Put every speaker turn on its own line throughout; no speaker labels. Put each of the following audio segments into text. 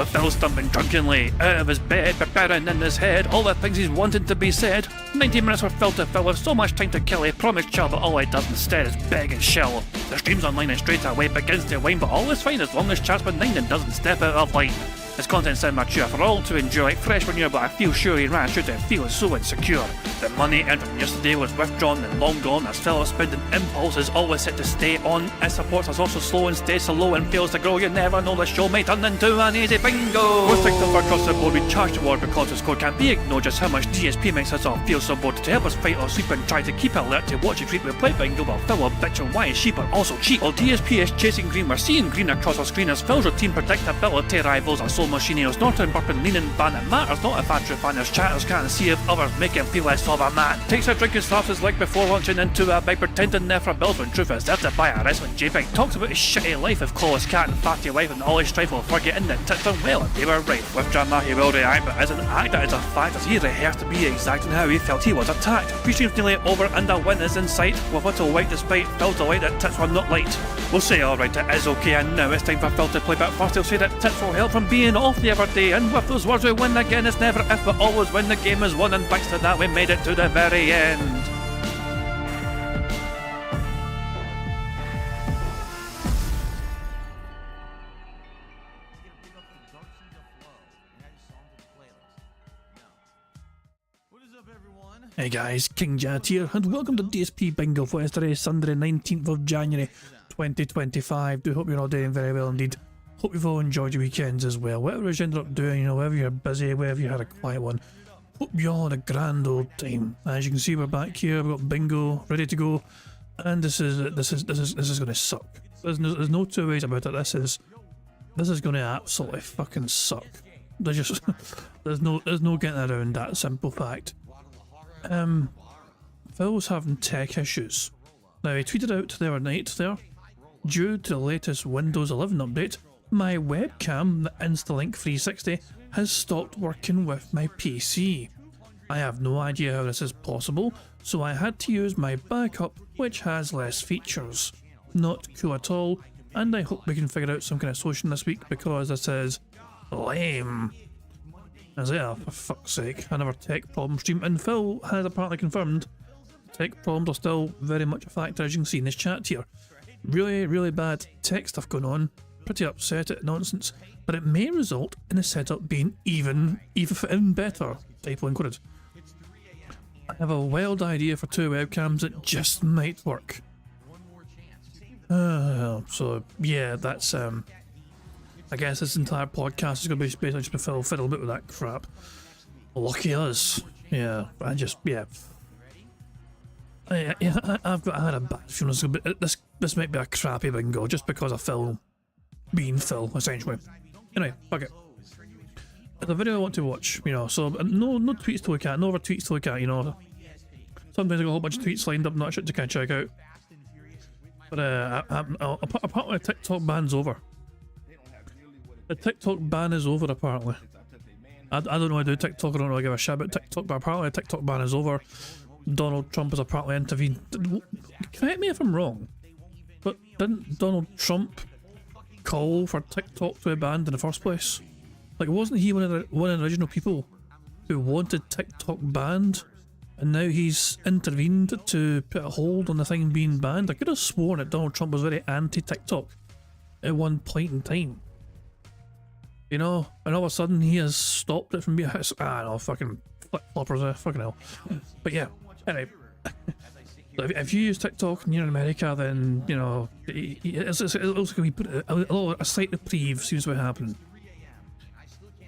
with Phil stumbling drunkenly out of his bed, preparing in his head all the things he's wanted to be said. 90 minutes for Phil to fill with so much time to kill. He promised chill, but all he does instead is beg and shill. The stream's online and straight away begins to wane, but all is fine as long as chat's with 9 and doesn't step out of line. His content's sound mature for all to enjoy, fresh when new, but I feel sure he ran through to feel so insecure. The money earned from yesterday was withdrawn and long gone, as Phil's spending impulse is always set to stay on. His supports is also slow and stays so low and fails to grow. You never know, the show may turn into an easy bingo. With TikTok across the board, we charge the ward because his code can't be ignored. Just how much DSP makes us all feel so bored. To help us fight or sleep and try to keep alert to watch it creep, we play bingo while Phil will bitch on why his sheep are also cheap. While DSP is chasing green, we're seeing green across our screen as Phil's routine predictability rivals our soul machine. Snorting, burping, leaning, ban. It matters not if Andrew fan his chatters can't see if others make him feel less of a man. Takes a drink and slaps his leg before launching into a bag, pretending there for bills when truth is there to buy a wrestling JPEG. Talks about his shitty life of Clawless Cat and fatty wife and all his strife while forgetting that tits are well and they were right. With drama he will react, but as an actor it's a fact as he rehearsed to be exact in how he felt he was attacked. 3 streams nearly over and a win is in sight, with little white despite Phil's delight that tits were not light. We'll say alright, it is okay, and now it's time for Phil to play, but first he'll say that tits will help from being off the other day, and with those words we win again. It's never if but always when the game is won, and thanks to that we made it to the very end. Hey guys, King Jad here, and welcome to DSP Bingo for yesterday, Sunday 19th of January 2025. Do hope you're all doing very well indeed. Hope you've all enjoyed your weekends as well. Whatever you ended up doing, whether you're busy, whether you had a quiet one, hope you all had a grand old time. As you can see, we're back here, we've got bingo ready to go, and this is gonna suck. There's no two ways about it. This is gonna absolutely fucking suck. There's no getting around that simple fact. Phil's having tech issues. Now he tweeted out the other night there, due to the latest Windows 11 update, my webcam, the Instalink 360, has stopped working with my PC. I have no idea how this is possible, so I had to use my backup, which has less features. Not cool at all, and I hope we can figure out some kind of solution this week because this is lame. As yeah, for fuck's sake, another tech problem stream, and Phil has apparently confirmed tech problems are still very much a factor, as you can see in this chat here. Really bad tech stuff going on, pretty upset at nonsense, but it may result in the setup being even better. Typo included. I have a wild idea for 2 webcams that just might work. So yeah, that's I guess this entire podcast is going to be basically just Phil fiddle a bit with that crap. Lucky us. Yeah, I've had a bad feeling. This might be a crappy bingo just because of Phil being Phil, essentially. Anyway, fuck it. It's a video I want to watch, so no tweets to look at, no other tweets to look at, Sometimes I got a whole bunch of tweets lined up, not shit to kind of check out. But apparently the TikTok ban's over. The TikTok ban is over, apparently. I don't know how to do TikTok, I don't really give a shit about TikTok, but apparently the TikTok ban is over. Donald Trump has apparently intervened. Correct me if I'm wrong, but didn't Donald Trump call for TikTok to be banned in the first place? Like, wasn't he one of the original people who wanted TikTok banned, and now he's intervened to put a hold on the thing being banned? I could have sworn that Donald Trump was very anti-TikTok at one point in time. And all of a sudden he has stopped it from being fucking flip-floppers there, fucking hell. But yeah, anyway. So if you use TikTok and you're in America, then, it's also going to be a slight reprieve seems to be happening.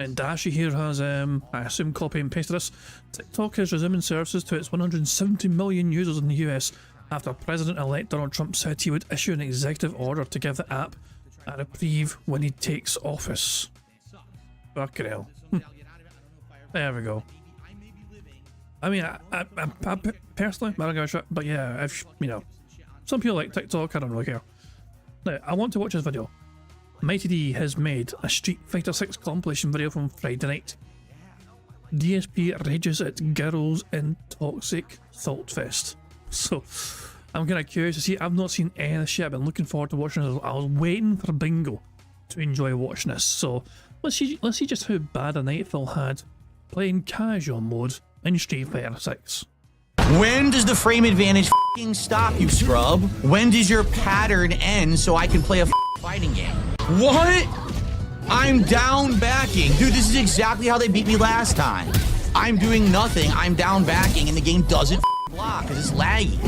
And Dashi here has, I assume, copy and pasted this. TikTok is resuming services to its 170 million users in the US after President-elect Donald Trump said he would issue an executive order to give the app a reprieve when he takes office. Fucking hell. There we go. I mean, I personally, I don't give a shit, but yeah, some people like TikTok, I don't really care. Now, I want to watch this video. Mighty D has made a Street Fighter 6 compilation video from Friday night. DSP rages at girls in Toxic Salt Fest. So, I'm kind of curious to see. I've not seen any of this shit. I've been looking forward to watching this. I was waiting for Bingo to enjoy watching this. So, let's see just how bad a night Phil had playing casual mode in Street Fighter 6.
When does the frame advantage f***ing stop, you scrub? When does your pattern end so I can play a fighting game? What? I'm down backing. Dude, this is exactly how they beat me last time. I'm doing nothing, I'm down backing, and the game doesn't block because it's laggy.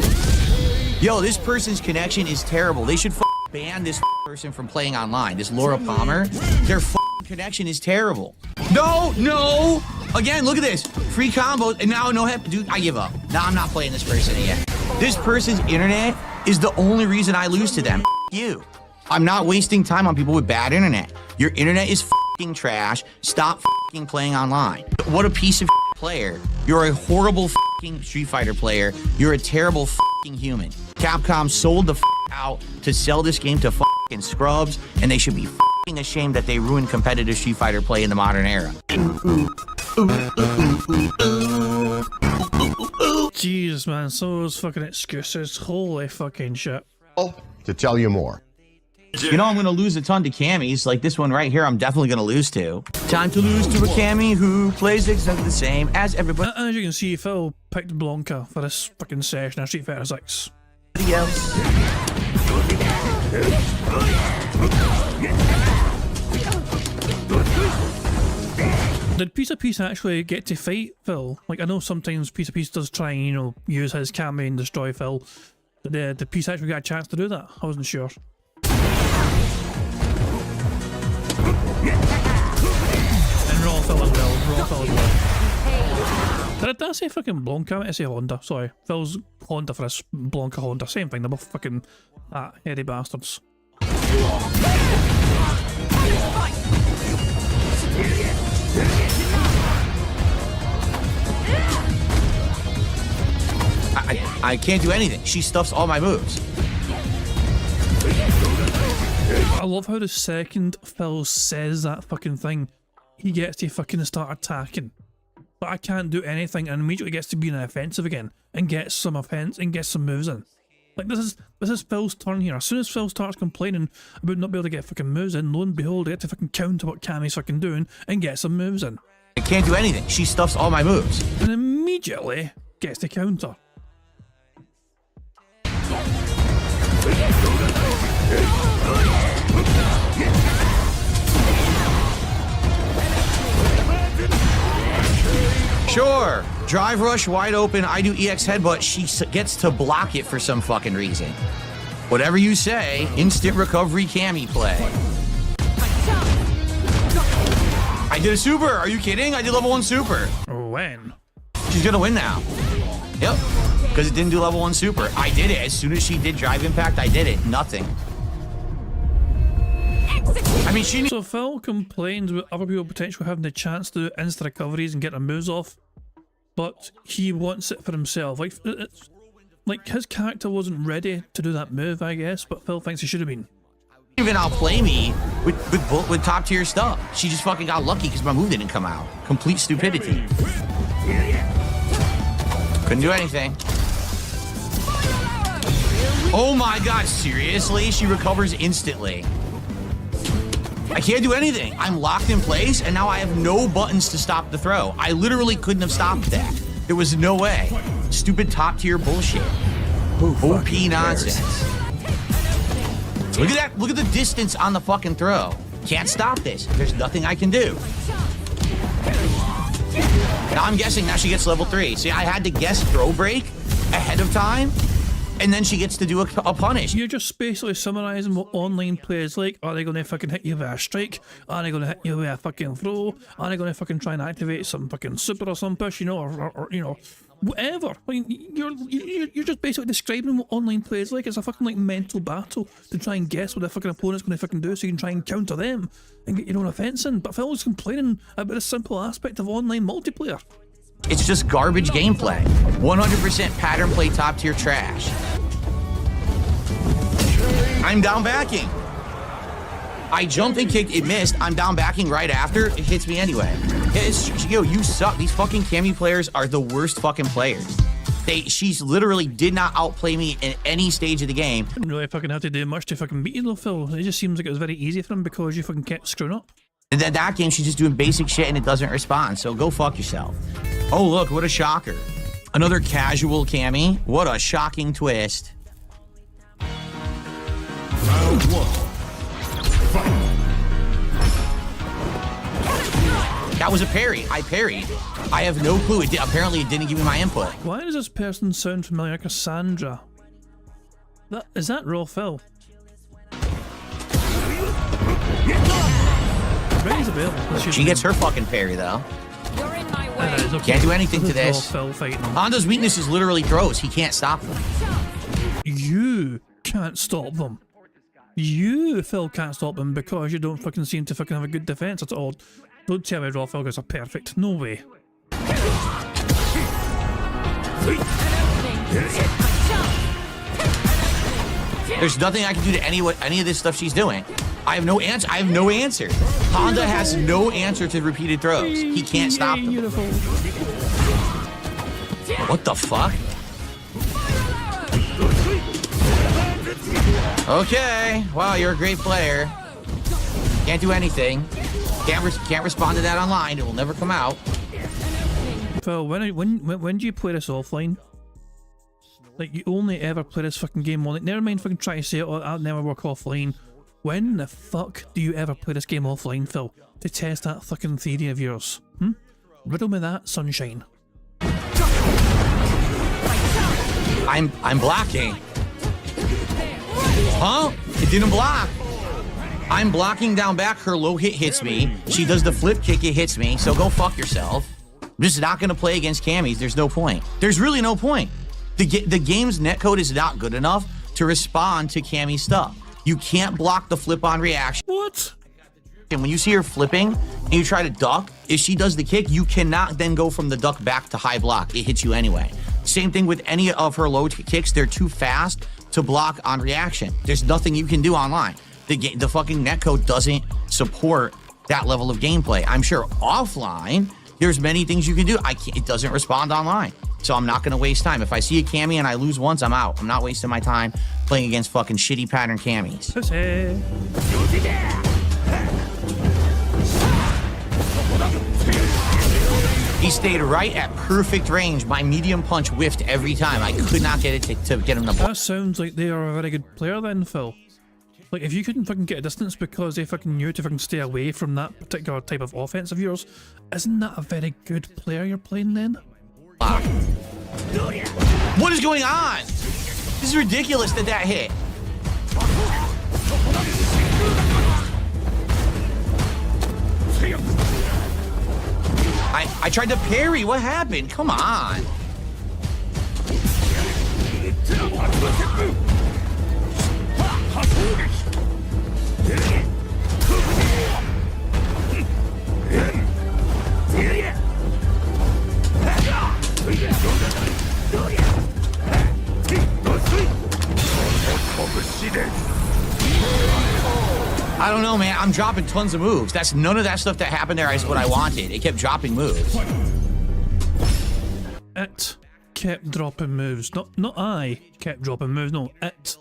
Yo, this person's connection is terrible. They should ban this person from playing online. This Laura Palmer, their connection is terrible. No! Again, look at this. Free combos, and now no help. Dude, I give up. Now I'm not playing this person again. This person's internet is the only reason I lose to them. You. I'm not wasting time on people with bad internet. Your internet is trash. Stop playing online. What a piece of player. You're a horrible Street Fighter player. You're a terrible human. Capcom sold the out to sell this game to scrubs, and they should be ashamed that they ruined competitive Street Fighter play in the modern era.
Jesus, man, so those fucking excuses. Holy fucking shit.
To tell you more.
You know I'm gonna lose a ton to Cammies, like this one right here I'm definitely gonna lose to. Time to lose to a Cammy who plays exactly the same as everybody
As you can see, Phil picked Blanca for this fucking session of Street Fighter 6.
else.
Did Piece of Piece actually get to fight Phil? Like, I know sometimes Piece of Piece does try and, you know, use his Cammy and destroy Phil. Did Piece actually get a chance to do that? I wasn't sure. And Raw Phil as well. Raw Phil as well. Did I say fucking Blanca? I meant to say Honda. Sorry. Phil's Honda for this. Blanca Honda. Same thing. They're both fucking hairy bastards.
I can't do anything. She stuffs all my moves.
I love how the second Phil says that fucking thing, he gets to fucking start attacking. But I can't do anything and immediately gets to be in an offensive again and gets some offense and gets some moves in. Like, this is Phil's turn here. As soon as Phil starts complaining about not being able to get fucking moves in, lo and behold, they get to fucking counter what Cammy's fucking doing and get some moves in.
I can't do anything. She stuffs all my moves.
And immediately gets to counter.
Sure, drive rush wide open, I do EX headbutt, she gets to block it for some fucking reason. Whatever you say, instant recovery Cammy play. I did a super, are you kidding? I did level 1 super.
When?
She's gonna win now. Yep, because it didn't do level 1 super. I did it, as soon as she did drive impact, I did it, nothing. I mean,
So Phil complains about other people potentially having the chance to do instant recoveries and get their moves off, but he wants it for himself. Like his character wasn't ready to do that move, I guess, but Phil thinks he should have been.
Even outplay me with top tier stuff. She just fucking got lucky because my move didn't come out. Complete stupidity. Couldn't do anything. Oh my god, seriously? She recovers instantly. I can't do anything. I'm locked in place, and now I have no buttons to stop the throw. I literally couldn't have stopped that. There was no way. Stupid top-tier bullshit. OP nonsense. Look at that. Look at the distance on the fucking throw. Can't stop this. There's nothing I can do. Now I'm guessing now she gets level 3. See, I had to guess throw break ahead of time. And then she gets to do a punish.
You're just basically summarising what online play is like. Are they going to fucking hit you with a strike? Are they going to hit you with a fucking throw? Are they going to fucking try and activate some fucking super or some push, you know, or you know, whatever. I mean, you're just basically describing what online play is like. It's a fucking like mental battle to try and guess what the fucking opponent's going to fucking do so you can try and counter them and get your own offence in. But Phil's complaining about a simple aspect of online multiplayer.
It's just garbage gameplay. 100% pattern play top tier trash. I'm down backing. I jumped and kicked, it missed. I'm down backing right after, it hits me anyway. Yo, you suck. These fucking Cammy players are the worst fucking players. She's literally did not outplay me in any stage of the game.
Didn't really fucking have to do much to fucking beat you though, Phil. It just seems like it was very easy for him because you fucking kept screwing up.
And then that game, she's just doing basic shit and it doesn't respond. So go fuck yourself. Oh, look, what a shocker. Another casual Cammy. What a shocking twist.
Round one. Fight.
That was a parry. I parried. I have no clue. Apparently, it didn't give me my input.
Why does this person sound familiar? Like Cassandra. Is that raw Phil? Ray's available.
She gets her fucking parry, though.
You're in my way.
Okay.
Can't do anything to
Raw
this.
Phil fighting him.
Honda's weakness is literally throws. He can't stop them.
You can't stop them. You, Phil, can't stop them because you don't fucking seem to fucking have a good defense at all. Don't tell me raw Phil guys are perfect. No way.
There's nothing I can do to any of this stuff she's doing. I have no answer. I have no answer. Honda has no answer to repeated throws. He can't stop them.
Beautiful.
What the fuck? Okay. Wow, you're a great player. Can't do anything. Can't respond to that online. It will never come out.
Phil, when do you play this offline? Like, you only ever play this fucking game online. Never mind fucking try to say, oh, I'll never work offline. When the fuck do you ever play this game offline, Phil? To test that fucking theory of yours? Riddle me that, sunshine.
I'm blocking. Huh? It didn't block. I'm blocking down back. Her low hit hits me. She does the flip kick. It hits me. So go fuck yourself. I'm just not going to play against Cammies. There's no point. There's really no point. The game's netcode is not good enough to respond to Cammy's stuff. You can't block the flip on reaction.
What?
And when you see her flipping and you try to duck, if she does the kick, you cannot then go from the duck back to high block. It hits you anyway. Same thing with any of her low kicks. They're too fast to block on reaction. There's nothing you can do online. The fucking netcode doesn't support that level of gameplay. I'm sure offline, there's many things you can do. It doesn't respond online. So I'm not going to waste time. If I see a Cammy and I lose once, I'm out. I'm not wasting my time playing against fucking shitty pattern Cammies.
Pussy.
He stayed right at perfect range. My medium punch whiffed every time. I could not get it to get him to block.
That sounds like they are a very good player then, Phil. Like, if you couldn't fucking get a distance because they fucking knew to fucking stay away from that particular type of offense of yours, isn't that a very good player you're playing then?
What is going on? This is ridiculous that hit. I tried to parry. What happened? Come on. I don't know, man. I'm dropping tons of moves. That's none of that stuff that happened there is what I wanted. It kept dropping moves.
It kept dropping moves. Not I kept dropping moves. No, it.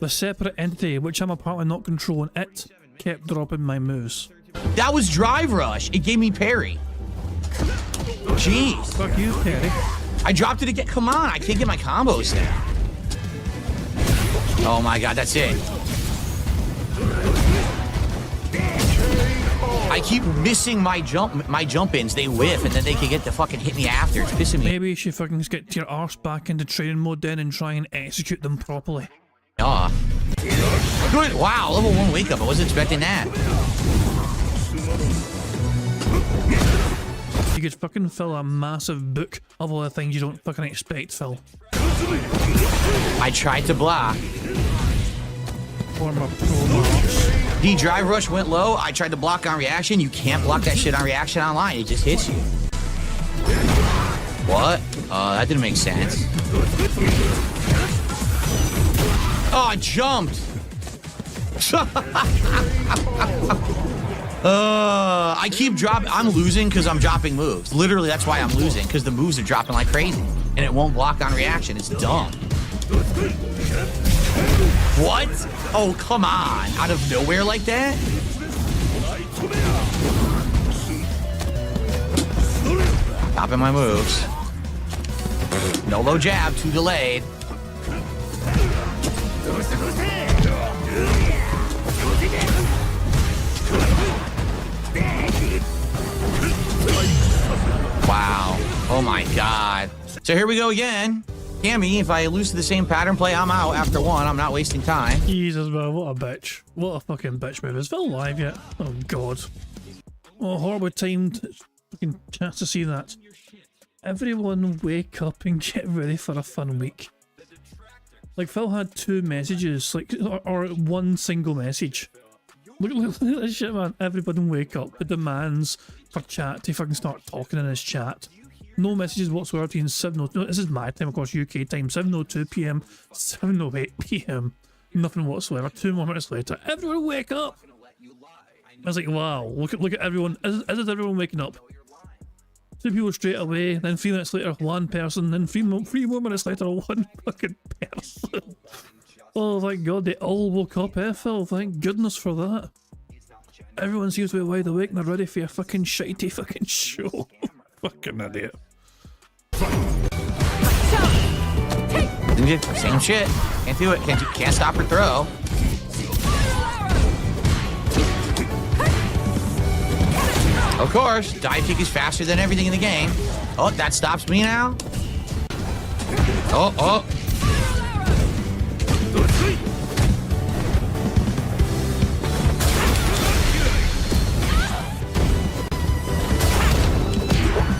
The separate entity, which I'm apparently not controlling, it kept dropping my moves.
That was drive rush. It gave me parry. Jeez.
Fuck you, Perry.
I dropped it again. Come on. I can't get my combos now. Oh my god, that's it. I keep missing my jump-ins. They whiff, and then they can get to fucking hit me after. It's pissing me.
Maybe you should fucking get your arse back into training mode then and try and execute them properly.
Good. Wow, level 1 wake up. I wasn't expecting that.
You could fucking fill a massive book of all the things you don't fucking expect, Phil.
I tried to block.
Former pro marks.
The drive rush went low. I tried to block on reaction. You can't block that shit on reaction online. It just hits you. What? That didn't make sense. Oh, I jumped. I keep dropping. I'm losing because I'm dropping moves. Literally, that's why I'm losing, because the moves are dropping like crazy. And it won't block on reaction. It's dumb. What? Oh, come on. Out of nowhere like that? Stopping my moves. No low jab, too delayed. Wow. Oh my god. So here we go again. Cammy, if I lose to the same pattern play, I'm out after one. I'm not wasting time.
Jesus, man, what a bitch. What a fucking bitch move. Is Phil live yet? Oh god. Oh, horrible timed fucking chance to see that. Everyone wake up and get ready for a fun week. Like, Phil had 2 messages, like, or 1 single message. Look at this shit, man. Everybody wake up. It demands for chat to fucking start talking in his chat. No messages whatsoever between 7:02. No, this is my time, of course, UK time. 7:02 PM, 7:08 PM. Nothing whatsoever. 2 more minutes later, everyone wake up. I was like, wow. Look at everyone. Is everyone waking up? 2 people straight away. Then 3 minutes later, 1 person. Then 3 more minutes later, 1 fucking person. Oh, thank God, they all woke up, Phil? Thank goodness for that. Everyone seems to be wide awake and they're ready for a fucking shitey fucking show. Fucking idiot.
Same shit. Can't do it. Can't stop her throw. Of course, dive kick is faster than everything in the game. Oh, that stops me now. Oh.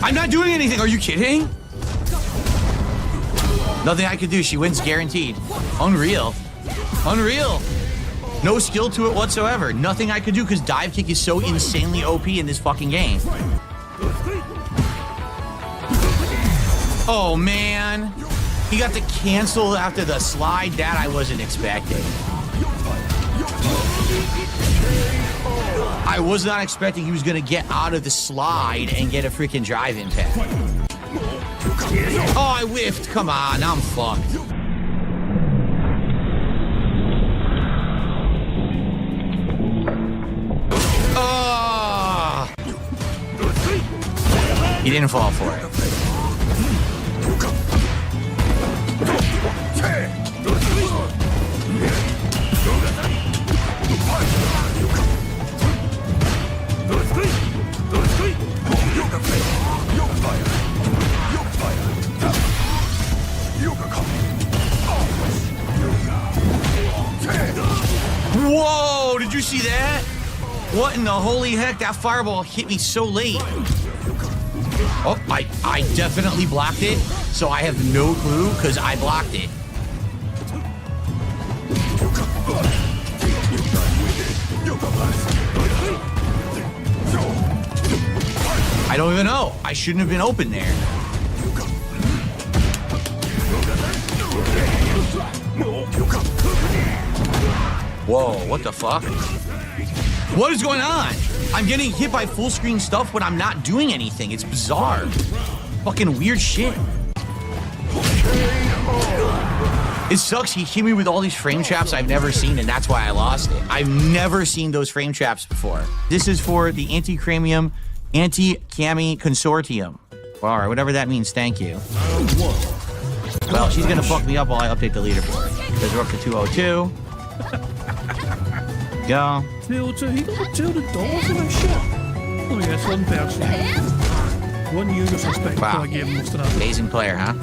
I'm not doing anything. Are you kidding? Nothing I could do. She wins guaranteed. Unreal. No skill to it whatsoever. Nothing I could do because dive kick is so insanely OP in this fucking game. Oh, man. He got to cancel after the slide. That I wasn't expecting. I was not expecting he was going to get out of the slide and get a freaking drive impact. Oh, I whiffed. Come on. Now I'm fucked. Oh. He didn't fall for it. Whoa, did you see that? What in the holy heck? That fireball hit me so late. Oh, I definitely blocked it, so I have no clue because I blocked it. I don't even know. I shouldn't have been open there. Whoa, what the fuck? What is going on? I'm getting hit by full screen stuff, but I'm not doing anything. It's bizarre. Fucking weird shit. It sucks. He hit me with all these frame traps I've never seen, and that's why I lost it. I've never seen those frame traps before. This is for the Anti-Cranium Anti-Cami Consortium. Or whatever that means, thank you. Well, she's gonna fuck me up while I update the leaderboard. Because we're up to 202. Go.
202, he got $200 in that shit. Oh yes, 1 person. 1 user suspect.
Wow.
I gave him most of that.
Amazing player, huh?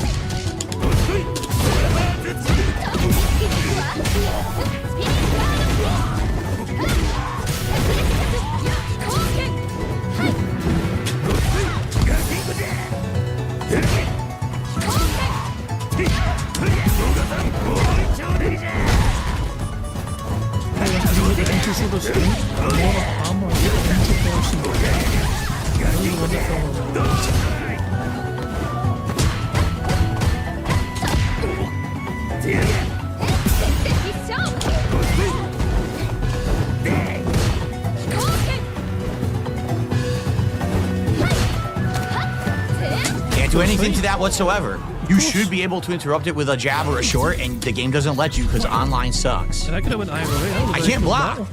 Can't do anything to that whatsoever. You should be able to interrupt it with a jab or a short, and the game doesn't let you because online sucks.
And I could have went either way.
I can't block.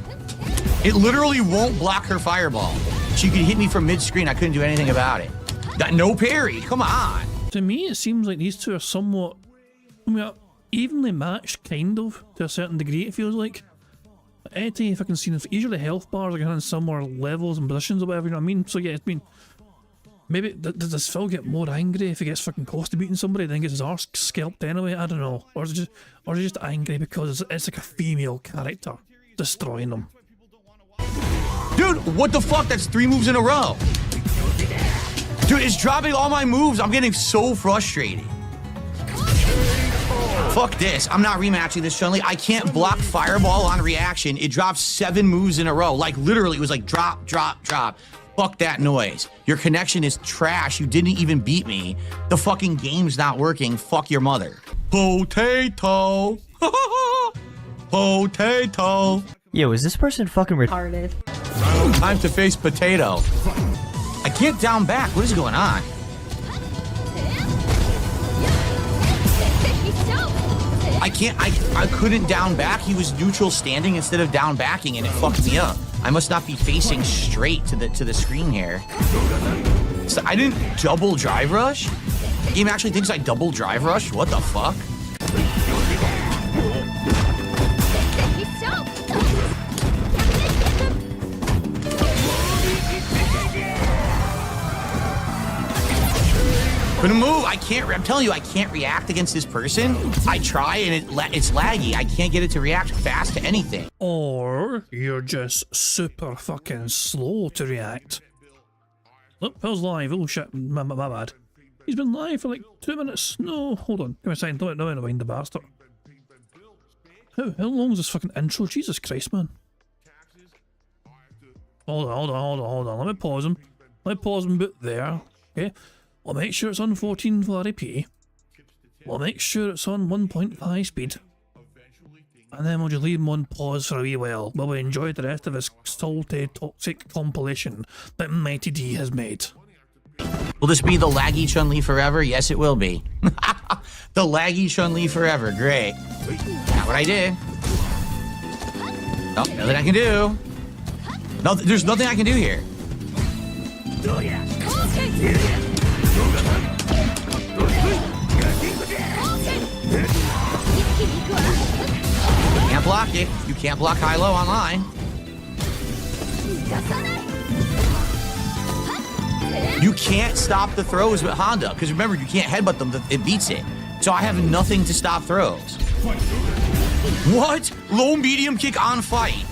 It literally won't block her fireball. She could hit me from mid-screen. I couldn't do anything about it. Got no parry. Come on.
To me, it seems like these two are somewhat, I mean, evenly matched, kind of, to a certain degree, it feels like. Anytime if I can see, usually health bars are kind of similar levels and positions or whatever, you know what I mean? So yeah, I mean, maybe does Phil get more angry if he gets fucking close to beating somebody, then gets his arse scalped anyway? I don't know. Or is it just angry because it's like a female character destroying them?
Dude, what the fuck? That's 3 moves in a row. Dude, it's dropping all my moves. I'm getting so frustrated. Fuck this. I'm not rematching this, Chun-Li. I can't block fireball on reaction. It drops 7 moves in a row. Like, literally, it was like drop, drop, drop. Fuck that noise. Your connection is trash. You didn't even beat me. The fucking game's not working. Fuck your mother. Potato. Potato.
Yo, is this person fucking retarded?
Time to face potato. I can't down back. What is going on? I couldn't down back. He was neutral standing instead of down backing, and it fucked me up. I must not be facing straight to the screen here. So I didn't double drive rush? The game actually thinks I double drive rush? What the fuck? Couldn't move. I can't. I'm telling you, I can't react against this person. I try and it's laggy. I can't get it to react fast to anything.
Or you're just super fucking slow to react. Look, Phil's live. Oh shit, my bad. He's been live for like 2 minutes. No, hold on. Give me a second. Don't mind the bastard. How long is this fucking intro? Jesus Christ, man. Hold on. Let me pause him. Let me pause him a bit there. Okay. We'll make sure it's on 14 40p. We'll make sure it's on 1.5 speed. And then we'll just leave him on pause for a wee while while we enjoy the rest of his salty, toxic compilation that Mighty D has made.
Will this be the laggy Chun-Li forever? Yes, it will be. The laggy Chun-Li forever. Great. Not what I did. No, nothing I can do. No, there's nothing I can do here. Can't block it. You can't block high-low online. You can't stop the throws with Honda, because remember, you can't headbutt them. It beats it. So I have nothing to stop throws. What? Low medium kick on fight.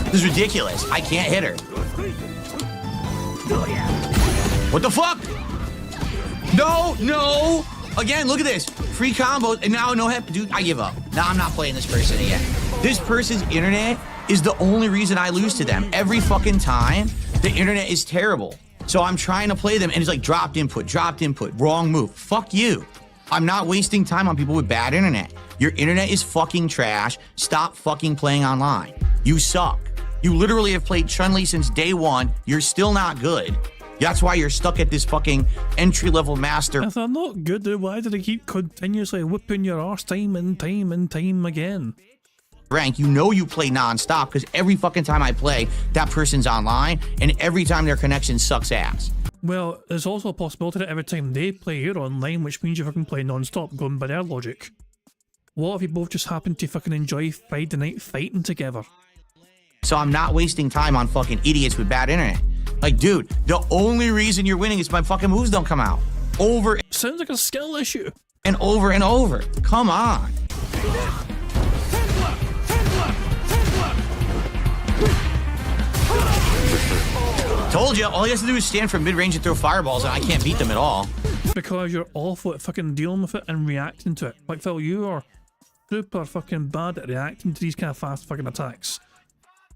This is ridiculous. I can't hit her. What the fuck? No. Again, look at this. Free combos, and now no hit. Dude, I give up. Now I'm not playing this person again. This person's internet is the only reason I lose to them. Every fucking time, the internet is terrible. So I'm trying to play them, and it's like dropped input, wrong move. Fuck you. I'm not wasting time on people with bad internet. Your internet is fucking trash. Stop fucking playing online. You suck. You literally have played Chun-Li since day 1. You're still not good. That's why you're stuck at this fucking entry-level master.
If I'm not good, then why do they keep continuously whipping your arse time and time again?
Rank, you know you play non-stop because every fucking time I play, that person's online, and every time their connection sucks ass.
Well, there's also a possibility that every time they play, you're online, which means you fucking play non-stop, going by their logic. What if you both just happen to fucking enjoy Friday night fighting together?
So I'm not wasting time on fucking idiots with bad internet. Like, dude, the only reason you're winning is my fucking moves don't come out. Over.
Sounds like a skill issue.
And over and over. Come on. Told you, all he has to do is stand from mid-range and throw fireballs, and I can't beat them at all.
Because you're awful at fucking dealing with it and reacting to it. Like, Phil, you are super fucking bad at reacting to these kind of fast fucking attacks.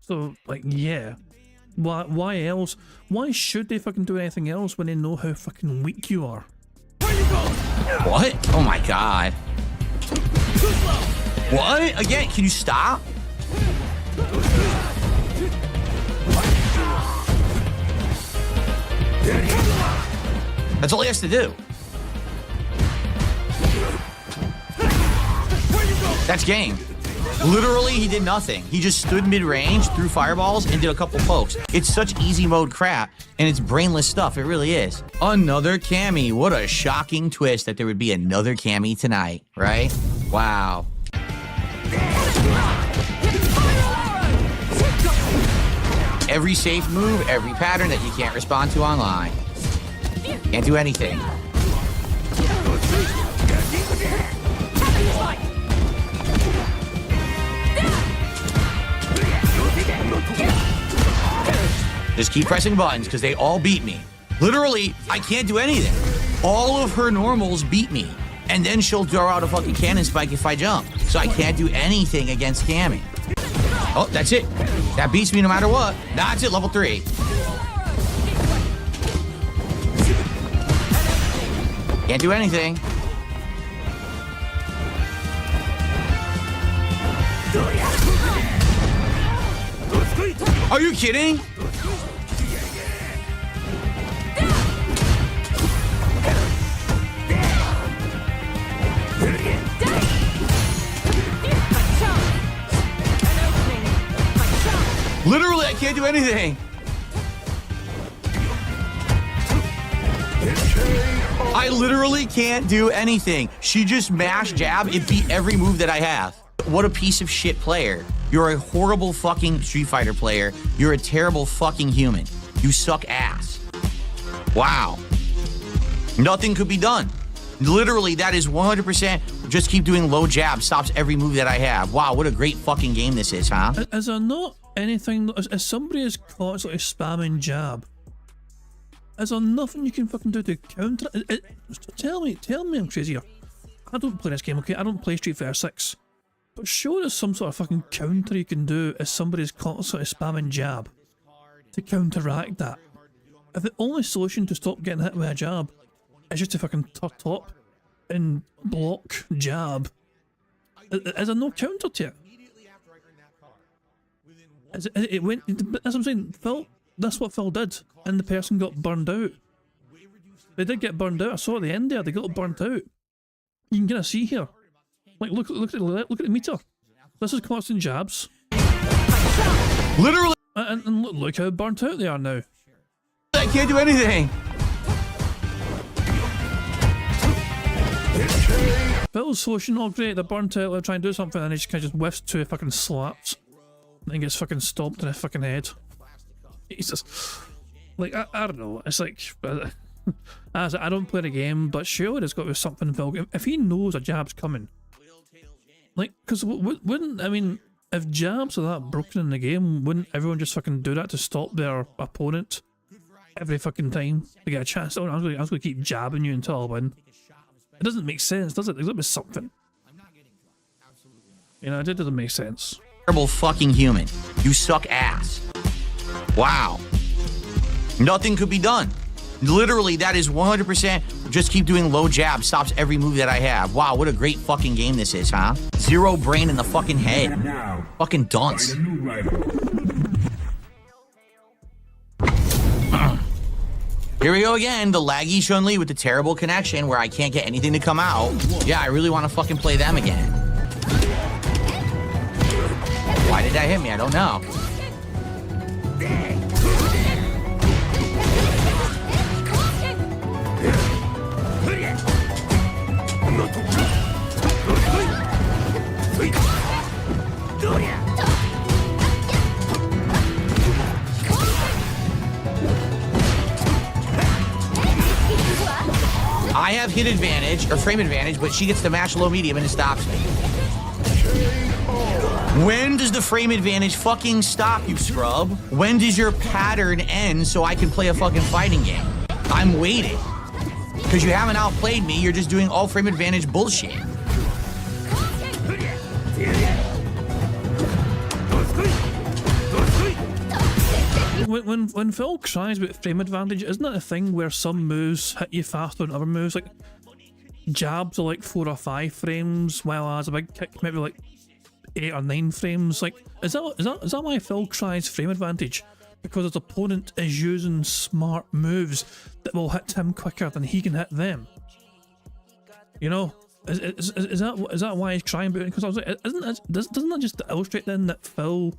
So, like, yeah. Why else? Why should they fucking do anything else when they know how fucking weak you are?
What? Oh my god. What? Again, can you stop? That's all he has to do. That's game. Literally, he did nothing. He just stood mid-range, threw fireballs, and did a couple pokes. It's such easy mode crap, and it's brainless stuff. It really is. Another Cammy. What a shocking twist that there would be another Cammy tonight, right? Wow. Every safe move, every pattern that you can't respond to online. Can't do anything. Just keep pressing buttons because they all beat me. Literally, I can't do anything. All of her normals beat me. And then she'll throw out a fucking cannon spike if I jump. So I can't do anything against Cammy. Oh, that's it. That beats me no matter what. That's it, level 3. Can't do anything. Are you kidding? Literally, I can't do anything. I literally can't do anything. She just mashed jab. It beat every move that I have. What a piece of shit player. You're a horrible fucking Street Fighter player. You're a terrible fucking human. You suck ass. Wow. Nothing could be done. Literally, that is 100%. Just keep doing low jab. Stops every move that I have. Wow, what a great fucking game this is, huh?
Is there not anything, as somebody is constantly spamming jab, is there nothing you can fucking do to counter it? Tell me I'm crazy here. I don't play this game, okay? I don't play Street Fighter 6. But sure there's some sort of fucking counter you can do as somebody's constantly spamming jab to counteract that. If the only solution to stop getting hit with a jab is just to fucking top and block jab, is there no counter to it? It went, that's what I'm saying, Phil, that's what Phil did, and the person got burned out. They did get burned out. I saw at the end there, they got burnt out. You can kind of see here. Like, look at the meter. This is constant jabs.
Literally.
And look how burnt out they are now.
I can't do anything.
Phil's solution, all great, they're burnt out, they're trying to do something, and he just kind of whiffs 2 fucking slaps. And then gets fucking stomped in the fucking head. Jesus. Like, I don't know, it's like, as I don't play the game, but surely there's got to be something Phil, if he knows a jab's coming. Like, because wouldn't, I mean, if jabs are that broken in the game, wouldn't everyone just fucking do that to stop their opponent every fucking time to get a chance? Oh, I'm going to keep jabbing you until I win. It doesn't make sense, does it? There's got to be something. You know, it doesn't make sense.
Terrible fucking human. You suck ass. Wow. Nothing could be done. Literally, that is 100%. Just keep doing low jab. Stops every move that I have. Wow, what a great fucking game this is, huh? Zero brain in the fucking head.
Now,
fucking dunce.
find a new rival.
Here we go again. The laggy Chun-Li with the terrible connection where I can't get anything to come out. Yeah, I really want to fucking play them again. Why did that hit me? I don't know. I have hit advantage, or frame advantage, but she gets to match low medium and it stops me. When does the frame advantage fucking stop, you scrub? When does your pattern end so I can play a fucking fighting game? I'm waiting. Because you haven't outplayed me, you're just doing all frame advantage bullshit.
When Phil cries about frame advantage, isn't that a thing where some moves hit you faster than other moves? Like, jabs are like 4 or 5 frames, while as a big kick maybe like 8 or 9 frames. Like, is that why Phil cries frame advantage? Because his opponent is using smart moves that will hit him quicker than he can hit them. You know? Is that why he's crying about it? Because I was like, doesn't that just illustrate then that Phil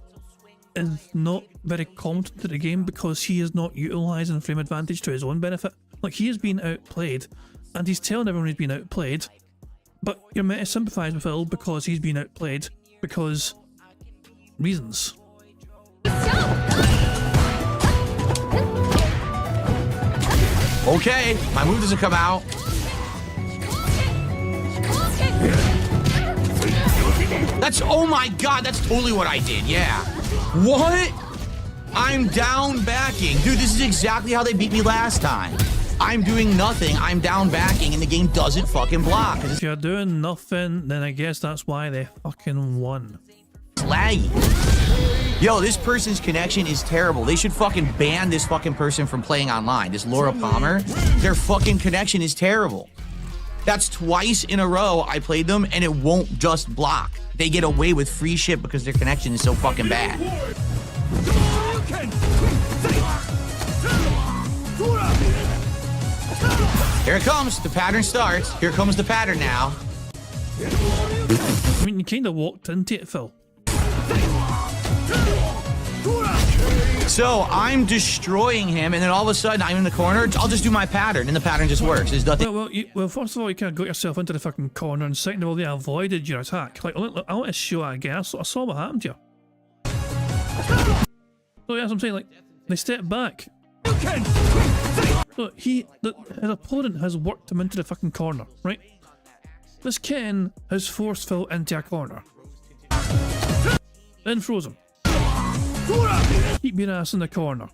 is not very competent at the game because he is not utilising frame advantage to his own benefit? Like, he is being outplayed, and he's telling everyone he's being outplayed, but you're meant to sympathise with Phil because he's being outplayed because reasons.
Okay, my move doesn't come out. That's, oh my god, that's totally what I did, yeah. What? I'm down backing. Dude, this is exactly how they beat me last time. I'm doing nothing, I'm down backing, and the game doesn't fucking block.
If you're doing nothing, then I guess that's why they fucking won.
It's laggy. Yo, this person's connection is terrible. They should fucking ban this fucking person from playing online. This Laura Palmer, their fucking connection is terrible. That's twice in a row I played them, and it won't just block. They get away with free shit because their connection is so fucking bad. Here it comes. The pattern starts. Here comes the pattern now.
I mean, you kind of walked into it, Phil.
So I'm destroying him, and then all of a sudden I'm in the corner. I'll just do my pattern, and the pattern just works. There's nothing.
Well, first of all, you kind of got yourself into the fucking corner, and second of all, they avoided your attack. Like, look, I want to show that again. I saw what happened to you. So yeah, that's what I'm saying. Like, they stepped back. So his opponent has worked him into the fucking corner, right? This Ken has forced Phil into a corner, then froze him. Keep your ass in the corner.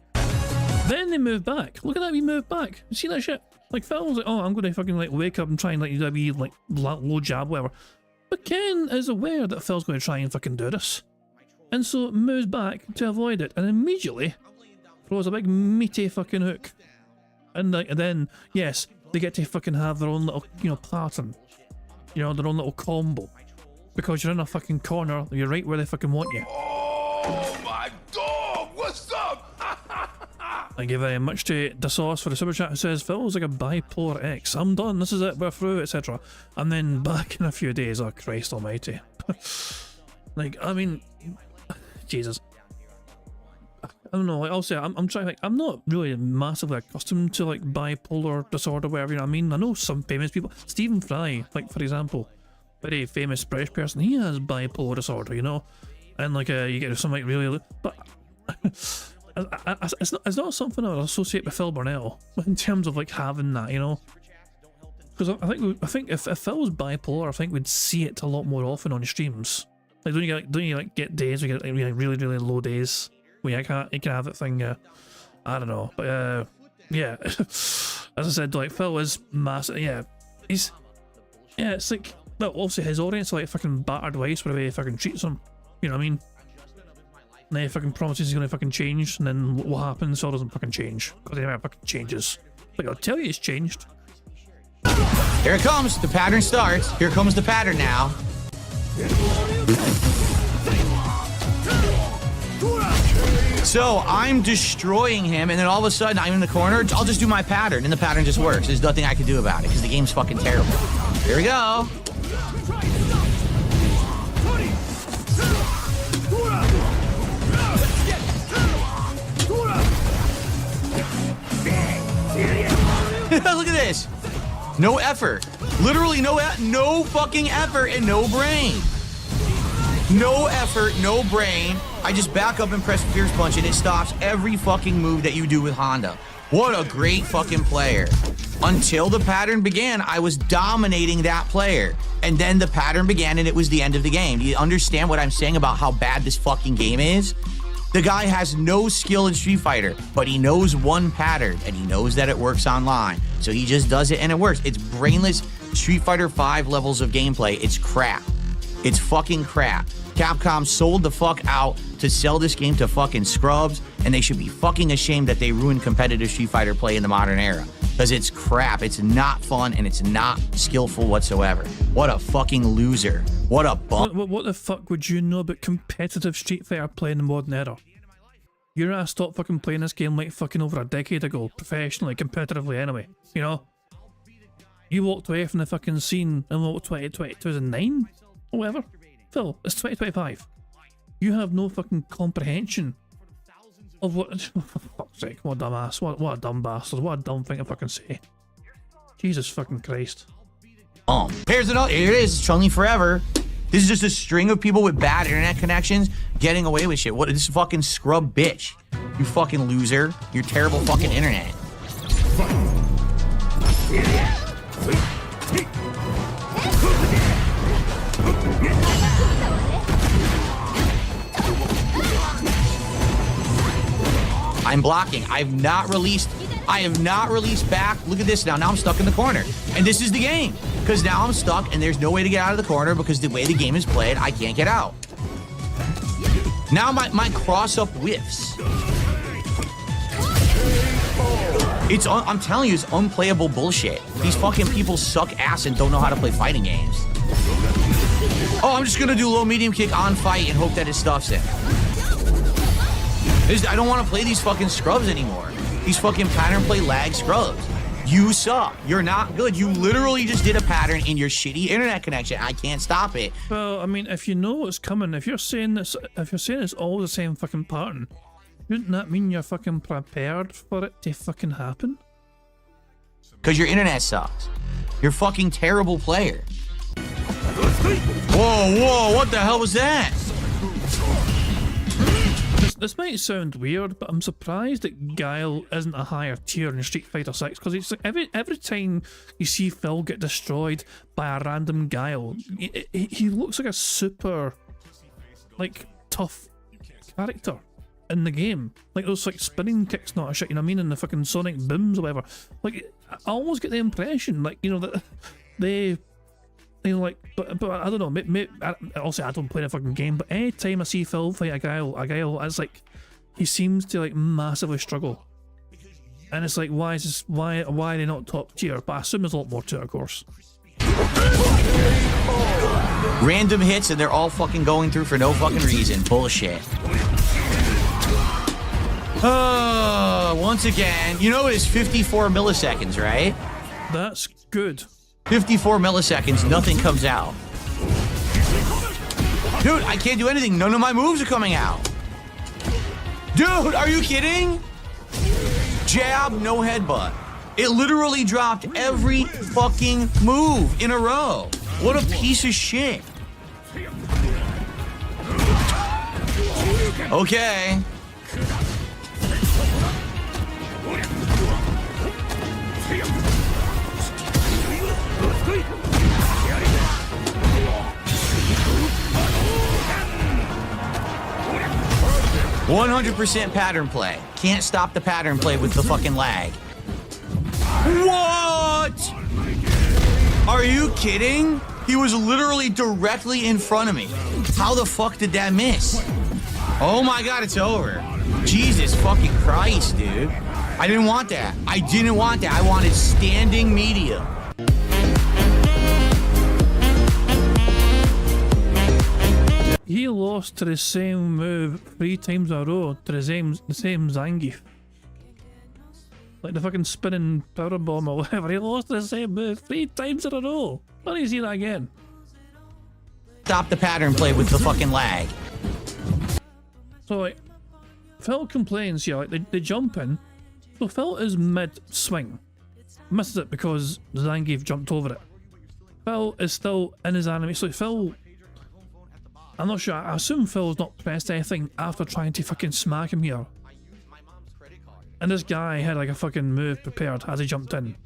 Then they move back. Look at that, we move back. You see that shit? Like, Phil was like, oh, I'm gonna fucking like wake up and try and like do a wee like low jab, whatever. But Ken is aware that Phil's gonna try and fucking do this, and so moves back to avoid it, and immediately throws a big meaty fucking hook. And like, and then yes, they get to fucking have their own little, you know, pattern, you know, their own little combo, because you're in a fucking corner. You're right where they fucking want you.
Oh my dog, what's up?
Thank you very much to the sauce for the super chat who says Phil's like a bipolar X. I'm done, this is it, we're through, etc. And then back in a few days. Oh Christ almighty. Like, I mean, Jesus. I don't know, like, I'll say I'm trying, like, I'm not really massively accustomed to like bipolar disorder, whatever, you know what I mean? I know some famous people. Stephen Fry, like, for example, very famous British person, he has bipolar disorder, you know? And like, you get some like really, but it's not something I would associate with Phil Burnell in terms of like having that, you know? Because I think if Phil was bipolar, I think we'd see it a lot more often on your streams. Like, don't you get days where you get like really low days where you can have that thing? I don't know, but yeah. As I said, like, Phil is massive. Yeah, it's like, well, also his audience are like fucking battered wives for the way he fucking treats them. You know what I mean? And then he fucking promises he's gonna fucking change, and then what happens? Phil doesn't fucking change because he never fucking changes. Like, I'll tell you, he's changed.
Here it comes. The pattern starts. Here comes the pattern now. So I'm destroying him, and then all of a sudden I'm in the corner. I'll just do my pattern, and the pattern just works. There's nothing I can do about it because the game's fucking terrible. Here we go. Look at this. No effort. Literally no fucking effort and no brain. No effort, no brain. I just back up and press Fierce Punch, and it stops every fucking move that you do with Honda. What a great fucking player. Until the pattern began, I was dominating that player. And then the pattern began, and it was the end of the game. Do you understand what I'm saying about how bad this fucking game is? The guy has no skill in Street Fighter, but he knows one pattern, and he knows that it works online. So he just does it, and it works. It's brainless Street Fighter 5 levels of gameplay. It's crap. It's fucking crap. Capcom sold the fuck out to sell this game to fucking scrubs, and they should be fucking ashamed that they ruined competitive Street Fighter play in the modern era. Because it's crap. It's not fun, and it's not skillful whatsoever. What a fucking loser. What a bum.
What the fuck would you know about competitive Street Fighter play in the modern era? Your ass stopped fucking playing this game like fucking over a decade ago, professionally, competitively anyway, you know? You walked away from the fucking scene in what, 2009 or whatever. Phil, it's 2025. You have no fucking comprehension of what. For fuck's sake, what a dumbass. What a dumb bastard. What a dumb thing to fucking say. Jesus fucking Christ.
Here's another. Here it is. It's Chun-Li forever. This is just a string of people with bad internet connections getting away with shit. What? This fucking scrub bitch. You fucking loser. Your terrible fucking internet. I'm blocking. I have not released back. Look at this now. Now I'm stuck in the corner. And this is the game. Because now I'm stuck and there's no way to get out of the corner because the way the game is played, I can't get out. Now my cross-up whiffs. I'm telling you, it's unplayable bullshit. These fucking people suck ass and don't know how to play fighting games. Oh, I'm just gonna do low medium kick on fight and hope that it stuffs it. I don't want to play these fucking scrubs anymore. These fucking pattern play lag scrubs. You suck. You're not good. You literally just did a pattern in your shitty internet connection. I can't stop it.
Well, I mean, if you know what's coming, if you're saying it's all the same fucking pattern, wouldn't that mean you're fucking prepared for it to fucking happen?
Because your internet sucks. You're a fucking terrible player. Whoa, what the hell was that?
This might sound weird, but I'm surprised that Guile isn't a higher tier in Street Fighter 6, because it's like every time you see Phil get destroyed by a random Guile, he looks like a super, like, tough character in the game. Like those like spinning kicks, not a shit, you know what I mean, and the fucking sonic booms or whatever. Like, I almost get the impression, like, you know, that they like, but I don't know, maybe, also I don't play the fucking game, but any time I see Phil fight a Guile, it's like, he seems to like massively struggle. And it's like, why are they not top tier? But I assume there's a lot more to it, of course.
Random hits and they're all fucking going through for no fucking reason. Bullshit. Once again, you know it's 54 milliseconds, right?
That's good.
54 milliseconds, nothing comes out. Dude, I can't do anything. None of my moves are coming out. Dude, are you kidding? Jab, no headbutt. It literally dropped every fucking move in a row. What a piece of shit. Okay. "100% pattern play. Can't stop the pattern play with the fucking lag." What? Are you kidding? He was literally directly in front of me. How the fuck did that miss? Oh my god, it's over. Jesus fucking Christ, dude. I didn't want that. I didn't want that. I wanted standing medium.
He lost to the same move 3 times in a row to the same Zangief. Like the fucking spinning power bomb or whatever. He lost to the same move 3 times in a row. Why don't you see that again?
Stop the pattern play with the fucking lag.
So like, Phil complains, yeah, like they jump in. So Phil is mid-swing. Misses it because Zangief jumped over it. Phil is still in his animation. So Phil... I'm not sure, I assume Phil's not pressed anything after trying to fucking smack him here. And this guy had like a fucking move prepared as he jumped in.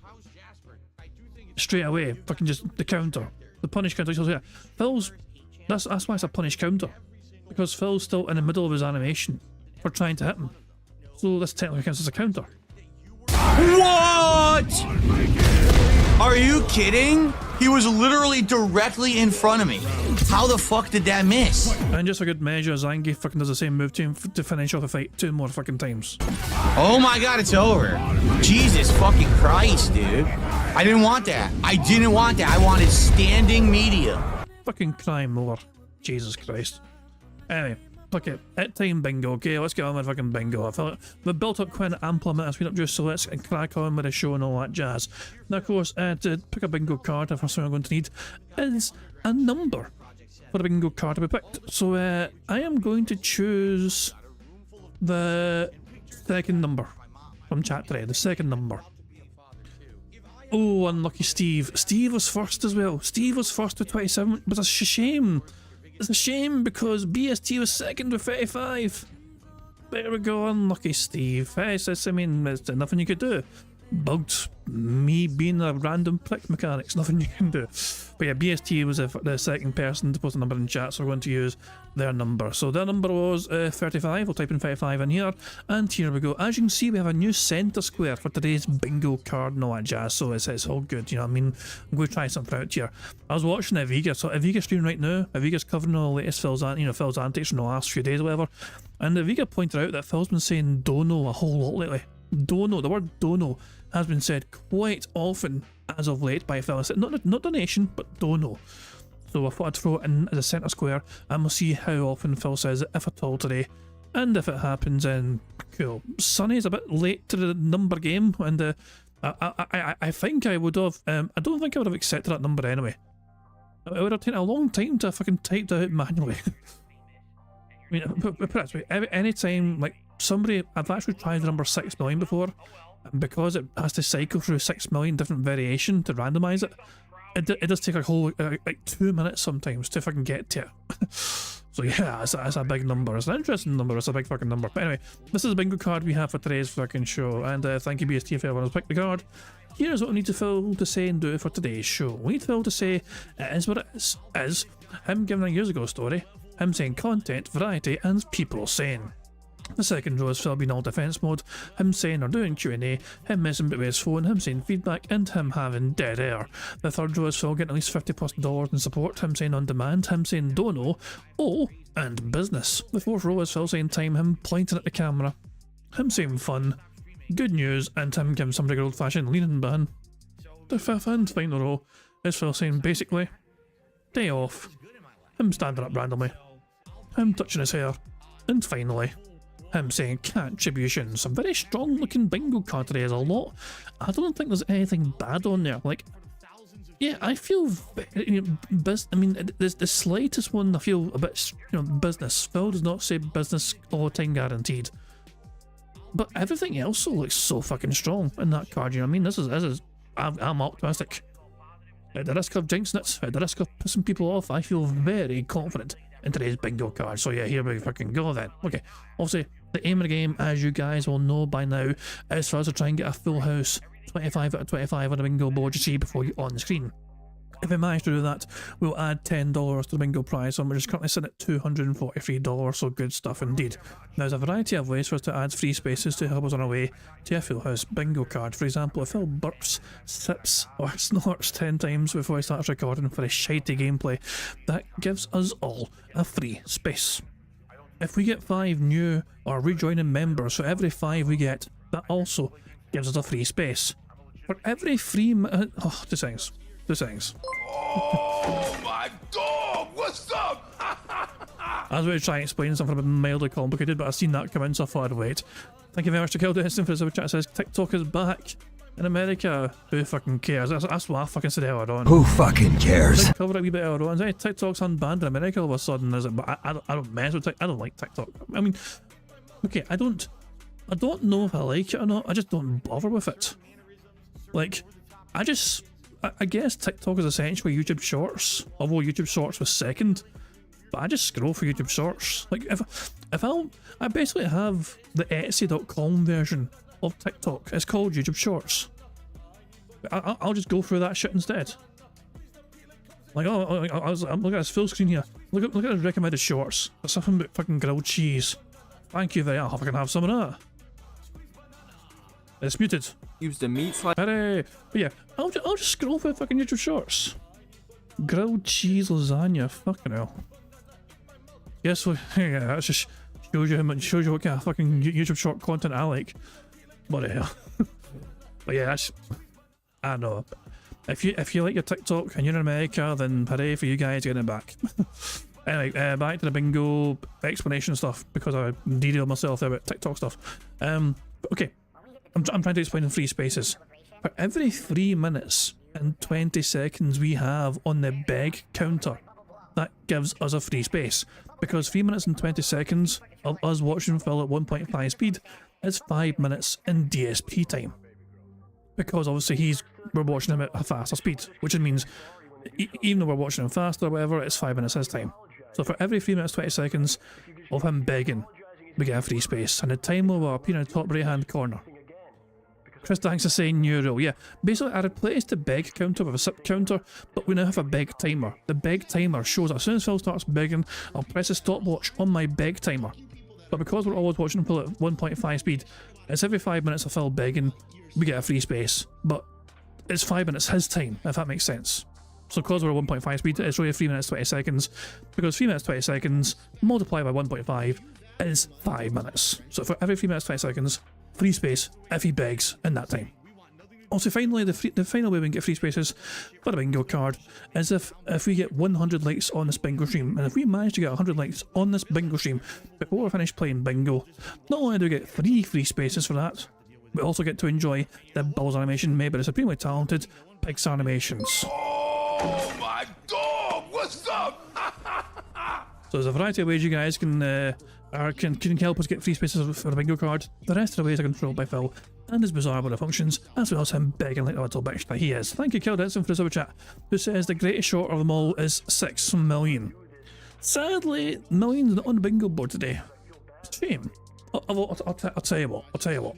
Straight away, fucking just the counter. The punish counter. So yeah, Phil's... That's why it's a punish counter. Because Phil's still in the middle of his animation for trying to hit him. So this technically counts as a counter.
What? Are you kidding? He was literally directly in front of me. How the fuck did that miss?
And just for good measure, Zangief fucking does the same move to him to finish off the fight 2 more fucking times.
Oh my god, it's over. Jesus fucking Christ, dude. I didn't want that. I didn't want that. I wanted standing medium.
Fucking crime over. Jesus Christ. Anyway, Fuck it, at time bingo, okay, let's get on with fucking bingo. I feel like we've built up quite an ample amount of speed up juice, so let's crack on with the show and all that jazz. Now, of course, to pick a bingo card, the first thing I'm going to need is a number for the bingo card to be picked. So I am going to choose the second number from chat today, the second number. Oh, unlucky Steve. Steve was first as well. Steve was first with 27, but it's a shame. It's a shame because BST was second with 35. There we go, unlucky Steve. I mean, there's nothing you could do. Bugged me being a random prick mechanics, nothing you can do. But yeah, BST was the second person to post a number in chat, so we're going to use their number. So their number was 35. We'll type in 35 in here, and here we go. As you can see, we have a new center square for today's bingo card and all that jazz, so it's all good, you know what I mean? I'm going to try something out here. I was watching Aviga, so Aviga's streaming right now. Aviga's covering all the latest Phil's antics from the last few days or whatever, and Aviga pointed out that Phil's been saying dono a whole lot lately. Dono, the word dono has been said quite often as of late by Phil. Not donation, but dono. So I thought I'd throw it in as a centre square, and we'll see how often Phil says it, if at all, today. And if it happens, then cool. Sonny's a bit late to the number game, and I think I would have. I don't think I would have accepted that number anyway. It would have taken a long time to fucking type that out manually. I mean, put it this way, any time, like, somebody, I've actually tried the number 6 million before, and because it has to cycle through 6 million different variation to randomise it, it does take a whole, like 2 minutes sometimes to fucking get to it. So yeah, it's a big number. It's an interesting number, it's a big fucking number. But anyway, this is the bingo card we have for today's fucking show, and thank you BST for everyone who's picked the card. Here's what we need to Phil to say and do for today's show. We need Phil to say it is what it is him giving a years ago story, him saying content, variety, and people saying. The second row is Phil being all defence mode, him saying or doing Q&A, him messing with his phone, him saying feedback, and him having dead air. The third row is Phil getting at least $50+ in support, him saying on demand, him saying dono, and business. The fourth row is Phil saying time, him pointing at the camera, him saying fun, good news, and him giving somebody good old fashioned leaning ban. The fifth and final row is Phil saying basically, day off, him standing up randomly, him touching his hair, and finally, him saying contribution. Some very strong looking bingo card today. Is a lot. I don't think there's anything bad on there. Like, yeah, I feel very, I mean, there's the slightest one I feel a bit, business. Phil does not say business all the time guaranteed. But everything else looks so fucking strong in that card, you know what I mean? This is I'm optimistic. At the risk of jinxing it, at the risk of pissing people off, I feel very confident in today's bingo card. So yeah, here we fucking go then. Okay, obviously the aim of the game, as you guys will know by now, is for us to try and get a full house 25 out of 25 on the bingo board you see before you on the screen. If we manage to do that, we'll add $10 to the bingo prize, and we're just currently sitting at $243, so good stuff indeed. Now, there's a variety of ways for us to add free spaces to help us on our way to a full house bingo card. For example, if Phil burps, sips, or snorts 10 times before he starts recording for a shitey gameplay, that gives us all a free space. If we get 5 new or rejoining members, so every 5 we get, that also gives us a free space. For every free two seconds.
Oh my dog, what's up?
I was going to try and explain something a bit mildly complicated, but I've seen that come in, so I thought I'd wait. Thank you very much to Kill Destin for the super chat. It says TikTok is back in America. Who fucking cares? That's what I fucking said earlier on.
Who fucking cares?
I covered it a wee bit earlier on. Hey, TikTok's unbanned in America all of a sudden, is it? But I don't mess with TikTok. I don't like TikTok. I mean, okay, I don't know if I like it or not. I just don't bother with it. Like, I guess TikTok is essentially YouTube Shorts, although YouTube Shorts was second. But I just scroll for YouTube Shorts. Like, I basically have the Etsy.com version of TikTok. It's called YouTube Shorts. I'll just go through that shit instead. Like, I'm looking at this full screen here. Look at the recommended shorts. There's something about fucking grilled cheese. Thank you very much. I'll fucking have some of that. It's muted.
Use the meat slice.
Hooray! But yeah, I'll just scroll for fucking YouTube Shorts. Grilled cheese lasagna. Fucking hell. Yes, well, yeah, that just shows you what kind of fucking YouTube short content I like. What the hell? But yeah, I don't know. If you like your TikTok and you're in America, then hooray for you guys getting it back. Anyway, back to the bingo explanation stuff because I derailed myself there about TikTok stuff. Okay, I'm trying to explain in free spaces. For every 3 minutes and 20 seconds we have on the beg counter, that gives us a free space. Because 3 minutes and 20 seconds of us watching Phil at 1.5 speed is 5 minutes in DSP time. Because obviously we're watching him at a faster speed, which means even though we're watching him faster or whatever, it's 5 minutes his time. So for every 3 minutes 20 seconds of him begging, we get a free space, and the time will appear in the top right hand corner. Chris Danks is saying new rule. Yeah, basically I replaced the beg counter with a sip counter, but we now have a beg timer. The beg timer shows that as soon as Phil starts begging, I'll press a stopwatch on my beg timer. But because we're always watching Phil at 1.5 speed, it's every 5 minutes of Phil begging, we get a free space. But it's 5 minutes his time, if that makes sense. So because we're at 1.5 speed, it's really 3 minutes 20 seconds. Because 3 minutes 20 seconds multiplied by 1.5 is 5 minutes. So for every 3 minutes 20 seconds, free space if he begs in that time. Also, finally, the final way we can get free spaces for a bingo card is if we get 100 likes on this bingo stream. And if we manage to get 100 likes on this bingo stream before we finish playing bingo, not only do we get 3 free spaces for that, we also get to enjoy the Bubbles animation made by the supremely talented Pixar Animations.
Oh my dog! What's up?
So there's a variety of ways you guys can help us get free spaces for a bingo card. The rest of the ways are controlled by Phil and his bizarre body functions, as well as him begging like the little bitch that he is. Thank you, Kel Denson, for the super chat, who says the greatest short of them all is 6 million. Sadly, million's not on the bingo board today. It's a shame. I'll tell you what.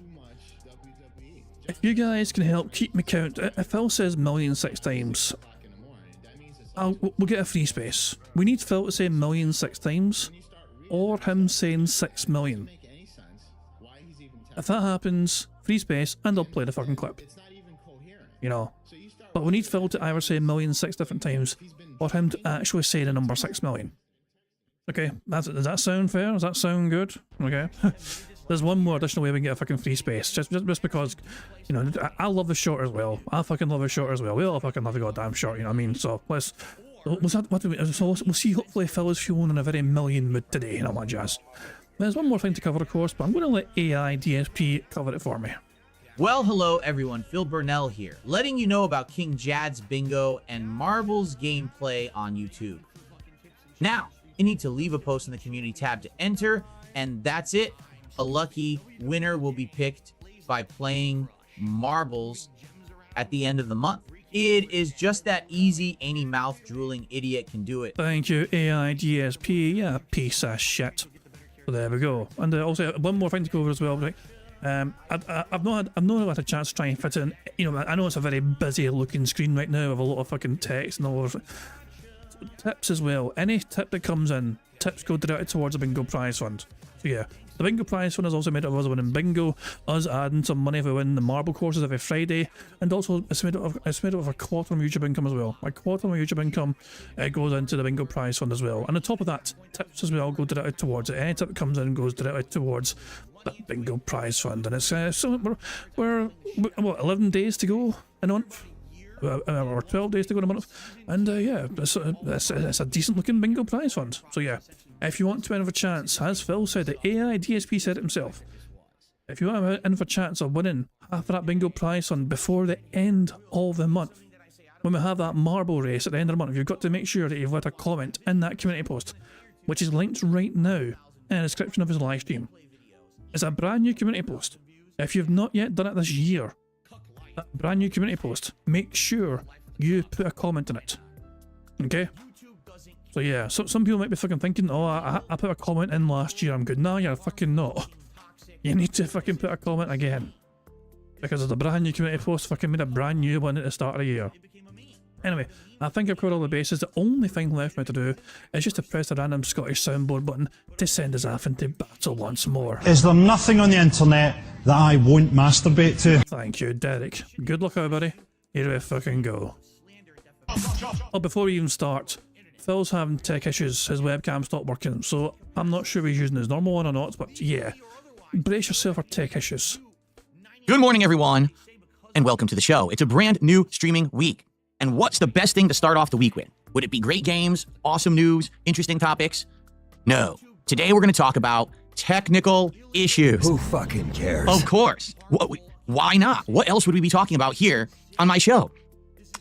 If you guys can help keep me count, if Phil says million 6 times, we'll get a free space. We need Phil to say million 6 times, or him saying 6 million. If that happens, free space, and I'll play the fucking clip. You know. But we need Phil to either say million 6 different times, or him to actually say the number 6 million. Okay, does that sound fair? Does that sound good? Okay. There's one more additional way we can get a fucking free space, just because, you know, I love the short as well. I fucking love the short as well. We all fucking love the goddamn short, you know what I mean? So we'll see. Hopefully Phil is feeling in a very million mood today, and all that jazz. There's one more thing to cover, of course, but I'm going to let AI DSP cover it for me.
Well, hello everyone, Phil Burnell here, letting you know about King Jad's Bingo and Marbles gameplay on YouTube. Now, you need to leave a post in the community tab to enter, and that's it. A lucky winner will be picked by playing Marbles at the end of the month. It is just that easy. Any mouth-drooling idiot can do it.
Thank you, AI DSP. Yeah, piece of shit. So there we go. And also one more thing to go over as well. Right? I've not had a chance to try and fit it in. You know, I know it's a very busy looking screen right now with a lot of fucking text and all of it. Tips as well. Any tip that comes in, tips go directly towards a bingo prize fund. So yeah, the bingo prize fund is also made up of us winning bingo, us adding some money if we win the marble courses every Friday, and also it's made up of a quarter of my YouTube income as well. A quarter of my YouTube income goes into the bingo prize fund as well. And on top of that, tips as well go directly towards it. Any tip that comes in goes directly towards that bingo prize fund. And it's so we're what, 11 days to go in a month. Or 12 days to go in a month, and yeah, it's a decent looking bingo prize fund. So yeah, if you want to win for a chance, as Phil said, the AI DSP said it himself, if you want to win for a chance of winning half of that bingo prize fund before the end of the month, when we have that marble race at the end of the month, you've got to make sure that you've left a comment in that community post, which is linked right now in the description of his live stream. It's a brand new community post. If you've not yet done it this year, that brand new community post, make sure you put a comment in it. Okay? So yeah, so some people might be fucking thinking, oh, I put a comment in last year, I'm good. No, you're fucking not. You need to fucking put a comment again. Because it's a brand new community post, fucking made a brand new one at the start of the year. Anyway, I think I've covered all the bases. The only thing left for me to do is just to press the random Scottish soundboard button to send us off into battle once more.
Is there nothing on the internet that I won't masturbate to?
Thank you, Derek. Good luck, everybody. Here we fucking go. Oh, before we even start, Phil's having tech issues. His webcam stopped working, so I'm not sure he's using his normal one or not, but yeah. Brace yourself for tech issues.
Good morning, everyone, and welcome to the show. It's a brand new streaming week. And what's the best thing to start off the week with?
Would it be great games, awesome news, interesting topics? No. Today we're going to talk about technical issues.
Who fucking cares?
Of course. Why not? What else would we be talking about here on my show?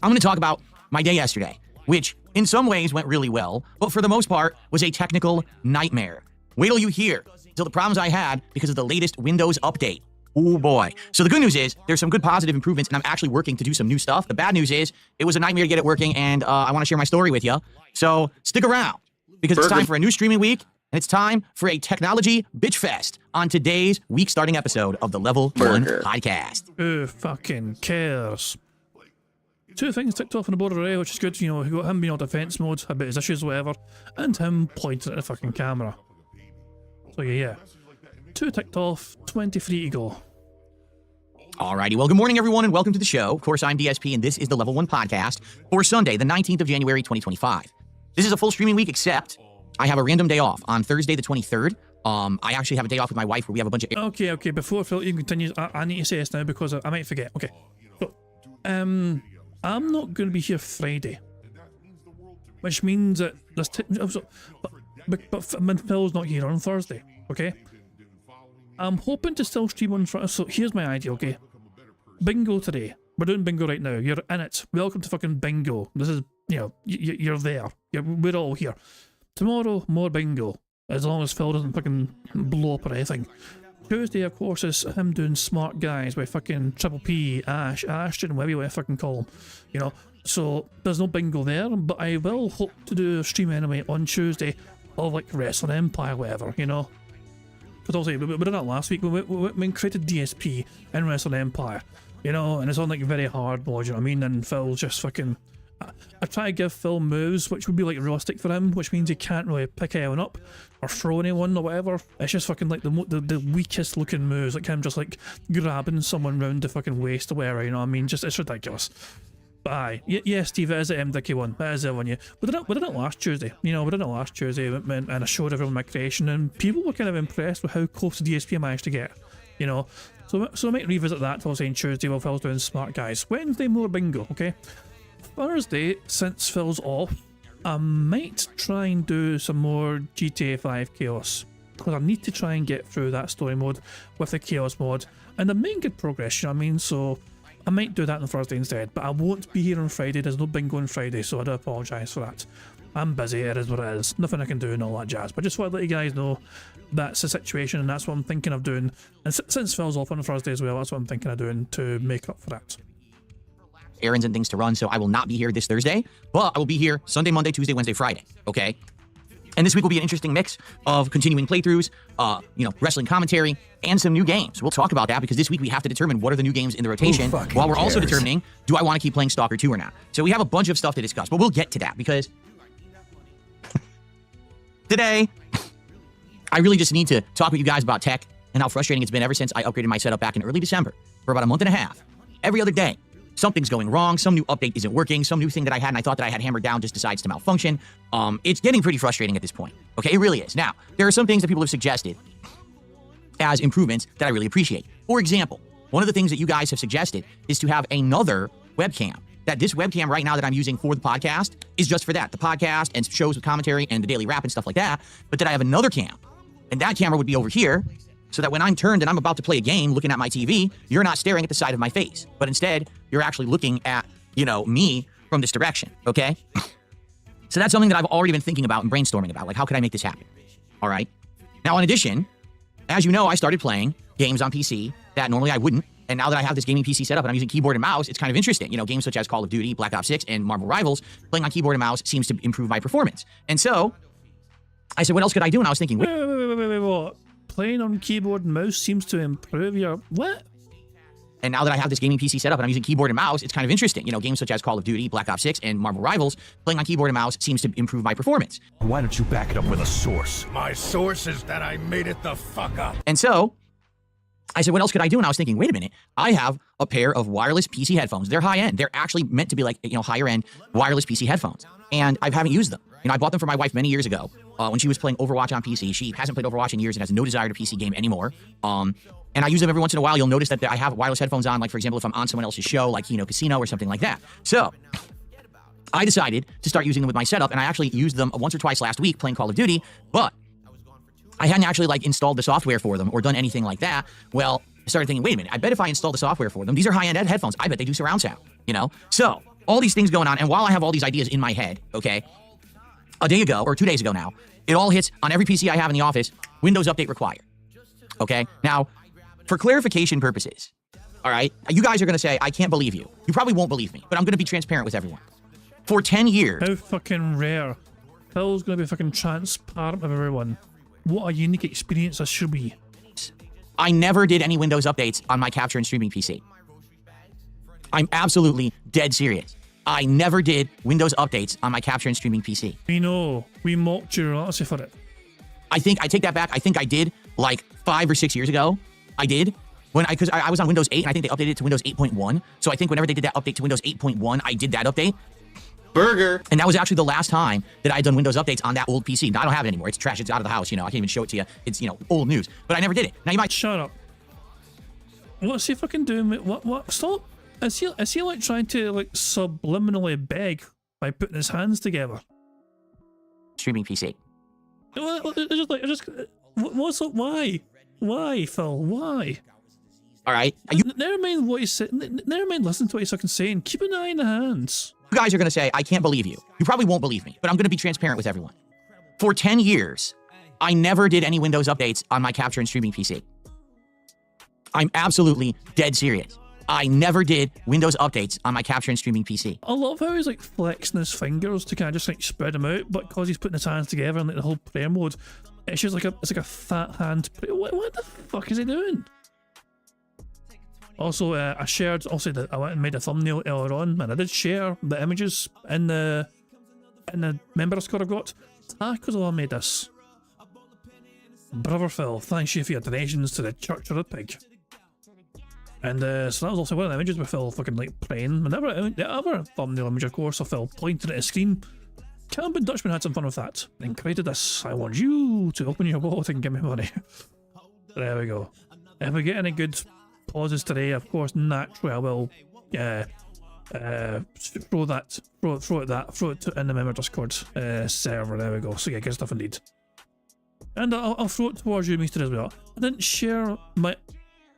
I'm going to talk about my day yesterday, which in some ways went really well, but for the most part was a technical nightmare. Wait till you hear till the problems I had because of the latest Windows update. Oh boy. So the good news is there's some good positive improvements and I'm actually working to do some new stuff. The bad news is it was a nightmare to get it working and I want to share my story with you. So stick around because it's time for a new streaming week and it's time for a technology bitch fest on today's week starting episode of the Level 1 podcast.
Who fucking cares? Two things ticked off on the board array, which is good. You know, we got him being on defense mode about his issues, whatever, and him pointing at the fucking camera. So yeah. 2 ticked off, 23 to go.
Alrighty, well, good morning, everyone, and welcome to the show. Of course, I'm DSP, and this is the Level 1 podcast for Sunday, the 19th of January, 2025. This is a full streaming week, except I have a random day off on Thursday, the 23rd. I actually have a day off with my wife where we have a bunch of...
Okay, before Phil even continues, I need to say this now because I might forget. Okay, so, I'm not going to be here Friday, which means that there's... But Phil's not here on Thursday, okay? I'm hoping to still stream on Friday, so here's my idea, okay? Bingo today. We're doing bingo right now. You're in it. Welcome to fucking bingo. This is, you know, you're there. We're all here. Tomorrow, more bingo. As long as Phil doesn't fucking blow up or anything. Tuesday, of course, is him doing smart guys with fucking Triple P, Ashton, whatever you want to fucking call him. You know, so there's no bingo there, but I will hope to do a stream anyway on Tuesday of like Wrestling Empire, whatever, you know. Because obviously, we did that last week. We created DSP in Wrestling Empire, you know, and it's on like very hard mode, you know what I mean? And Phil's just fucking... I try to give Phil moves which would be like realistic for him, which means he can't really pick anyone up or throw anyone or whatever. It's just fucking like the weakest looking moves, like him just like grabbing someone round the fucking waist or whatever, you know what I mean? Just, it's ridiculous. But aye, yeah, Steve, it is an MDicky one. That is the one, yeah. We did it last Tuesday. You know, we did it last Tuesday and I showed everyone my creation and people were kind of impressed with how close to DSP I managed to get, you know. So I might revisit that till saying Tuesday while Phil's doing smart guys. Wednesday, more bingo, okay? Thursday, since Phil's off, I might try and do some more GTA 5 Chaos. Because I need to try and get through that story mode with the Chaos mod. And I'm making good progress, you know what I mean? So I might do that on Thursday instead, but I won't be here on Friday. There's no bingo on Friday, so I do apologise for that. I'm busy, it is what it is. Nothing I can do and all that jazz. But just want to let you guys know that's the situation and that's what I'm thinking of doing. And since Phil's off on Thursday as well, that's what I'm thinking of doing to make up for that.
Errands and things to run, so I will not be here this Thursday, but I will be here Sunday, Monday, Tuesday, Wednesday, Friday, okay? And this week will be an interesting mix of continuing playthroughs, you know, wrestling commentary, and some new games. We'll talk about that because this week we have to determine what are the new games in the rotation while we're also determining, do I want to keep playing Stalker 2 or not? So we have a bunch of stuff to discuss, but we'll get to that because today, I really just need to talk with you guys about tech and how frustrating it's been ever since I upgraded my setup back in early December for about a month and a half. Every other day, something's going wrong, some new update isn't working, some new thing that I had and I thought that I had hammered down just decides to malfunction. It's getting pretty frustrating at this point. Okay, it really is. Now, there are some things that people have suggested as improvements that I really appreciate. For example, one of the things that you guys have suggested is to have another webcam. That this webcam right now that I'm using for the podcast is just for that, the podcast and shows with commentary and the daily wrap and stuff like that, but that I have another cam. And that camera would be over here, so that when I'm turned and I'm about to play a game looking at my TV, you're not staring at the side of my face, but instead you're actually looking at, you know, me from this direction, okay? So that's something that I've already been thinking about and brainstorming about, like how could I make this happen? All right. Now, in addition, as you know, I started playing games on PC that normally I wouldn't, and now that I have this gaming PC set up and I'm using keyboard and mouse, it's kind of interesting. You know, games such as Call of Duty, Black Ops 6, and Marvel Rivals, playing on keyboard and mouse seems to improve my performance. And so I said, what else could I do? And I was thinking,
Wait, what? Playing on keyboard and mouse seems to improve your... What?
And now that I have this gaming PC set up and I'm using keyboard and mouse, it's kind of interesting. You know, games such as Call of Duty, Black Ops 6, and Marvel Rivals, playing on keyboard and mouse seems to improve my performance.
Why don't you back it up with a source? My source is that I made it the fuck up.
And so I said, what else could I do? And I was thinking, wait a minute, I have a pair of wireless PC headphones. They're high end. They're actually meant to be like, you know, higher end wireless PC headphones. And I haven't used them. You know, I bought them for my wife many years ago when she was playing Overwatch on PC. She hasn't played Overwatch in years and has no desire to PC game anymore. And I use them every once in a while. You'll notice that I have wireless headphones on, like, for example, if I'm on someone else's show, like, you know, Casino or something like that. So I decided to start using them with my setup, and I actually used them once or twice last week playing Call of Duty, but I hadn't actually like installed the software for them or done anything like that. Well, I started thinking, wait a minute, I bet if I install the software for them, these are high-end headphones, I bet they do surround sound, you know? So, all these things going on, and while I have all these ideas in my head, okay, a day ago, or 2 days ago now, it all hits on every PC I have in the office, Windows Update required, okay? Now, for clarification purposes, all right, you guys are going to say, I can't believe you. You probably won't believe me, but I'm going to be transparent with everyone. For 10 years...
How fucking rare. Phil's going to be fucking transparent with everyone. What a unique experience this should be.
I never did any Windows updates on my capture and streaming PC. I'm absolutely dead serious. I never did Windows updates on my capture and streaming PC.
We know. We mocked your relentlessly for it.
I take that back. I think I did like 5 or 6 years ago. I did. Because I was on Windows 8, and I think they updated it to Windows 8.1. So I think whenever they did that update to Windows 8.1, I did that update. Burger. And that was actually the last time that I had done Windows updates on that old PC. Now, I don't have it anymore. It's trash. It's out of the house. You know, I can't even show it to you. It's, you know, old news. But I never did it. Now you might...
Shut up. What's he fucking doing? What? Stop. Is he like trying to like subliminally beg by putting his hands together?
Streaming PC.
What's up? Why? Why, Phil? Why?
All right.
Never mind what he's saying. Never mind listening to what he's fucking saying. Keep an eye in the hands.
You guys are going to say, I can't believe you. You probably won't believe me, but I'm going to be transparent with everyone. For 10 years, I never did any Windows updates on my capture and streaming PC. I'm absolutely dead serious. I never did Windows updates on my capture and streaming PC.
I love how he's like flexing his fingers to kind of just like spread them out, but because he's putting his hands together in like the whole prayer mode, it's just like it's like a fat hand. What the fuck is he doing? Also, I shared. Also, that I went and made a thumbnail earlier on, and I did share the images in the member Discord I've got. Because I made this. Brother Phil, thanks you for your donations to the Church of the Pig. And so that was also one of the images with Phil fucking like praying. And the other thumbnail image, of course, of Phil pointing at his screen. Camden Dutchman had some fun with that and created this. I want you to open your wallet and give me money. There we go. If we get any good pauses today, of course, naturally I will throw it in the member Discord server. There we go. So yeah, good stuff indeed. And I'll throw it towards you, Mister, as well. I didn't share my.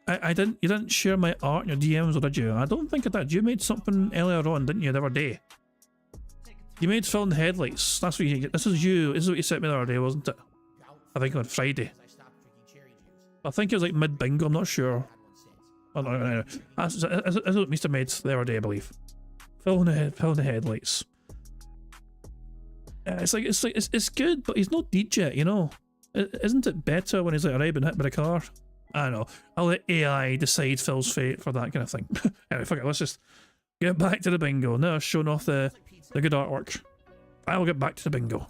You didn't share my art in your DMs, or did you? I don't think I did. You made something earlier on, didn't you, the other day? You made Phil in the headlights. That's what you get. This is you. This is what you sent me the other day, wasn't it? I think on Friday. I think it was like mid-bingo, I'm not sure. I don't know. That's what Mr. made the other day, I believe. Phil in the headlights. It's good, but he's not DJ, you know. Isn't it better when he's like, alright, been hit by a car? I don't know. I'll let AI decide Phil's fate for that kind of thing. Anyway, fuck it, let's just get back to the bingo. Now showing off the good artwork. I'll get back to the bingo.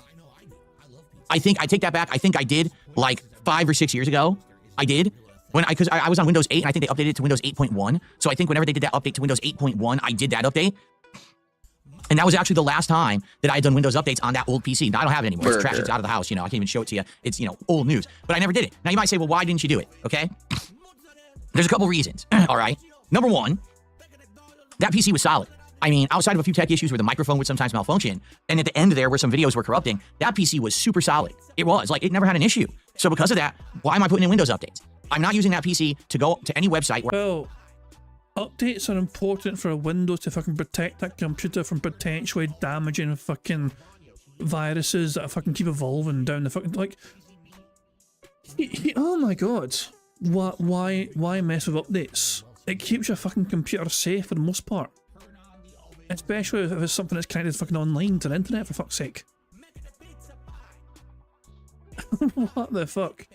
I take that back. I think I did like 5 or 6 years ago. I did. Because I was on Windows 8, and I think they updated it to Windows 8.1. So I think whenever they did that update to Windows 8.1, I did that update. And that was actually the last time that I had done Windows updates on that old PC. Now, I don't have it anymore. It's trash. It's out of the house. You know, I can't even show it to you. It's, you know, old news. But I never did it. Now, you might say, well, why didn't you do it? Okay? There's a couple reasons. All right? Number one, that PC was solid. I mean, outside of a few tech issues where the microphone would sometimes malfunction, and at the end there where some videos were corrupting, that PC was super solid. It was. Like, it never had an issue. So because of that, why am I putting in Windows updates? I'm not using that PC to go to any website where...
Well, updates are important for Windows to fucking protect that computer from potentially damaging fucking viruses that fucking keep evolving down the fucking... Like... Oh my god. Why mess with updates? It keeps your fucking computer safe for the most part. Especially if it's something that's connected fucking online to the internet, for fuck's sake. What the fuck?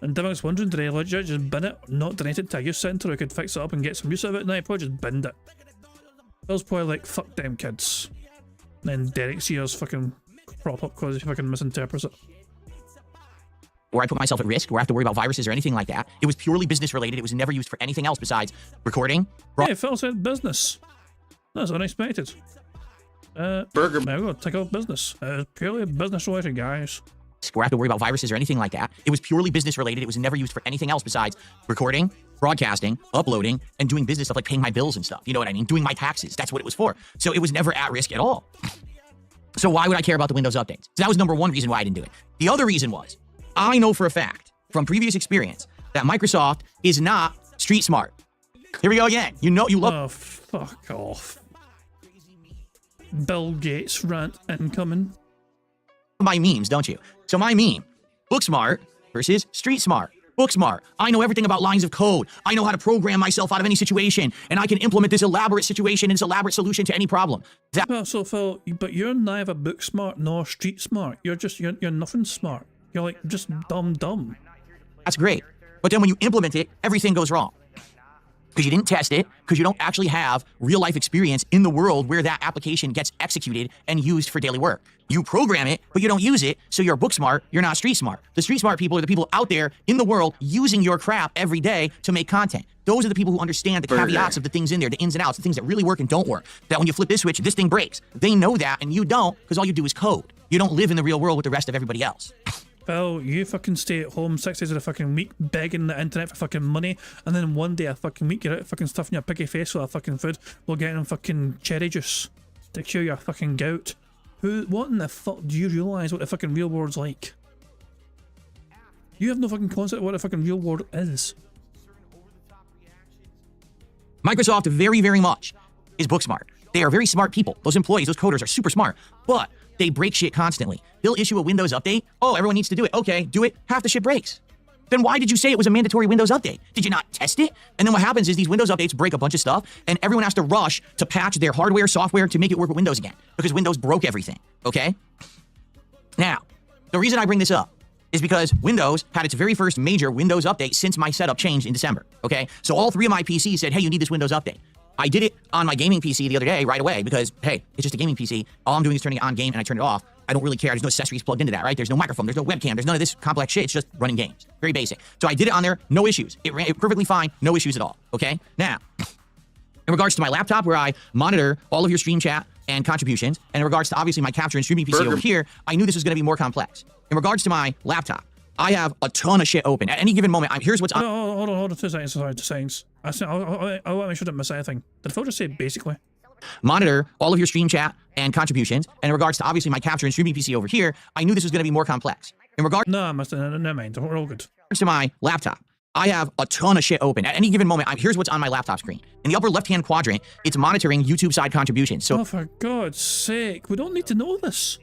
And Dimmock's wondering, did I legit just bin it, not donate it to a youth centre who could fix it up and get some use of it? No, I probably just binned it. Phil's probably like, fuck them kids. And then Derek's ears fucking crop up because he fucking misinterprets it.
Where I put myself at risk, where I have to worry about viruses or anything like that. It was purely business related. It was never used for anything else besides recording.
Hey, Phil said business. That's unexpected. Burger. There we go, take off business. Purely business related, guys.
or have to worry about viruses or anything like that. It was purely business related. It was never used for anything else besides recording, broadcasting, uploading, and doing business stuff like paying my bills and stuff. You know what I mean? Doing my taxes. That's what it was for. So it was never at risk at all. So why would I care about the Windows updates? So that was number one reason why I didn't do it. The other reason was, I know for a fact from previous experience that Microsoft is not street smart. Here we go again. You know, you love.
Oh, fuck off. Bill Gates rant incoming.
My memes, don't you? So my meme, book smart versus street smart. Book smart. I know everything about lines of code. I know how to program myself out of any situation, and I can implement this elaborate situation and this elaborate solution to any problem.
Well, so Phil, but you're neither book smart nor street smart. You're just you're nothing smart. You're like just dumb.
That's great. But then when you implement it, everything goes wrong. Because you didn't test it, because you don't actually have real life experience in the world where that application gets executed and used for daily work. You program it, but you don't use it, so you're book smart, you're not street smart. The street smart people are the people out there in the world using your crap every day to make content. Those are the people who understand the caveats of the things in there, the ins and outs, the things that really work and don't work. That when you flip this switch, this thing breaks. They know that, and you don't, because all you do is code. You don't live in the real world with the rest of everybody else.
Phil, you fucking stay at home 6 days of the fucking week begging the internet for fucking money, and then one day a fucking week you're out fucking stuffing your piggy face with a fucking food while getting fucking cherry juice to cure your fucking gout. What in the fuck do you realise what the fucking real world's like? You have no fucking concept of what the fucking real world is.
Microsoft very, very much is book smart. They are very smart people. Those employees, those coders are super smart, but they break shit constantly. They'll issue a Windows update. Oh, everyone needs to do it. Okay, do it. Half the shit breaks. Then why did you say it was a mandatory Windows update? Did you not test it? And then what happens is these Windows updates break a bunch of stuff, and everyone has to rush to patch their hardware, software to make it work with Windows again, because Windows broke everything, okay? Now, the reason I bring this up is because Windows had its very first major Windows update since my setup changed in December, okay? So all 3 of my PCs said, hey, you need this Windows update. I did it on my gaming PC the other day right away because, hey, it's just a gaming PC. All I'm doing is turning it on game and I turn it off. I don't really care. There's no accessories plugged into that, right? There's no microphone. There's no webcam. There's none of this complex shit. It's just running games. Very basic. So I did it on there. No issues. It ran perfectly fine. No issues at all. Okay? Now, in regards to my laptop where I monitor all of your stream chat and contributions, and in regards to obviously my capture and streaming PC over here, I knew this was going to be more complex. In regards to my laptop, I have a ton of shit open. At any given moment, here's what's on.
Hold on, 2 seconds. Sorry, 2 seconds. I want to make sure I didn't miss anything. Did Phil just say basically?
Monitor all of your stream chat and contributions, and in regards to obviously my capture and streaming PC over here, I knew this was going to be more complex. In regards
never mind. We're all good.
to my laptop, I have a ton of shit open. At any given moment, here's what's on my laptop screen. In the upper left-hand quadrant, it's monitoring YouTube side contributions. So,
oh, for God's sake, we don't need to know this.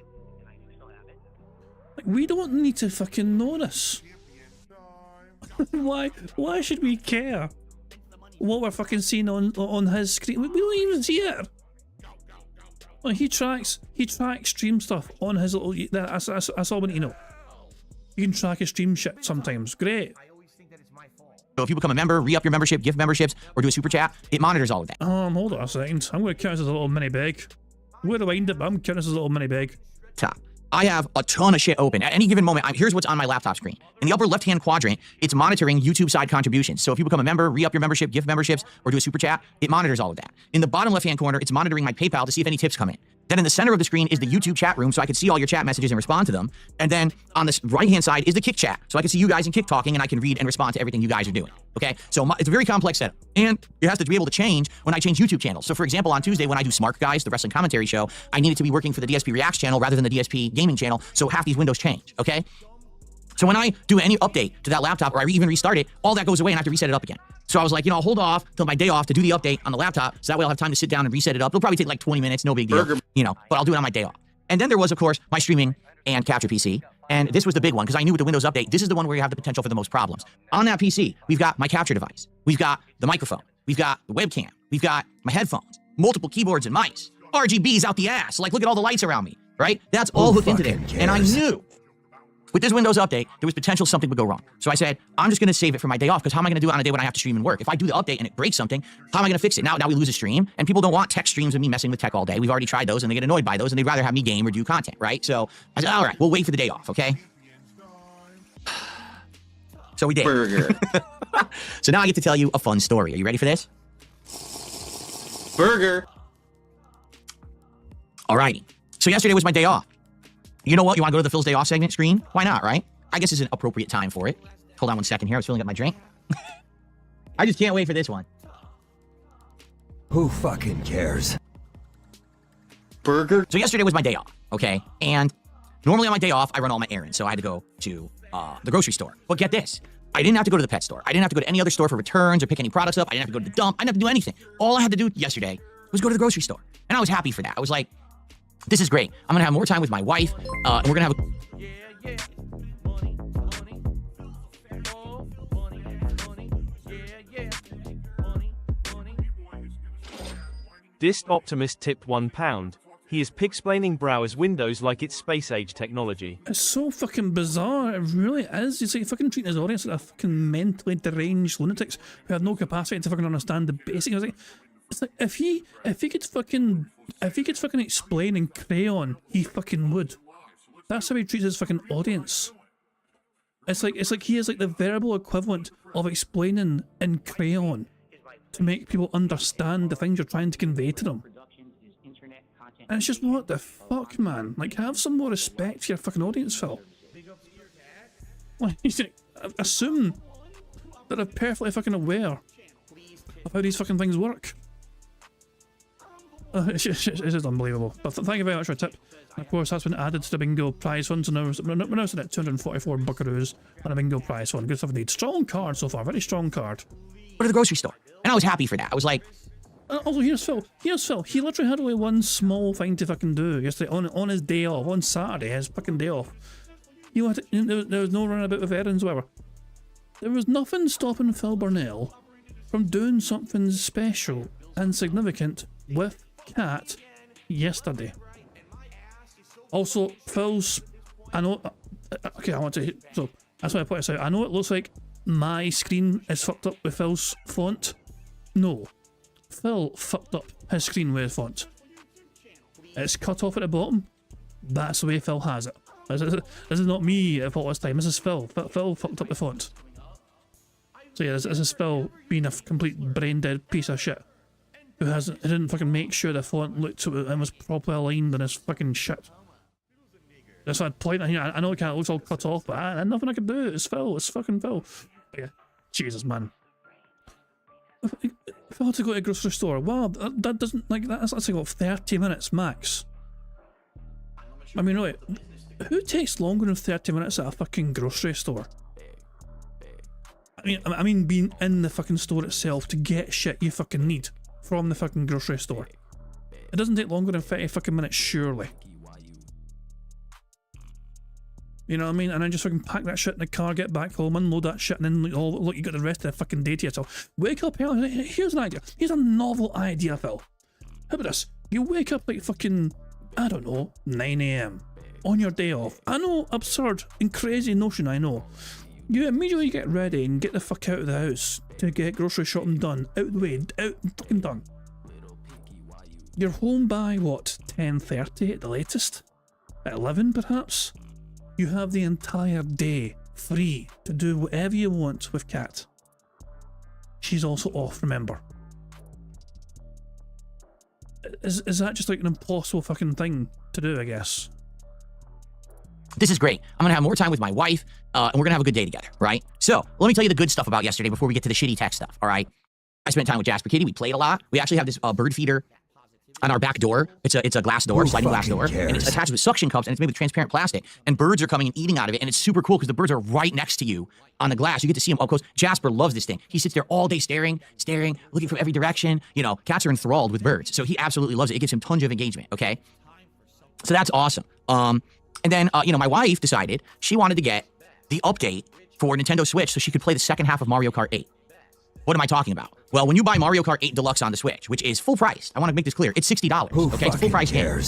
Like, we don't need to fucking know this. Why should we care what we're fucking seeing on his screen? We don't even see it. Like, he tracks stream stuff on his little. That's all we need to know. You can track his stream shit sometimes. Great.
So if you become a member, re-up your membership, gift memberships, or do a super chat, it monitors all of that.
Hold on a second. I'm going to count this as a little mini bag. I'm going to rewind it, but I'm counting this as a little mini bag.
Top. I have a ton of shit open. At any given moment, here's what's on my laptop screen. In the upper left-hand quadrant, it's monitoring YouTube side contributions. So if you become a member, re-up your membership, gift memberships, or do a super chat, it monitors all of that. In the bottom left-hand corner, it's monitoring my PayPal to see if any tips come in. Then in the center of the screen is the YouTube chat room, so I can see all your chat messages and respond to them. And then on this right-hand side is the Kick chat, so I can see you guys in Kick talking, and I can read and respond to everything you guys are doing. Okay, so it's a very complex setup, and it has to be able to change when I change YouTube channels. So for example, on Tuesday when I do Smart Guys, the wrestling commentary show, I need it to be working for the DSP Reacts channel rather than the DSP Gaming channel, so half these windows change. Okay. So when I do any update to that laptop or I even restart it, all that goes away and I have to reset it up again. So I was like, I'll hold off till my day off to do the update on the laptop, so that way I'll have time to sit down and reset it up. It'll probably take like 20 minutes, no big deal, but I'll do it on my day off. And then there was, of course, my streaming and capture PC. And this was the big one because I knew with the Windows update, this is the one where you have the potential for the most problems. On that PC, we've got my capture device. We've got the microphone. We've got the webcam. We've got my headphones, multiple keyboards and mice, RGBs out the ass. Like, look at all the lights around me, right? That's all hooked into there. And I knew with this Windows update, there was potential something would go wrong. So I said, I'm just going to save it for my day off because how am I going to do it on a day when I have to stream and work? If I do the update and it breaks something, how am I going to fix it? Now we lose a stream and people don't want tech streams of me messing with tech all day. We've already tried those and they get annoyed by those and they'd rather have me game or do content, right? So I said, all right, we'll wait for the day off, okay? So we did.
Burger.
So now I get to tell you a fun story. Are you ready for this?
Burger.
Alrighty. So yesterday was my day off. You know what? You want to go to the Phil's Day Off segment screen? Why not, right? I guess it's an appropriate time for it. Hold on 1 second here. I was filling up my drink. I just can't wait for this one.
Who fucking cares?
Burger. So yesterday was my day off, okay? And normally on my day off, I run all my errands. So I had to go to the grocery store. But get this. I didn't have to go to the pet store. I didn't have to go to any other store for returns or pick any products up. I didn't have to go to the dump. I didn't have to do anything. All I had to do yesterday was go to the grocery store. And I was happy for that. I was like, this is great. I'm going to have more time with my wife. And we're going to have a...
Dist Optimist tipped £1. He is pig-splaining browse Windows like it's space-age technology.
It's so fucking bizarre. It really is. It's like fucking treating his audience like a fucking mentally deranged lunatics who have no capacity to fucking understand the basics. It's like if he could fucking explain in crayon, he fucking would. That's how he treats his fucking audience. It's like he is like the verbal equivalent of explaining in crayon to make people understand the things you're trying to convey to them. And it's just, what the fuck, man? Like, have some more respect for your fucking audience, Phil. Like, assume that they're perfectly fucking aware of how these fucking things work. It's just unbelievable. But thank you very much for a tip. And of course, that's been added to the bingo prize fund, so now we're now sitting at 244 buckaroos on a bingo prize fund. Good stuff indeed. Strong card so far, very strong card.
Go to the grocery store. And I was happy for that. I was like...
Also, here's Phil. He literally had only one small thing to fucking do yesterday on his day off, on Saturday, his fucking day off. There was no running about with errands, whatever. There was nothing stopping Phil Burnell from doing something special and significant with Cat yesterday. Also, Phil's... I know... Okay, I want to... So, that's why I put this out. I know it looks like my screen is fucked up with Phil's font. No. Phil fucked up his screen with his font. It's cut off at the bottom. That's the way Phil has it. This is not me at fault this time. This is Phil. Phil fucked up the font. So yeah, this is Phil being a complete brain dead piece of shit who didn't fucking make sure the font looked and was properly aligned on his fucking shit. That's what I'd point at here. I know it looks all cut off, but I had nothing I could do. It's Phil. It's fucking Phil. But yeah, Jesus, man. If I had to go to a grocery store, wow, that doesn't, like, that's like what, 30 minutes max. I mean, wait, who takes longer than 30 minutes at a fucking grocery store? I mean being in the fucking store itself to get shit you fucking need from the fucking grocery store. It doesn't take longer than 30 fucking minutes, surely. You know what I mean? And then just fucking pack that shit in the car, get back home, unload that shit, and then look, you got the rest of the fucking day to yourself. Wake up early. Here's an idea. Here's a novel idea, Phil. How about this? You wake up like fucking, I don't know, 9 AM on your day off. I know, absurd and crazy notion, I know. You immediately get ready and get the fuck out of the house to get grocery shopping done. Out the way, out and fucking done. You're home by what, 10:30 at the latest? At 11 perhaps? You have the entire day free to do whatever you want with Kat. She's also off, remember. Is that just like an impossible fucking thing to do, I guess?
This is great. I'm going to have more time with my wife, and we're going to have a good day together, right? So, let me tell you the good stuff about yesterday before we get to the shitty tech stuff, all right? I spent time with Jasper Kitty. We played a lot. We actually have this bird feeder on our back door. It's a glass door, sliding glass door, and it's attached with suction cups, and it's made with transparent plastic, and birds are coming and eating out of it, and it's super cool because the birds are right next to you on the glass. You get to see them up close. Jasper loves this thing. He sits there all day staring, looking from every direction. You know, cats are enthralled with birds, so he absolutely loves it. It gives him tons of engagement, okay? So that's awesome. And then, you know, my wife decided she wanted to get the update for Nintendo Switch so she could play the second half of Mario Kart 8. What am I talking about? Well, when you buy Mario Kart 8 Deluxe on the Switch, which is full price, I want to make this clear, it's $60, okay? It's a full price game.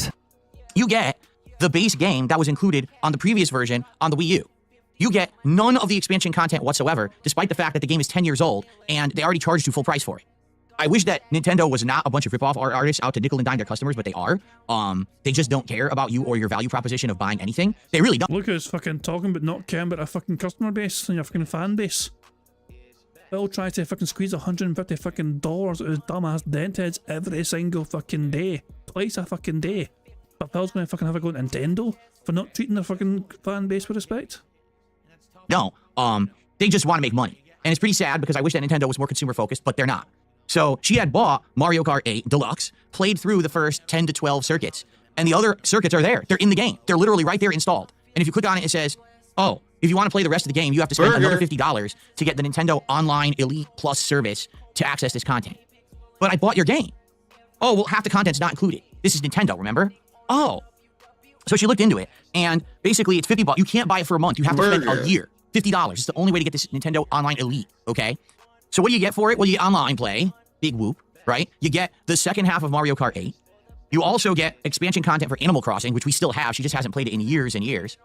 You get the base game that was included on the previous version on the Wii U. You get none of the expansion content whatsoever, despite the fact that the game is 10 years old, and they already charged you full price for it. I wish that Nintendo was not a bunch of rip-off artists out to nickel and dime their customers, but they are. They just don't care about you or your value proposition of buying anything. They really don't.
Look who's fucking talking but not caring about a fucking customer base and your fucking fan base. They'll try to fucking squeeze $150 fucking dollars out of his dumbass dent heads every single fucking day. Twice a fucking day. But Phil's going to fucking have a go at Nintendo for not treating their fucking fan base with respect.
No, they just want to make money. And it's pretty sad because I wish that Nintendo was more consumer focused, but they're not. So she had bought Mario Kart 8 Deluxe, played through the first 10 to 12 circuits, and the other circuits are there. They're in the game. They're literally right there installed. And if you click on it, it says, oh, if you want to play the rest of the game, you have to spend another $50 to get the Nintendo Online Elite Plus service to access this content. But I bought your game. Oh, well, half the content's not included. This is Nintendo, remember? Oh. So she looked into it, and basically it's $50. You can't buy it for a month. You have to spend a year. $50. It's the only way to get this Nintendo Online Elite, okay? So what do you get for it? Well, you get online play, big whoop, right? You get the second half of Mario Kart 8. You also get expansion content for Animal Crossing, which we still have. She just hasn't played it in years and years.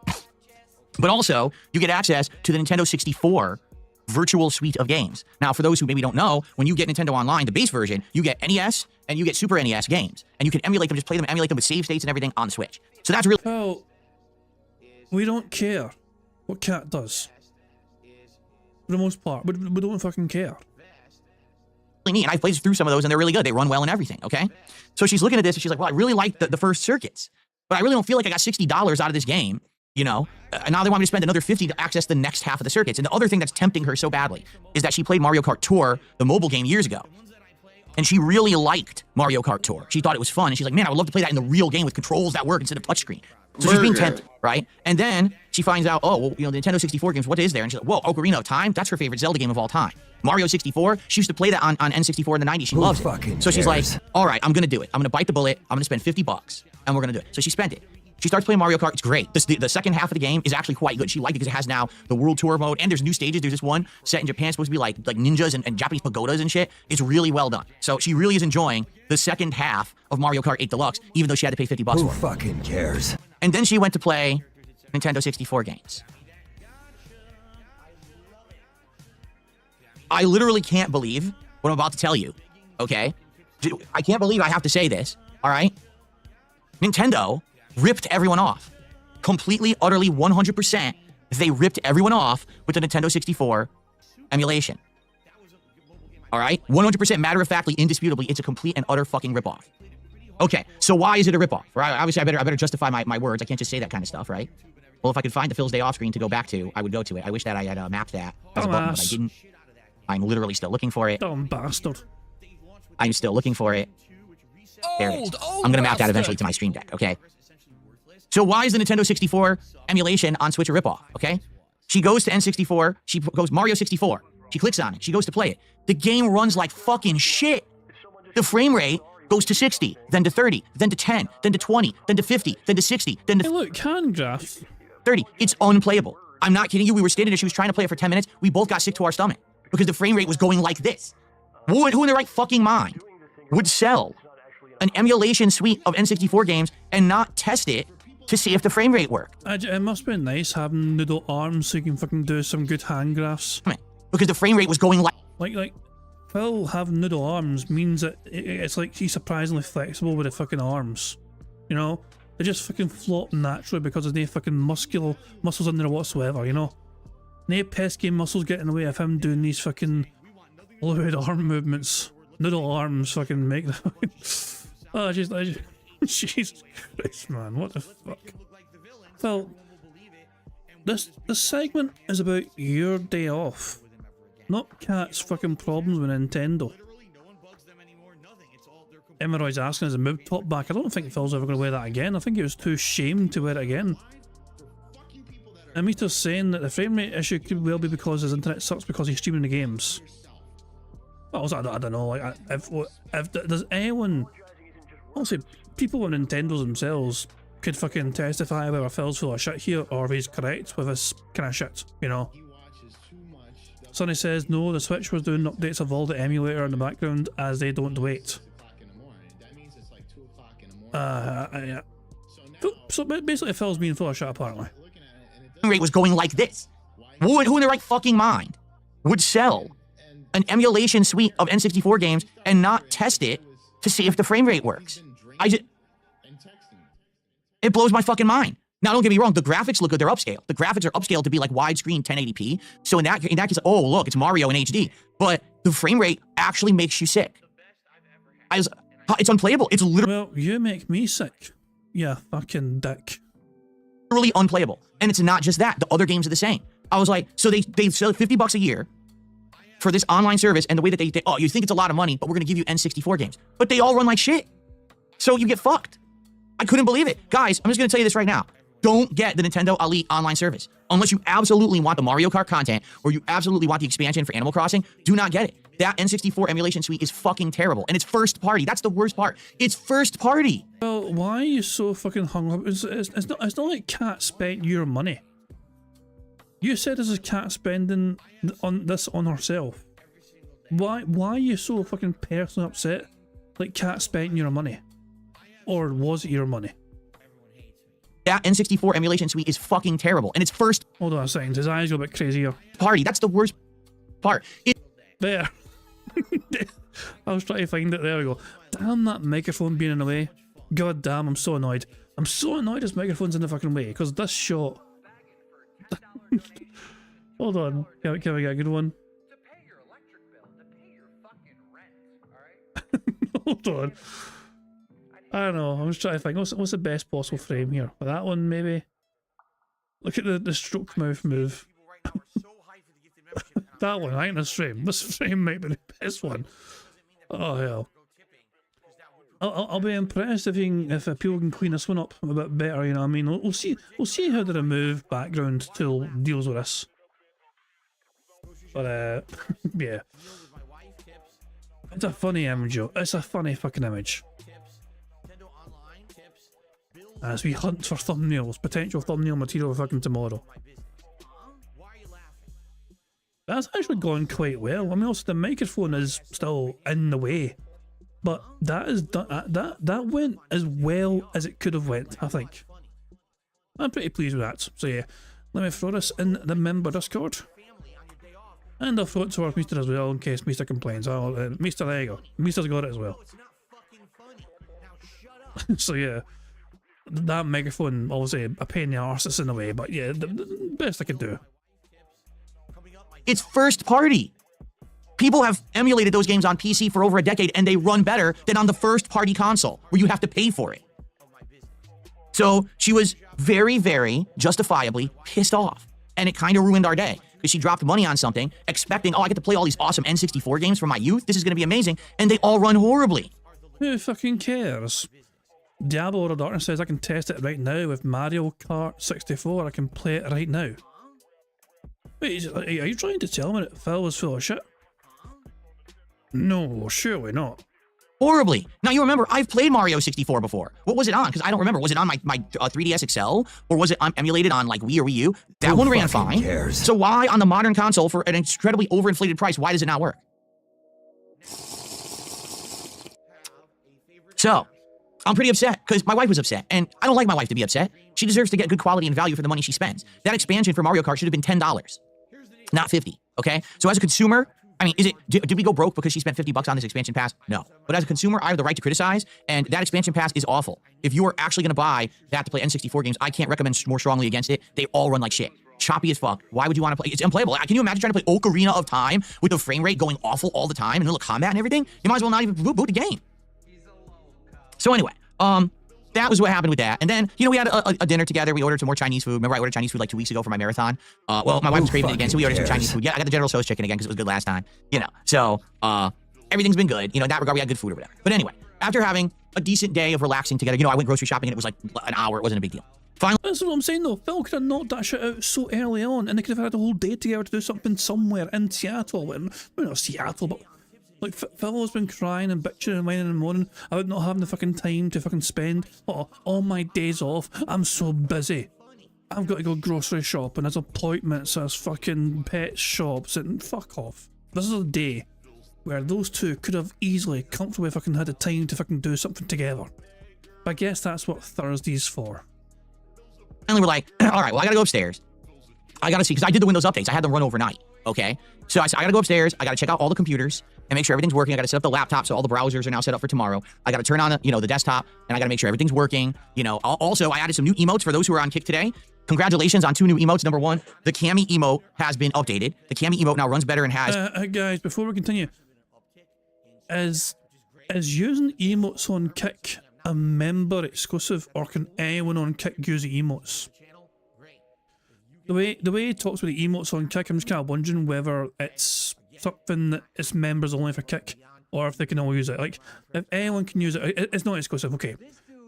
But also, you get access to the Nintendo 64 virtual suite of games. Now, for those who maybe don't know, when you get Nintendo Online, the base version, you get NES and you get Super NES games. And you can emulate them, just play them, emulate them with save states and everything on the Switch. So that's really...
Well, we don't care what Cat does. For the most part, we don't fucking care.
neat. And I've played through some of those and they're really good. They run well and everything, okay? So she's looking at this and she's like, well, I really like the first circuits, but I really don't feel like I got $60 out of this game, you know? And now they want me to spend another $50 to access the next half of the circuits. And the other thing that's tempting her so badly is that she played Mario Kart Tour, the mobile game, years ago. And she really liked Mario Kart Tour. She thought it was fun. And she's like, man, I would love to play that in the real game with controls that work instead of touchscreen. So she's being tempted, right? And then she finds out, oh, well, you know, the Nintendo 64 games, what is there? And she's like, whoa, Ocarina of Time? That's her favorite Zelda game of all time. Mario 64, she used to play that on N64 in the 90s. She loves it. So she's like, all right, I'm going to do it. I'm going to bite the bullet. I'm going to spend $50 and we're going to do it. So she spent it. She starts playing Mario Kart. It's great. The second half of the game is actually quite good. She liked it because it has now the World Tour mode and there's new stages. There's this one set in Japan supposed to be like ninjas and Japanese pagodas and shit. It's really well done. So she really is enjoying the second half of Mario Kart 8 Deluxe, even though she had to pay $50 for it.
Who fucking cares?
And then she went to play Nintendo 64 games. I literally can't believe what I'm about to tell you, okay? I can't believe I have to say this, all right? Nintendo ripped everyone off. Completely, utterly, 100%, they ripped everyone off with the Nintendo 64 emulation. All right? 100% matter-of-factly, indisputably, it's a complete and utter fucking ripoff. Okay, so why is it a ripoff? Right? Obviously, I better justify my words. I can't just say that kind of stuff, right? Well, if I could find the Phil's Day Off screen to go back to, I would go to it. I wish that I had mapped that as a button, but I didn't. I'm literally still looking for it.
Dumb bastard.
I'm still looking for it. There it is. I'm going to map that eventually to my stream deck, okay? So why is the Nintendo 64 emulation on Switch a ripoff, okay? She goes to N64. She goes Mario 64. She clicks on it. She goes to play it. The game runs like fucking shit. The frame rate goes to 60, then to 30, then to 10, then to 20, then to 50, then to 60, then to...
Hey, look, hand graphs.
30. It's unplayable. I'm not kidding you. We were standing there. She was trying to play it for 10 minutes. We both got sick to our stomach because the frame rate was going like this. Who in their right fucking mind would sell an emulation suite of N64 games and not test it to see if the frame rate worked?
It must be nice having noodle arms so you can fucking do some good hand graphs.
Because the frame rate was going like...
Like, Phil having noodle arms means that it's like he's surprisingly flexible with the fucking arms. You know? They just fucking flop naturally because there's no fucking muscles in there whatsoever, you know? No pesky muscles get in the way of him doing these fucking fluid arm movements. Noodle arms fucking make the oh, Jesus Christ, man, what the fuck? Phil, this segment is about your day off, not Cat's fucking problems with Nintendo. Emeroy's asking, is a move top back? I don't think Phil's ever going to wear that again. I think he was too shamed to wear it again. Amita's saying that the frame rate issue could well be because his internet sucks because he's streaming the games. Well, I don't know, like, if does anyone... Honestly, people with Nintendos themselves could fucking testify whether Phil's full of shit here or if he's correct with this kind of shit, you know? Sonny says, no, the Switch was doing updates of all the emulator in the background as they don't wait. Yeah. So basically Phil's being full of shit apparently.
Rate was going like this. Who in their right fucking mind would sell an emulation suite of N64 games and not test it to see if the frame rate works? It blows my fucking mind. Now, don't get me wrong, the graphics look good, they're upscale. The graphics are upscaled to be like widescreen 1080p. So in that case, oh, look, it's Mario in HD. But the frame rate actually makes you sick. It's unplayable. It's literally...
Well, you make me sick. Yeah, fucking dick.
Literally unplayable. And it's not just that. The other games are the same. I was like, so they sell $50 a year for this online service, and the way that they oh, you think it's a lot of money, but we're going to give you N64 games. But they all run like shit. So you get fucked. I couldn't believe it. Guys, I'm just going to tell you this right now. Don't get the Nintendo Elite online service. Unless you absolutely want the Mario Kart content, or you absolutely want the expansion for Animal Crossing, do not get it. That N64 emulation suite is fucking terrible. And it's first party. That's the worst part. It's first party.
Well, why are you so fucking hung up? It's not like Cat spent your money. You said this is Cat spending on herself. Why are you so fucking personally upset? Like Cat spent your money? Or was it your money?
That N64 emulation suite is fucking terrible. And it's first...
Hold on a second. His eyes go a bit crazy here.
Party. That's the worst part.
There. I was trying to find it. There we go. Damn that microphone being in the way. God damn, I'm so annoyed. I'm so annoyed this microphone's in the fucking way. Because this shot... Hold on. Can we get a good one? Hold on. I don't know. I'm just trying to think. What's the best possible frame here? That one, maybe? Look at the stroke mouth move. That one, I think this frame. This frame might be the best one. Oh, hell. I'll be impressed if people can clean this one up a bit better, you know what I mean? We'll see how the remove background tool deals with this. But, yeah. It's a funny image, yo. It's a funny fucking image. As we hunt for thumbnails, potential thumbnail material for fucking tomorrow. That's actually gone quite well. I mean, also the microphone is still in the way, but that is that went as well as it could have went. I think. I'm pretty pleased with that. So yeah, let me throw this in the member Discord, and I'll throw it to our Meester as well in case Meester complains. Oh, Meester, there you go. Meester's got it as well. So yeah. That microphone, obviously, a pain in the arse, it's in the way, but yeah, the best I could do.
It's first party. People have emulated those games on PC for over a decade, and they run better than on the first party console, where you have to pay for it. So she was very, very justifiably pissed off, and it kind of ruined our day, because she dropped money on something, expecting, oh, I get to play all these awesome N64 games from my youth, this is going to be amazing, and they all run horribly.
Who fucking cares? Diablo Order of Darkness says I can test it right now with Mario Kart 64. I can play it right now. Wait, are you trying to tell me that Phil was full of shit? No, surely not.
Horribly. Now you remember, I've played Mario 64 before. What was it on? Because I don't remember. Was it on my 3DS XL? Or was it emulated on like Wii or Wii U? That one ran fine. Cares? So why on the modern console for an incredibly overinflated price, why does it not work? So... I'm pretty upset because my wife was upset, and I don't like my wife to be upset. She deserves to get good quality and value for the money she spends. That expansion for Mario Kart should have been $10, not $50, okay? So as a consumer, I mean, did we go broke because she spent $50 on this expansion pass? No. But as a consumer, I have the right to criticize, and that expansion pass is awful. If you are actually going to buy that to play N64 games, I can't recommend more strongly against it. They all run like shit. Choppy as fuck. Why would you want to play? It's unplayable. Can you imagine trying to play Ocarina of Time with the frame rate going awful all the time and little combat and everything? You might as well not even boot the game. So anyway, that was what happened with that. And then, you know, we had a dinner together. We ordered some more Chinese food. Remember I ordered Chinese food like 2 weeks ago for my marathon? Well, my wife was craving it again, so we ordered some Chinese food. Yeah, I got the General Tso's chicken again because it was good last time. You know, so, everything's been good. You know, in that regard, we had good food or whatever. But anyway, after having a decent day of relaxing together, you know, I went grocery shopping and it was like an hour. It wasn't a big deal. Finally,
that's what I'm saying though. Phil could have knocked that shit out so early on, and they could have had a whole day together to do something somewhere in Seattle. Well, not Seattle, but like Phil has been crying and bitching and whining and moaning about not having the fucking time to fucking spend all my days off. I'm so busy. I've got to go grocery shopping. There's appointments. There's fucking pet shops and fuck off. This is a day where those two could have easily, comfortably fucking had the time to fucking do something together. But I guess that's what Thursday's for.
finally we're like, all right, well, I gotta go upstairs. I gotta see, because I did the Windows updates. I had them run overnight, okay? So I gotta go upstairs. I gotta check out all the computers and make sure everything's working. I gotta set up the laptop so all the browsers are now set up for tomorrow. I gotta turn on the, the desktop, and I gotta make sure everything's working. Also, I added some new emotes for those who are on Kick today. Congratulations on 2 new emotes. Number 1, the Cammy emote has been updated. The Cammy emote now runs better and has...
guys, before we continue, is using emotes on Kick a member exclusive, or can anyone on Kick use the emotes? The way he talks with the emotes on Kick, I'm just kind of wondering whether it's something that it's members only for Kick, or if they can all use it. Like, if anyone can use it, it's not exclusive, okay.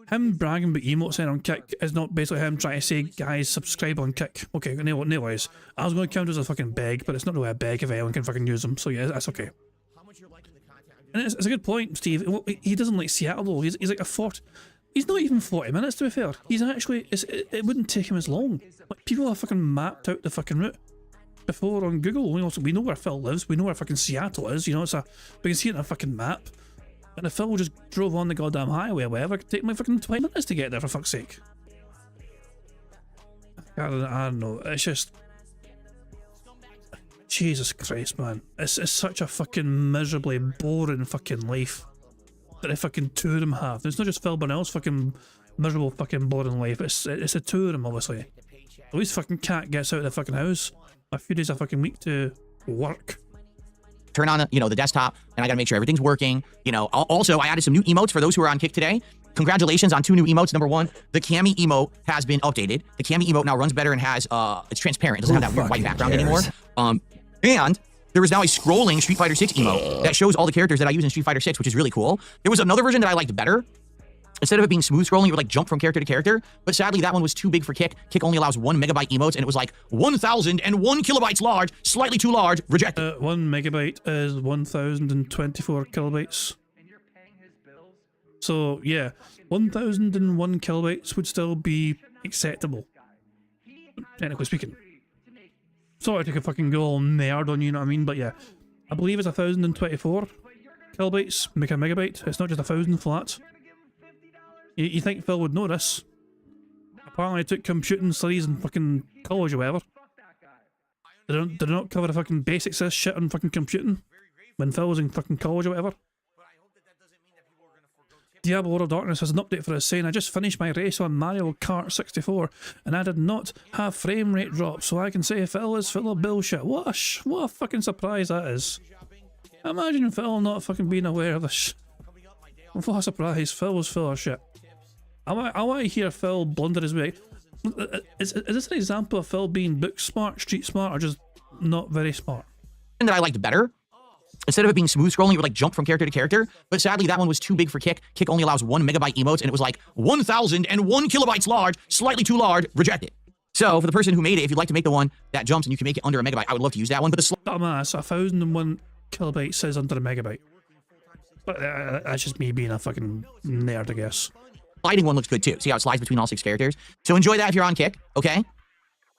Him bragging about emotes on Kick is not basically him trying to say, guys, subscribe on Kick. Okay, anyways, I was going to count as a fucking beg, but it's not really a beg if anyone can fucking use them, so yeah, that's okay. And it's a good point, Steve. He doesn't like Seattle though. He's like a 40. He's not even 40 minutes to be fair. He's actually, it wouldn't take him as long. Like, people have fucking mapped out the fucking route before on Google. You know, so we know where Phil lives. We know where fucking Seattle is. You know, we can see it on a fucking map. And if Phil just drove on the goddamn highway or whatever, it could take me fucking 20 minutes to get there, for fuck's sake. I don't know. It's just, Jesus Christ, man. It's such a fucking miserably boring fucking life that the fucking two of them have. It's not just Phil Burnell's fucking miserable fucking boring life. It's the two of them, obviously. At least fucking Cat gets out of the fucking house a few days a fucking week to work.
Turn on, the desktop, and I gotta make sure everything's working. Also, I added some new emotes for those who are on Kick today. Congratulations on 2 new emotes. Number 1, the Cami emote has been updated. The Cami emote now runs better and has, it's transparent. It doesn't have that weird white background anymore. And there is now a scrolling Street Fighter 6 emote that shows all the characters that I use in Street Fighter 6, which is really cool. There was another version that I liked better. Instead of it being smooth scrolling, it would like jump from character to character. But sadly, that one was too big for Kick. Kick only allows 1 megabyte emotes, and it was like 1,001 kilobytes large, slightly too large, rejected.
1 megabyte is 1,024 kilobytes. So yeah, 1,001 kilobytes would still be acceptable, technically speaking. Sorry to take a fucking go all nerd on you, know what I mean? But yeah, I believe it's 1,024 kilobytes, make a megabyte. It's not just 1,000 flat. You think Phil would know this? Apparently I took computing studies in fucking college or whatever. Did I not cover the fucking basics of this shit on fucking computing? When Phil was in fucking college or whatever? Diablo World of Darkness has an update for us saying, I just finished my race on Mario Kart 64 and I did not have frame rate drop, so I can say Phil is full of bullshit. What a fucking surprise that is. Imagine Phil not fucking being aware of this. What a surprise. Phil was full of shit. I want to hear Phil blunder his way. Is this an example of Phil being book smart, street smart, or just not very smart?
That I liked better. Instead of it being smooth scrolling, it would like jump from character to character. But sadly, that one was too big for Kick. Kick only allows 1 megabyte emotes, and it was like 1,001 kilobytes large, slightly too large, rejected. So for the person who made it, if you'd like to make the one that jumps and you can make it under a megabyte, I would love to use that one. But the
dumbass, 1,001 kilobytes says under a megabyte. But that's just me being a fucking nerd, I guess.
Sliding one looks good too. See how it slides between all 6 characters? So enjoy that if you're on Kick, okay?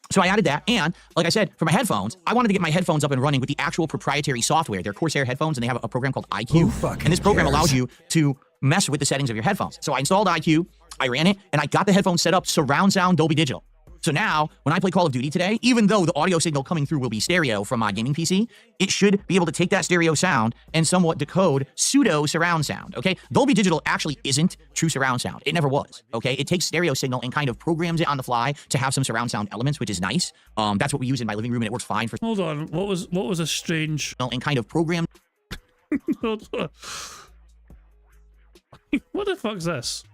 So I added that, and like I said, for my headphones, I wanted to get my headphones up and running with the actual proprietary software. They're Corsair headphones, and they have a program called IQ. And this program allows you to mess with the settings of your headphones. So I installed IQ, I ran it, and I got the headphones set up surround sound Dolby Digital. So now, when I play Call of Duty today, even though the audio signal coming through will be stereo from my gaming PC, it should be able to take that stereo sound and somewhat decode pseudo surround sound, okay? Dolby Digital actually isn't true surround sound. It never was, okay? It takes stereo signal and kind of programs it on the fly to have some surround sound elements, which is nice. That's what we use in my living room, and it works fine for...
Hold on, what was a strange...
And kind of program...
Hold on. What the fuck's this?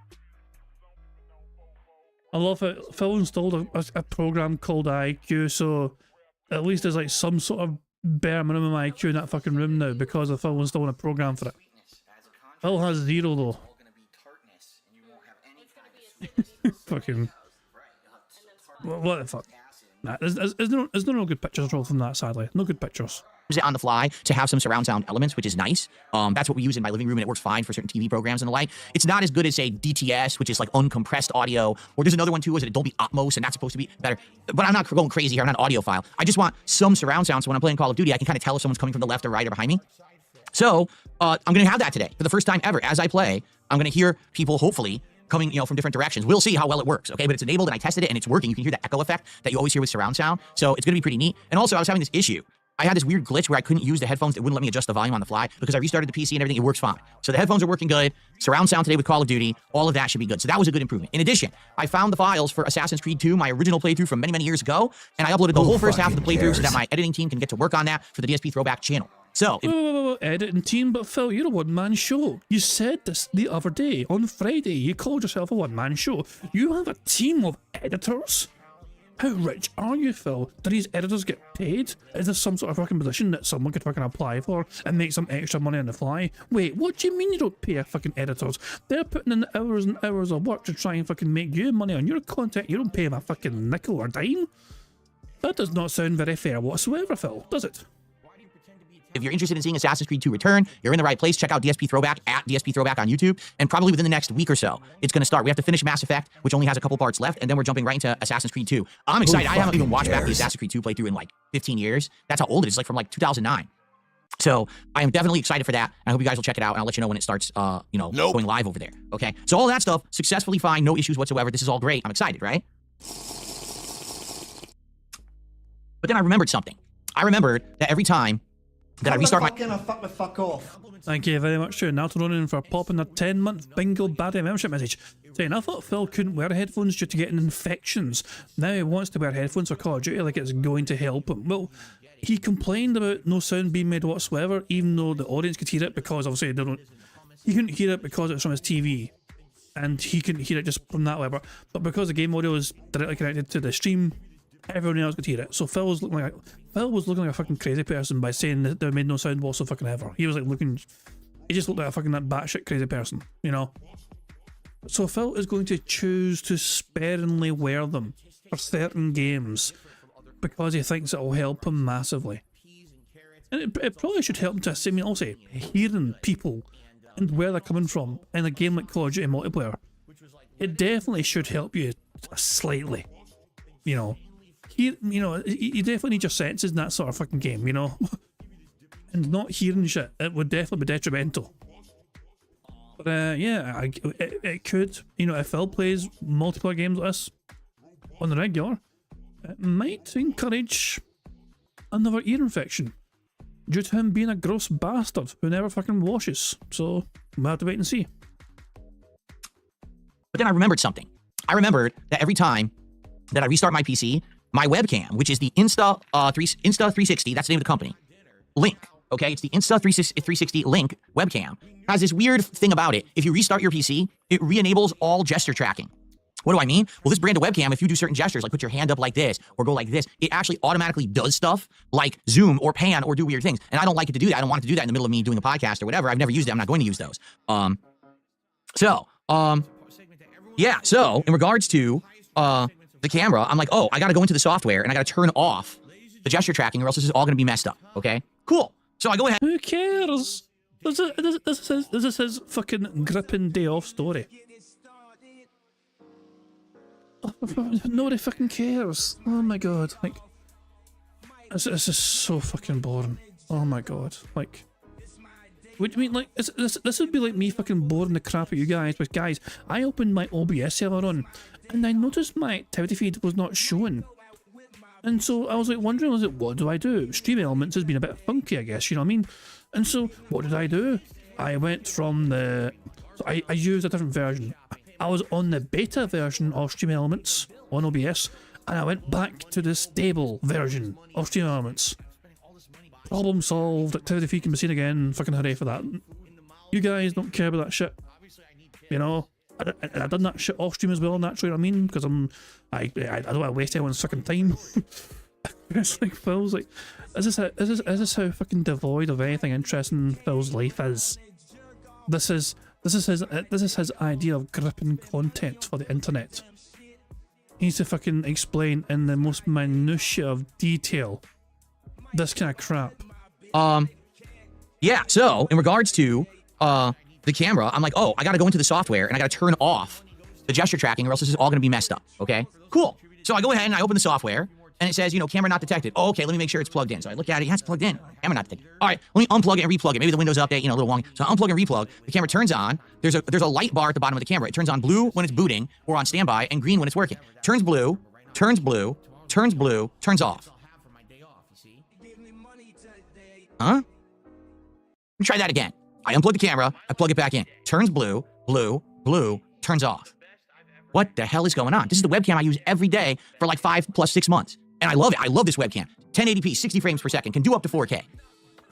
I love it. Phil installed a program called IQ, so at least there's like some sort of bare minimum IQ in that fucking room now because of Phil installing a program for it. Phil has 0 though. Fucking... What the fuck? Nah, there's no good pictures roll from that, sadly. No good pictures.
It on the fly to have some surround sound elements, which is nice. That's what we use in my living room, and it works fine for certain TV programs and the like. It's not as good as, say, DTS, which is like uncompressed audio, or there's another one too, is it Dolby Atmos, and that's supposed to be better. But I'm not going crazy here, I'm not an audiophile. I just want some surround sound, so when I'm playing Call of Duty, I can kind of tell if someone's coming from the left or right or behind me. So, I'm going to have that today. For the first time ever, as I play, I'm going to hear people, hopefully, coming, from different directions. We'll see how well it works, okay? But it's enabled, and I tested it, and it's working. You can hear the echo effect that you always hear with surround sound, so it's going to be pretty neat. And also, I was having this issue. I had this weird glitch where I couldn't use the headphones. It wouldn't let me adjust the volume on the fly because I restarted the PC and everything. It works fine. So the headphones are working good. Surround sound today with Call of Duty. All of that should be good. So that was a good improvement. In addition, I found the files for Assassin's Creed 2, my original playthrough from many, many years ago, and I uploaded the whole first half of the playthrough so that my editing team can get to work on that for the DSP Throwback channel. So,
editing team, but Phil, you're a one-man show. You said this the other day, on Friday, you called yourself a one-man show. You have a team of editors? How rich are you, Phil? Do these editors get paid? Is this some sort of fucking position that someone could fucking apply for and make some extra money on the fly? Wait, what do you mean you don't pay fucking editors? They're putting in hours and hours of work to try and fucking make you money on your content. You don't pay them a fucking nickel or dime? That does not sound very fair whatsoever, Phil, does it?
if you're interested in seeing Assassin's Creed 2 return, you're in the right place. Check out DSP Throwback at DSP Throwback on YouTube, and probably within the next week or so, it's going to start. We have to finish Mass Effect, which only has a couple parts left, and then we're jumping right into Assassin's Creed 2. I'm excited. I haven't even watched back the Assassin's Creed 2 playthrough in like 15 years. That's how old it is. It's like from like 2009. So I am definitely excited for that. I hope you guys will check it out, and I'll let you know when it starts, going live over there. Okay. So all that stuff successfully fine, no issues whatsoever. This is all great. I'm excited, right? But then I remembered something. I remembered that every time that I restart my...
Fuck off.
Thank you very much to Natoronin for popping a 10-month bingo baddie membership message. Saying, I thought Phil couldn't wear headphones due to getting infections. Now he wants to wear headphones for Call of Duty like it's going to help him. Well, he complained about no sound being made whatsoever, even though the audience could hear it because obviously they don't... He couldn't hear it because it was from his TV. And he couldn't hear it just from that level. But because the game audio is directly connected to the stream, everyone else could hear it. So Phil was looking like a fucking crazy person by saying that they made no sound whatsoever ever. He was like looking... He just looked like a fucking that batshit crazy person, you know? So Phil is going to choose to sparingly wear them for certain games because he thinks it will help him massively. And it probably should help him to assume, also, hearing people and where they're coming from in a game like Call of Duty multiplayer. It definitely should help you slightly, you know. You definitely need your senses in that sort of fucking game, you know. And not hearing shit, it would definitely be detrimental. But yeah, it could, if Phil plays multiplayer games like this on the regular, it might encourage another ear infection due to him being a gross bastard who never fucking washes. So we'll have to wait and see.
But then I remembered something. I remembered that every time that I restart my PC, my webcam, which is the Insta360, that's the name of the company, Link, okay? It's the Insta360 Link webcam, has this weird thing about it. If you restart your PC, it re-enables all gesture tracking. What do I mean? Well, this brand of webcam, if you do certain gestures, like put your hand up like this, or go like this, it actually automatically does stuff like zoom or pan or do weird things. And I don't like it to do that. I don't want it to do that in the middle of me doing a podcast or whatever. I've never used it. I'm not going to use those. Yeah, so in regards to the camera, I'm like, oh, I got to go into the software and I got to turn off the gesture tracking or else this is all going to be messed up, okay? Cool. So I go ahead.
Who cares? This is his fucking gripping day off story. Nobody fucking cares. Oh my god. Like, this is so fucking boring. Oh my god. Like, what do you mean? Like, this would be like me fucking boring the crap out of you guys. But guys, I opened my OBS server on, and I noticed my activity feed was not showing. And so I was like wondering, what do I do? Stream Elements has been a bit funky, I guess, you know what I mean? And so, what did I do? I went from the... So I used a different version. I was on the beta version of Stream Elements on OBS, and I went back to the stable version of Stream Elements. Problem solved, activity feed can be seen again, fucking hooray for that. You guys don't care about that shit, you know? I done that shit off stream as well, naturally, you know what I mean? Because I don't want to waste anyone's fucking time. It's like Phil's like, is this how fucking devoid of anything interesting Phil's life is? This is his idea of gripping content for the internet. He needs to fucking explain in the most minutiae of detail this kind of crap.
Yeah, so in regards to the camera, I'm like, oh, I gotta go into the software and I gotta turn off the gesture tracking or else this is all gonna be messed up, okay? Cool. So I go ahead and I open the software and it says, camera not detected. Oh, okay, let me make sure it's plugged in. So I look at it, yeah, it's plugged in. Camera not detected. All right, let me unplug it and replug it. Maybe the Windows update, a little long. So I unplug and replug. The camera turns on. There's a light bar at the bottom of the camera. It turns on blue when it's booting or on standby and green when it's working. Turns blue, turns blue, turns blue, turns off. Huh? Let me try that again. I unplug the camera, I plug it back in. Turns blue, blue, blue, turns off. What the hell is going on? This is the webcam I use every day for like 5 plus 6 months. And I love it. I love this webcam. 1080p, 60 frames per second, can do up to 4K.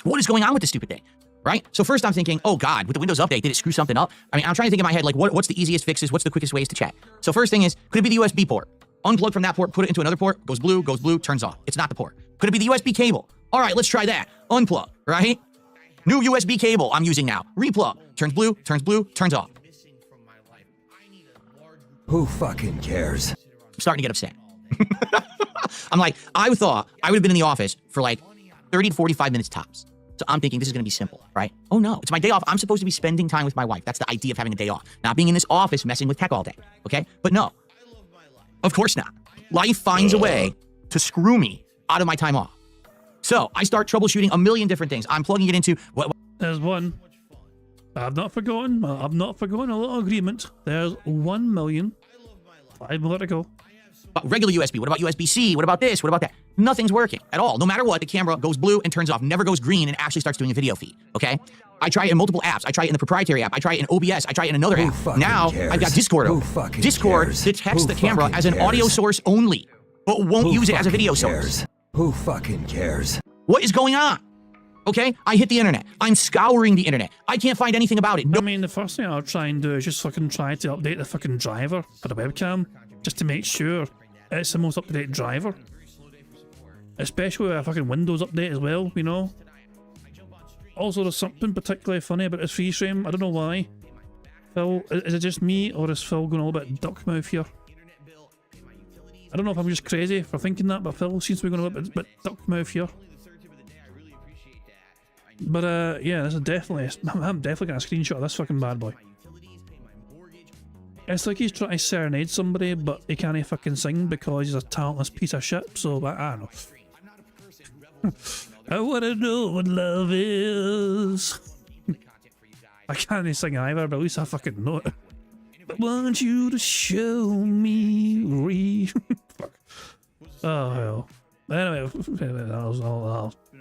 What is going on with this stupid thing? Right? So first I'm thinking, oh God, with the Windows update, did it screw something up? I mean, I'm trying to think in my head, like, what's the easiest fixes? What's the quickest ways to chat? So first thing is, could it be the USB port? Unplug from that port, put it into another port, goes blue, turns off. It's not the port. Could it be the USB cable? All right, let's try that. Unplug, right? New USB cable I'm using now. Replug. Turns blue, turns off.
Who fucking cares?
I'm starting to get upset. I'm like, I thought I would have been in the office for like 30 to 45 minutes tops. So I'm thinking this is going to be simple, right? Oh no, it's my day off. I'm supposed to be spending time with my wife. That's the idea of having a day off. Not being in this office messing with tech all day, okay? But no, of course not. Life finds a way to screw me out of my time off. So I start troubleshooting a million different things. I'm plugging it into
There's one. I've not forgotten a little agreement. There's 1 million. 5 more to go.
regular USB. What about USB-C? What about this? What about that? Nothing's working at all. No matter what, the camera goes blue and turns off, never goes green and actually starts doing a video feed, okay? I try it in multiple apps. I try it in the proprietary app. I try it in OBS. I try it in another app. Now, I've got Discord open. Discord detects the camera as an audio source only, but won't use it as a video source.
Who fucking cares?
What is going on? Okay, I hit the internet. I'm scouring the internet. I can't find anything about it.
I mean, the first thing I'll try and do is just fucking try to update the fucking driver for the webcam, just to make sure it's the most up-to-date driver. Especially with a fucking Windows update as well, you know? Also, there's something particularly funny about this freeze frame. I don't know why. Phil, is it just me, or is Phil going a little bit duck mouth here? I don't know if I'm just crazy for thinking that, but Phil seems to be going a little bit duck mouth here. But yeah, this is definitely, I'm definitely getting a screenshot of this fucking bad boy. It's like he's trying to serenade somebody, but he can't fucking sing because he's a talentless piece of shit, so I don't know. I wanna know what love is. I can't sing either, but at least I fucking know it. I want you to show me Fuck. Oh hell. Anyway,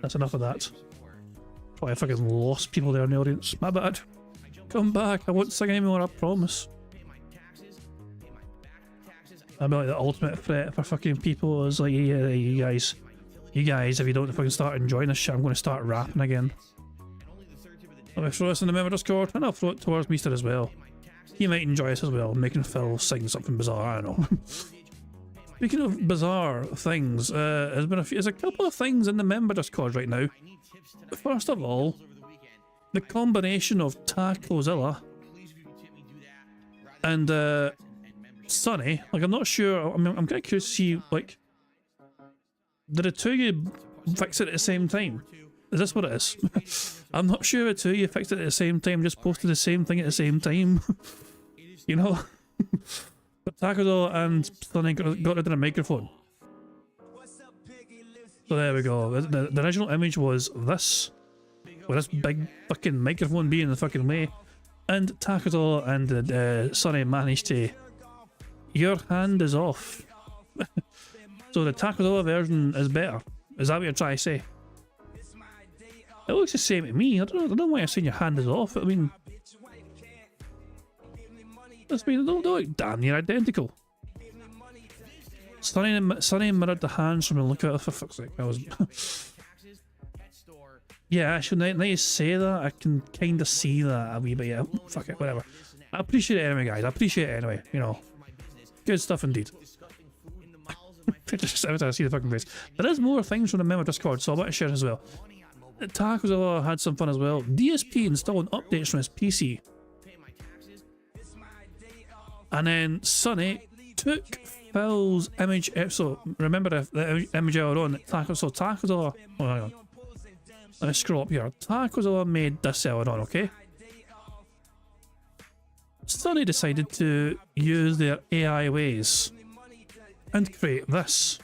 that's enough of that. Probably fucking lost people there in the audience. My bad. Come back. I won't sing anymore, I promise. I'll be like the ultimate threat for fucking people is like, yeah, you guys, if you don't fucking start enjoying this shit, I'm going to start rapping again. Let me throw this in the member Discord, and I'll throw it towards Meester as well. He might enjoy this as well, making Phil sing something bizarre, I don't know. Speaking of bizarre things, there's a couple of things in the member Discord right now. First of all, the combination of Tacozilla and Sunny, like I'm not sure, I mean, I'm kind of curious to see, like, did the two of you fix it at the same time? Is this what it is? I'm not sure the two of you fixed it at the same time, just posted the same thing at the same time. You know? But Tacozilla and Sunny got rid of the microphone. So there we go. The original image was this, with this big fucking microphone being in the fucking way, and Tacozilla and Sunny managed to. Your hand is off. So the Tacozilla version is better. Is that what you're trying to say? It looks the same to me. I don't know why you're saying your hand is off. I mean, they look damn near identical. Sunny mirrored the hands from the look at it, for fuck's sake. That was. Yeah, actually, now you say that, I can kind of see that a wee bit. Yeah, fuck it, whatever. I appreciate it anyway, guys. I appreciate it anyway, you know. Good stuff indeed. Just every time I see the fucking face. There is more things from the member Discord, so I want to share as well. Tacozilla had some fun as well. DSP installing updates from his PC. And then Sunny took Phil's image. So remember the image earlier on. Tacozilla. Oh, hang on. Let me scroll up here. Tacozilla made this earlier on, okay? Sunny decided to use their AI ways and create this.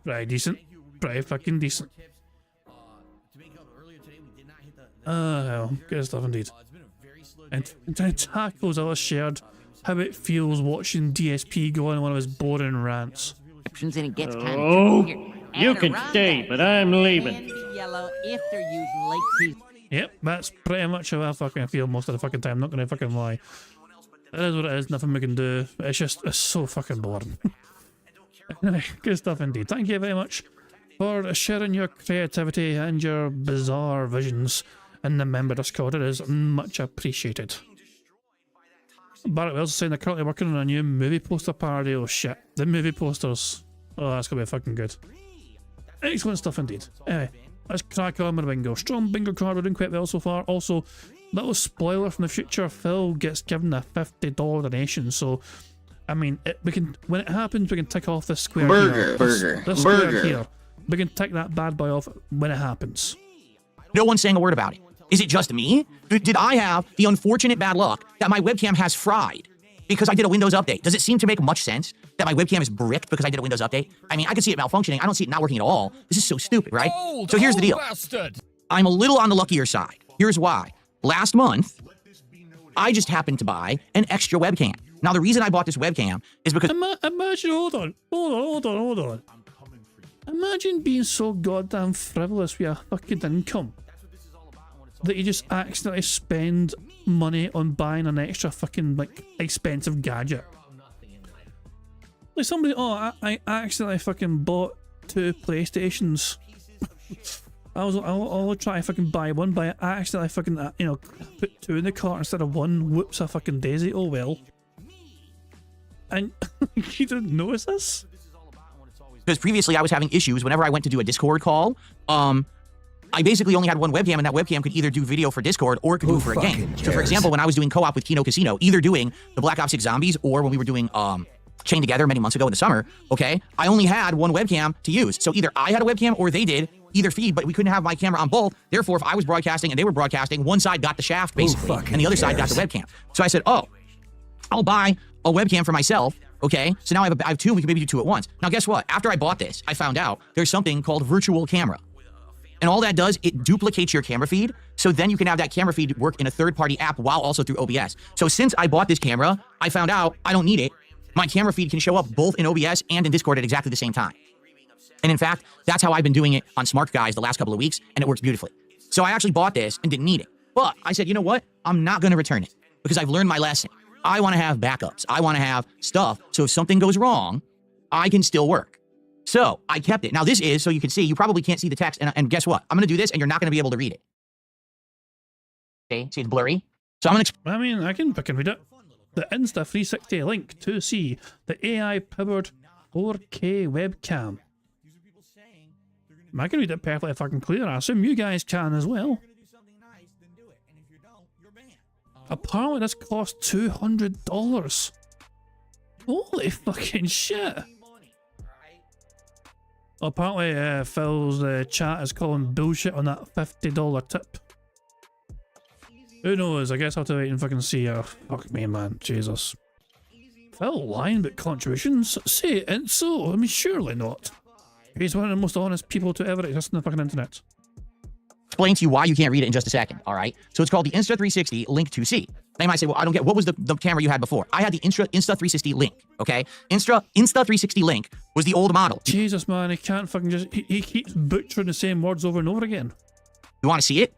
Pretty decent. Pretty fucking decent. Hell, good stuff indeed. And Tacozilla shared how it feels watching DSP go on one of his boring rants.
And it gets kind
of you can stay, but I'm leaving.
Yellow if they're using late season.
Yep, that's pretty much how I fucking feel most of the fucking time, not gonna fucking lie. It is what it is, nothing we can do. It's so fucking boring. Anyway, good stuff indeed. Thank you very much for sharing your creativity and your bizarre visions in the member Discord. It is much appreciated. Barrett Wells is saying they're currently working on a new movie poster parody. Oh shit, the movie posters. Oh, that's gonna be fucking good. Excellent stuff indeed. Anyway, let's crack on with the bingo. Strong bingo card, we're doing quite well so far. Also, little spoiler from the future, Phil gets given a $50 donation, so I mean, we can, when it happens, we can tick off this square here. This square here. We can tick that bad boy off when it happens.
No one's saying a word about it. Is it just me? Did I have the unfortunate bad luck that my webcam has fried because I did a Windows update? Does it seem to make much sense that my webcam is bricked because I did a Windows update? I mean, I can see it malfunctioning. I don't see it not working at all. This is so stupid, right? So here's the deal.
Bastard.
I'm a little on the luckier side. Here's why. Last month, I just happened to buy an extra webcam. Now, the reason I bought this webcam is because...
Imagine, hold on. Imagine being so goddamn frivolous with your fucking income that you just accidentally spend money on buying an extra fucking, like, expensive gadget. Like somebody, I accidentally fucking bought 2 PlayStations. I'll try to fucking buy one, but I accidentally fucking, you know, put 2 in the cart instead of 1. Whoops, a fucking daisy. Oh well. And you didn't notice this?
Because previously I was having issues whenever I went to do a Discord call. I basically only had one webcam, and that webcam could either do video for Discord or it could do it for a game. So for example, when I was doing co-op with Kino Casino, either doing the Black Ops 6 Zombies or when we were doing Chained Together many months ago in the summer, okay, I only had one webcam to use. So either I had a webcam or they did, either feed, but we couldn't have my camera on both. Therefore, if I was broadcasting and they were broadcasting, one side got the shaft basically, and the other side got the webcam. So I said, oh, I'll buy a webcam for myself. Okay, so now I have 2, and we can maybe do 2 at once. Now, guess what? After I bought this, I found out there's something called virtual camera. And all that does, it duplicates your camera feed, so then you can have that camera feed work in a third-party app while also through OBS. So since I bought this camera, I found out I don't need it. My camera feed can show up both in OBS and in Discord at exactly the same time. And in fact, that's how I've been doing it on Smart Guys the last couple of weeks, and it works beautifully. So I actually bought this and didn't need it. But I said, you know what? I'm not going to return it because I've learned my lesson. I want to have backups. I want to have stuff, so if something goes wrong, I can still work. So I kept it. Now this is, so you can see, you probably can't see the text, and guess what? I'm going to do this, and you're not going to be able to read it. Okay, see it's blurry? So I'm going to...
I mean, I can read it. The Insta360 link to see the AI-powered 4K webcam. I can read it perfectly fucking clear. I assume you guys can as well. Apparently this cost $200. Holy fucking shit. Apparently Phil's chat is calling bullshit on that $50 tip. Who knows? I guess I'll have to wait and fucking see. Fuck me, man. Jesus. Phil lying about contributions? Say it ain't so. I mean, surely not. He's one of the most honest people to ever exist on the fucking internet.
Explain to you why you can't read it in just a second, all right? So it's called the Insta360 Link 2C. Now you might say, well, I don't get, what was the camera you had before? I had the Insta360 Link, okay? Insta360 Link was the old model.
Jesus, man, he can't fucking just, he keeps butchering the same words over and over again.
You want to see it?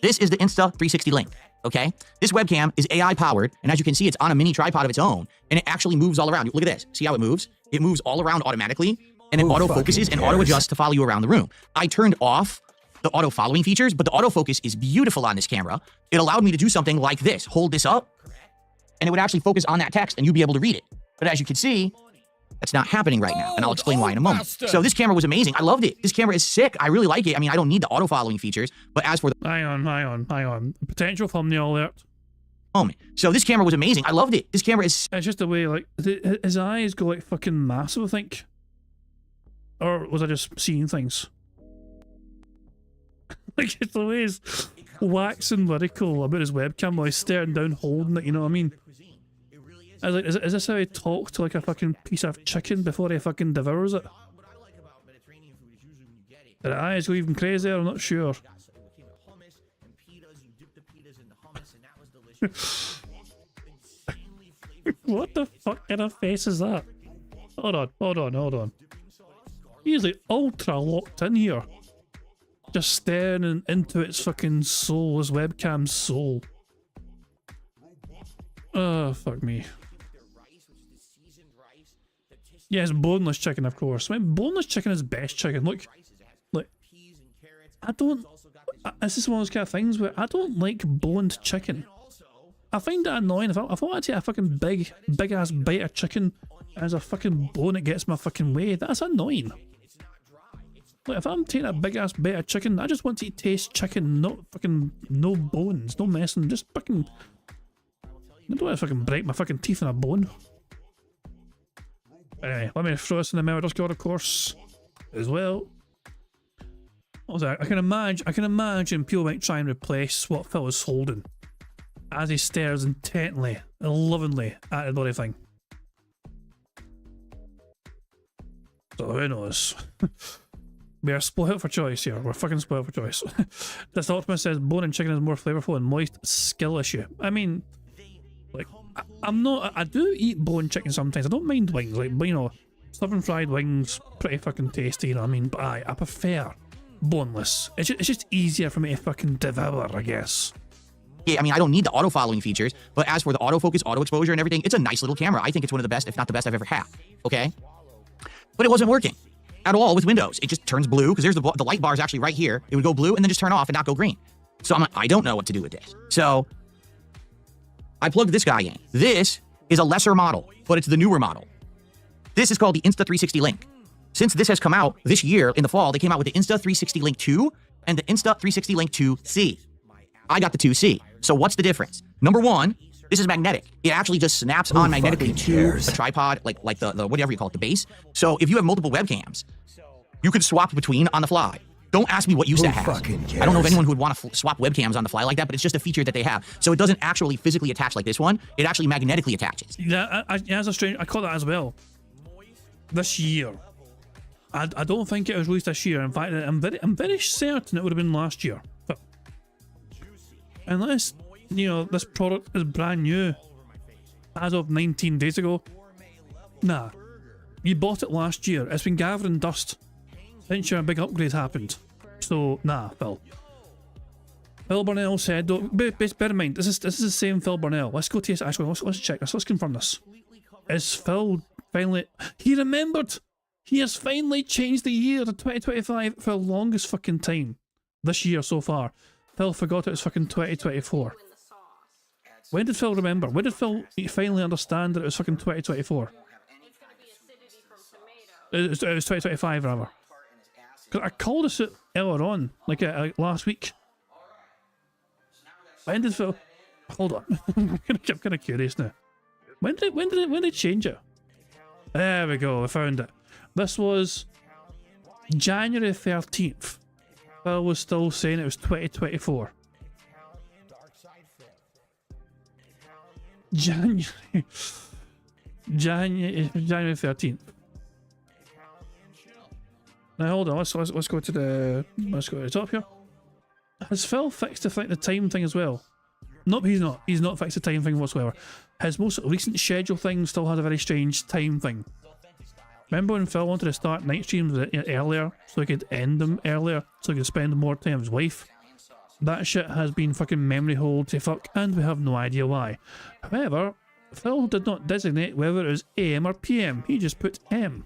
This is the Insta360 Link, okay? This webcam is AI powered, and as you can see, it's on a mini tripod of its own, and it actually moves all around. Look at this. See how it moves? It moves all around automatically, and it auto focuses and auto adjusts to follow you around the room. I turned off the auto following features, but the autofocus is beautiful on this camera. It allowed me to do something like this. Hold this up, and it would actually focus on that text, and you'd be able to read it. But as you can see, that's not happening right now, and I'll explain why in a moment. So this camera was amazing. I loved it. This camera is sick. I really like it. I mean, I don't need the auto following features, but as for the...
Hang on. Potential thumbnail alert.
Moment. So this camera was amazing. I loved it. This camera is...
It's just the way, like, his eyes go, like, fucking massive, I think. Or was I just seeing things? Like, it's the way he's waxing lyrical about his webcam while he's staring down holding it, you know what I mean? I was like, is this how he talks to like a fucking piece of chicken before he fucking devours it? Did the eyes go even crazier? I'm not sure. What the fuck kind of face is that? Hold on. He's like ultra locked in here. Just staring into its fucking soul, his webcam's soul. Oh, fuck me. Yes, boneless chicken, of course. I mean, boneless chicken is best chicken. Look, I don't. This is one of those kind of things where I don't like boned chicken. I find that annoying. If I want to take a fucking big ass bite of chicken and there's a fucking bone that gets my fucking way, that's annoying. Like, if I'm taking a big ass bite of chicken, I just want to taste chicken, not fucking no bones, no messing, just fucking. I don't want to fucking break my fucking teeth in a bone. Anyway, let me throw this in the murder squad, of course, as well. Also, I can imagine people might try and replace what Phil is holding as he stares intently and lovingly at the bloody thing. So who knows? We are split out for choice here. We're fucking split out for choice. This Optimus says bone and chicken is more flavorful and moist. Skill issue. I mean, like, I do eat bone chicken sometimes. I don't mind wings, like, you know, southern fried wings, pretty fucking tasty, you know what I mean? But I prefer boneless. It's just easier for me to fucking devour, I guess.
Yeah, I mean, I don't need the auto following features, but as for the autofocus, auto exposure, and everything, it's a nice little camera. I think it's one of the best, if not the best I've ever had. Okay? But it wasn't working at all with Windows. It just turns blue because there's the light bar is actually right here. It would go blue and then just turn off and not go green. So I'm like, I don't know what to do with this. So I plugged this guy in. This is a lesser model, but it's the newer model. This is called the Insta360 Link. Since this has come out this year in the fall, they came out with the Insta360 Link 2 and the Insta360 Link 2C. I got the 2C. So what's the difference? Number one, this is magnetic. It actually just snaps on magnetically to a tripod, like the whatever you call it, the base. So if you have multiple webcams, you can swap between on the fly. Don't ask me what use that has. I don't know of anyone who would want to swap webcams on the fly like that, but it's just a feature that they have. So it doesn't actually physically attach like this one. It actually magnetically attaches.
Yeah, that's a strange. I caught that as well. This year. I don't think it was released this year. In fact, I'm very certain it would have been last year. But unless, you know, this product is brand new as of 19 days ago. Nah. You bought it last year. It's been gathering dust since your big upgrade happened. So, nah, Phil. Phil Burnell said, bear in mind, this is the same Phil Burnell. Let's go to his, actually, let's check this. Let's confirm this. Is Phil finally... He remembered! He has finally changed the year to 2025 for the longest fucking time. This year so far. Phil forgot it was fucking 2024. When did Phil remember? When did Phil finally understand that it was fucking 2024? It was 2025, rather. Because I called this out earlier on, like last week. When did Phil... Hold on. I'm kind of curious now. When did they change it? There we go, I found it. This was January 13th. Phil was still saying it was 2024. January 13th. Now hold on, let's go to the top here. Has Phil fixed the time thing as well? Nope, he's not. He's not fixed the time thing whatsoever. His most recent schedule thing still had a very strange time thing. Remember when Phil wanted to start night streams earlier so he could end them earlier so he could spend more time with his wife? That shit has been fucking memory hold to fuck, and we have no idea why. However, Phil did not designate whether it was AM or PM. He just put M.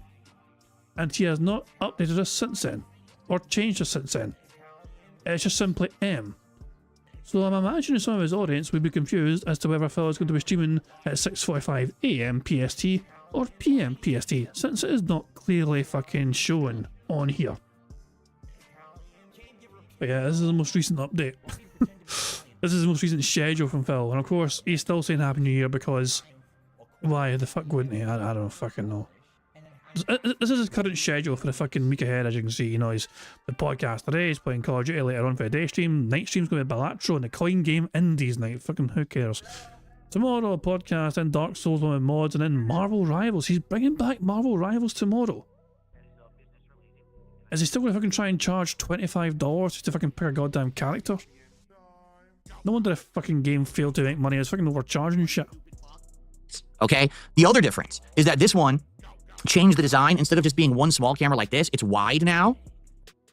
And he has not updated us since then, or changed us since then. It's just simply M. So I'm imagining some of his audience would be confused as to whether Phil is going to be streaming at 6:45 AM PST or PM PST, since it is not clearly fucking shown on here. But yeah, this is the most recent update. This is the most recent schedule from Phil, and of course he's still saying Happy New Year because why the fuck wouldn't he? I don't fucking know. This is his current schedule for the fucking week ahead, as you can see. You know, he's the podcast today, he's playing Call of Duty later on for the day stream, night stream's going to be Balatro and the Coin Game Indies night. Fucking who cares? Tomorrow, a podcast, and Dark Souls one with mods, and then Marvel Rivals. He's bringing back Marvel Rivals tomorrow. Is he still going to fucking try and charge $25 just to fucking pick a goddamn character? No wonder the fucking game failed to make money. It's fucking overcharging shit.
Okay? The other difference is that this one changed the design. Instead of just being one small camera like this, it's wide now.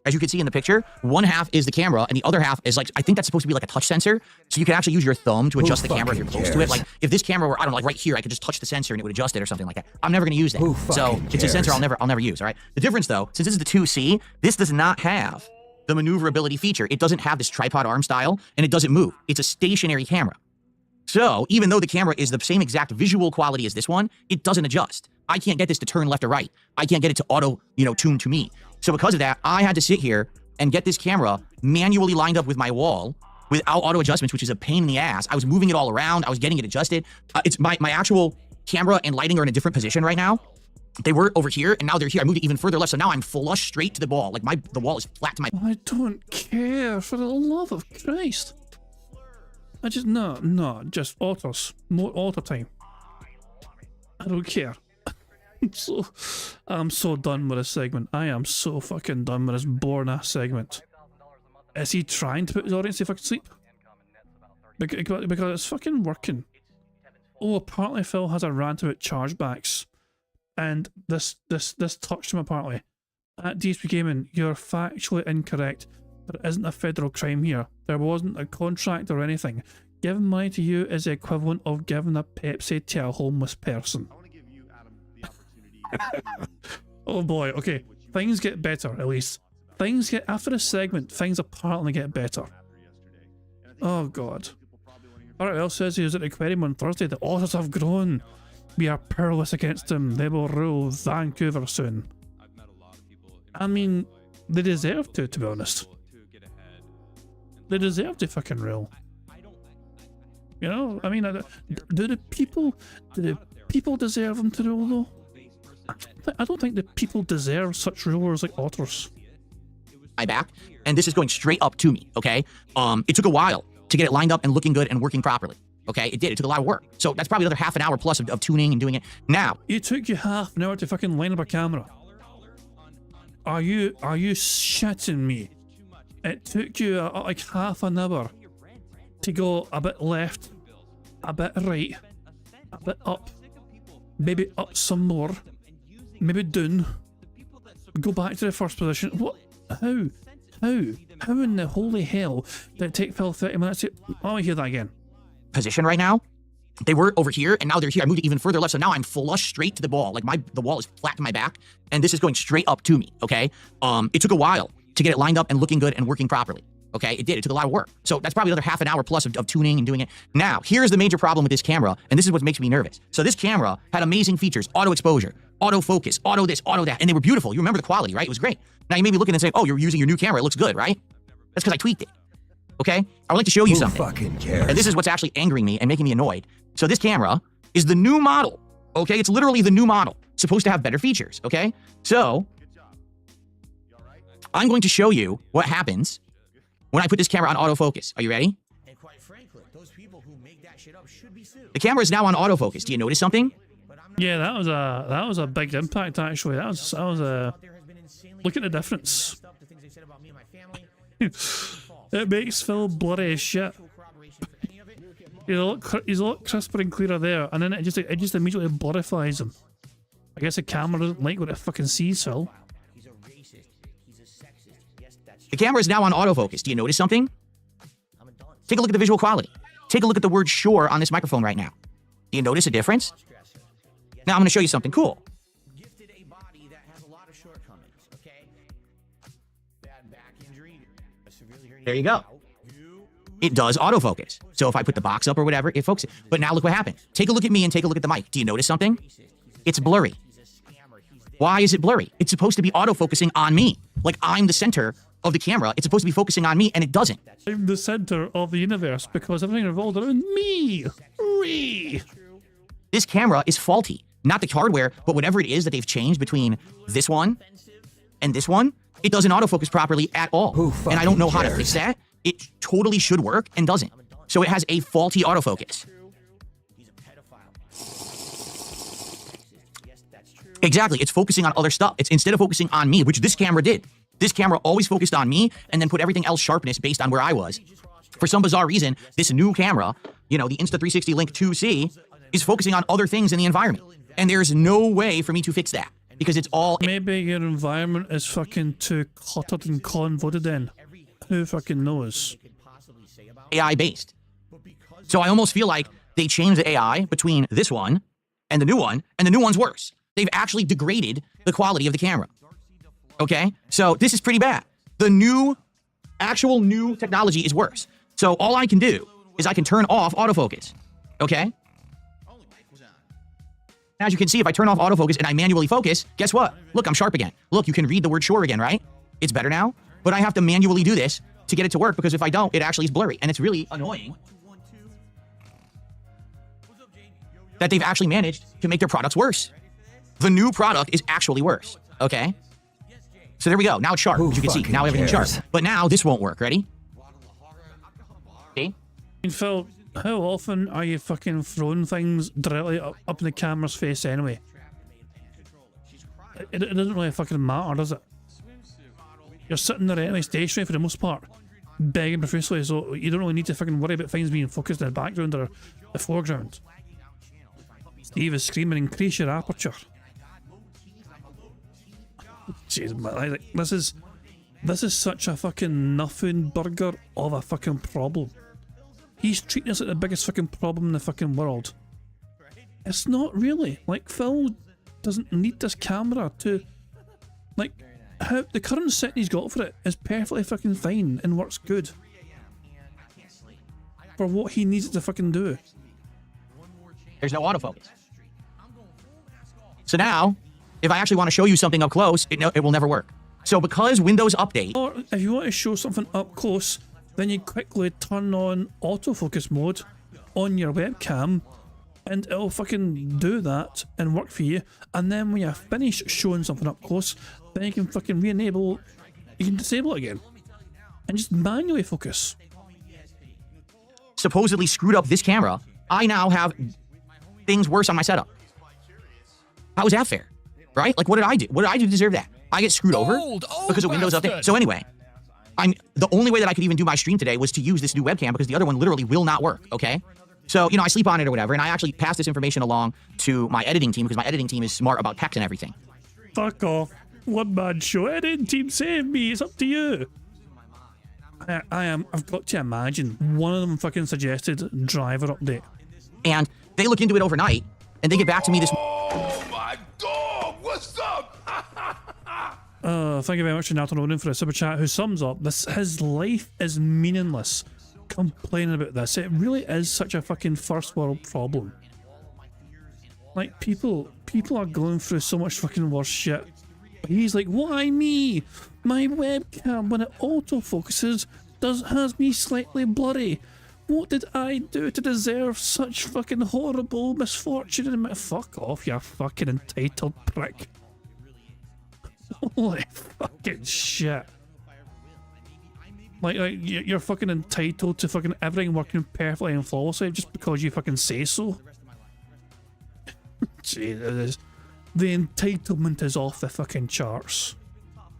As you can see in the picture, one half is the camera and the other half is like, I think that's supposed to be like a touch sensor. So you can actually use your thumb to adjust the camera if you're close to it. Like if this camera were, I don't know, like right here, I could just touch the sensor and it would adjust it or something like that. I'm never going to use that. So it's a sensor I'll never use, all right? The difference though, since this is the 2C, this does not have the maneuverability feature. It doesn't have this tripod arm style and it doesn't move. It's a stationary camera. So even though the camera is the same exact visual quality as this one, it doesn't adjust. I can't get this to turn left or right. I can't get it to auto, tune to me. So because of that, I had to sit here and get this camera manually lined up with my wall without auto adjustments, which is a pain in the ass. I was moving it all around. I was getting it adjusted. It's my actual camera and lighting are in a different position right now. They were over here and now they're here. I moved it even further left. So now I'm flush straight to the wall. Like the wall is flat to my...
I don't care, for the love of Christ. I just, no, just autos. More auto time. I don't care. I'm so done with this segment. I am so fucking done with this boring ass segment. Is he trying to put his audience to fucking sleep? Because it's fucking working. Oh, apparently Phil has a rant about chargebacks. And this touched him apparently. At DSP Gaming, you're factually incorrect. There isn't a federal crime here. There wasn't a contract or anything. Giving money to you is the equivalent of giving a Pepsi to a homeless person. Oh boy, okay. Things get better, at least. After this segment, things apparently get better. Oh god. RL says he was at the aquarium on Thursday. The otters have grown. We are powerless against them. They will rule Vancouver soon. I mean, they deserve to be honest. They deserve to fucking rule. I mean, do the people deserve them to rule though? I don't think the people deserve such rulers like otters.
My back, and this is going straight up to me, okay? It took a while to get it lined up and looking good and working properly, okay? It did. It took a lot of work. So that's probably another half an hour plus of tuning and doing it. Now,
it took you half an hour to fucking line up a camera. Are you shitting me? It took you like half an hour to go a bit left, a bit right, a bit up, maybe up some more, maybe down, go back to the first position. What? How in the holy hell did it take Phil 30 minutes to... Oh, I hear that again.
Position right now. They were over here and now they're here. I moved it even further left, so now I'm flush straight to the wall. Like the wall is flat to my back, and this is going straight up to me, okay? It took a while to get it lined up and looking good and working properly. Okay, it did. It took a lot of work. So that's probably another half an hour plus of tuning and doing it. Now, here's the major problem with this camera, and this is what makes me nervous. So this camera had amazing features: auto exposure, auto focus, auto this, auto that, and they were beautiful. You remember the quality, right? It was great. Now you may be looking and saying, oh, you're using your new camera. It looks good, right? That's because I tweaked it. Okay? I would like to show you something. Who fucking cares? And this is what's actually angering me and making me annoyed. So this camera is the new model. Okay? It's literally the new model. It's supposed to have better features. Okay? So I'm going to show you what happens when I put this camera on autofocus. Are you ready? And quite frankly, those people who make that shit up should be sued. The camera is now on autofocus. Do you notice something?
Yeah, that was a big impact actually. That was look at the difference. It makes Phil blurry as shit. He's a lot crisper and clearer there, and then it just immediately blurrifies him. I guess the camera doesn't like what it fucking sees, Phil.
The camera is now on autofocus. Do you notice something? Take a look at the visual quality. Take a look at the word sure on this microphone right now. Do you notice a difference? Now I'm going to show you something cool. There you go. It does autofocus. So if I put the box up or whatever, it focuses. But now look what happened. Take a look at me and take a look at the mic. Do you notice something? It's blurry. Why is it blurry? It's supposed to be autofocusing on me. Like I'm the center of the camera. It's supposed to be focusing on me, and it doesn't.
I'm the center of the universe because everything revolves around me.
This camera is faulty. Not the hardware, but whatever it is that they've changed between this one and this one, it doesn't autofocus properly at all. And I don't know how to fix that. It totally should work and doesn't. So it has a faulty autofocus. Exactly. It's focusing on other stuff. It's instead of focusing on me, which this camera did. This camera always focused on me and then put everything else sharpness based on where I was. For some bizarre reason, this new camera, the Insta360 Link 2C, is focusing on other things in the environment. And there's no way for me to fix that. because it's all
Maybe your environment is fucking too cluttered and convoluted then. Who fucking knows?
AI based. So I almost feel like they changed the AI between this one and the new one, and the new one's worse. They've actually degraded the quality of the camera. Okay? So this is pretty bad. The actual new technology is worse. So all I can do is I can turn off autofocus. Okay? As you can see, if I turn off autofocus and I manually focus, guess what? Look, I'm sharp again. Look, you can read the word shore again, right? It's better now, but I have to manually do this to get it to work, because if I don't, it actually is blurry, and it's really annoying that they've actually managed to make their products worse. The new product is actually worse, okay? So there we go. Now it's sharp, as you can see. Now everything's sharp. But now this won't work. Ready? See?
Phil, how often are you fucking throwing things directly up in the camera's face anyway? It doesn't really fucking matter, does it? You're sitting there anyway, stationary for the most part, begging profusely, so you don't really need to fucking worry about things being focused in the background or the foreground. Steve is screaming, increase your aperture. Jeez, man, like, this is such a fucking nothing burger of a fucking problem. He's treating us like the biggest fucking problem in the fucking world. It's not really. Like, Phil doesn't need this camera to, like, how the current setting he's got for it is perfectly fucking fine and works good for what he needs it to fucking do.
There's no autofocus. So now, if I actually want to show you something up close, it will never work. So because Windows Update...
Or if you want to show something up close, then you quickly turn on autofocus mode on your webcam, and it'll fucking do that and work for you. And then when you finish showing something up close, then you can fucking re-enable, you can disable it again and just manually focus.
supposedly screwed up this camera, I now have things worse on my setup. How is that fair? Right? Like, what did I do? What did I do to deserve that? I get screwed over because of Windows Update. So anyway, the only way that I could even do my stream today was to use this new webcam because the other one literally will not work, okay? So, you know, I sleep on it or whatever, and I actually pass this information along to my editing team because my editing team is smart about text and everything.
Fuck off. One man show. Editing team, save me. It's up to you. I've got to imagine one of them fucking suggested driver update.
And they look into it overnight, and they get back to me this...
Oh my dog! What's up?
Thank you very much to Nathan Ronan for a super chat who sums up his life is meaningless complaining about this. It really is such a fucking first world problem. Like, people are going through so much fucking worse shit. But he's like, why me? My webcam, when it autofocuses, has me slightly blurry. What did I do to deserve such fucking horrible misfortune in my... Fuck off, you fucking entitled prick. Holy fucking shit. Like you're fucking entitled to fucking everything working perfectly and flawlessly just because you fucking say so. Jesus. The entitlement is off the fucking charts.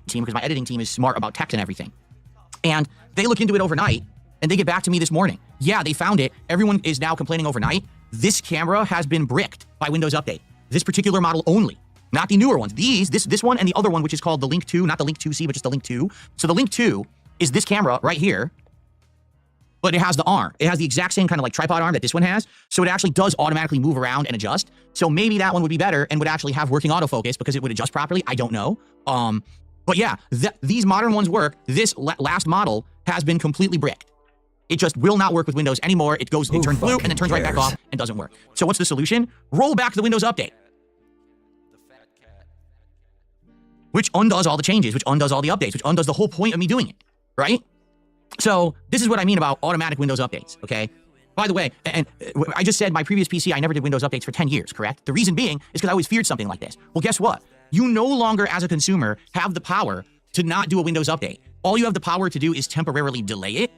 Team, because my editing team is smart about text and everything. And they look into it overnight, and they get back to me this morning. Yeah, they found it. Everyone is now complaining overnight. This camera has been bricked by Windows Update. This particular model only, not the newer ones. This one and the other one, which is called the Link 2, not the Link 2C, but just the Link 2. So the Link 2 is this camera right here, but it has the arm. It has the exact same kind of like tripod arm that this one has. So it actually does automatically move around and adjust. So maybe that one would be better and would actually have working autofocus because it would adjust properly. I don't know. But yeah, these modern ones work. This last model has been completely bricked. It just will not work with Windows anymore. It turns blue and then turns right back off and doesn't work. So what's the solution? Roll back the Windows Update, which undoes all the changes, which undoes all the updates, which undoes the whole point of me doing it, right? So this is what I mean about automatic Windows updates, okay? By the way, and I just said my previous PC, I never did Windows updates for 10 years, correct? The reason being is because I always feared something like this. Well, guess what? You no longer, as a consumer, have the power to not do a Windows update. All you have the power to do is temporarily delay it,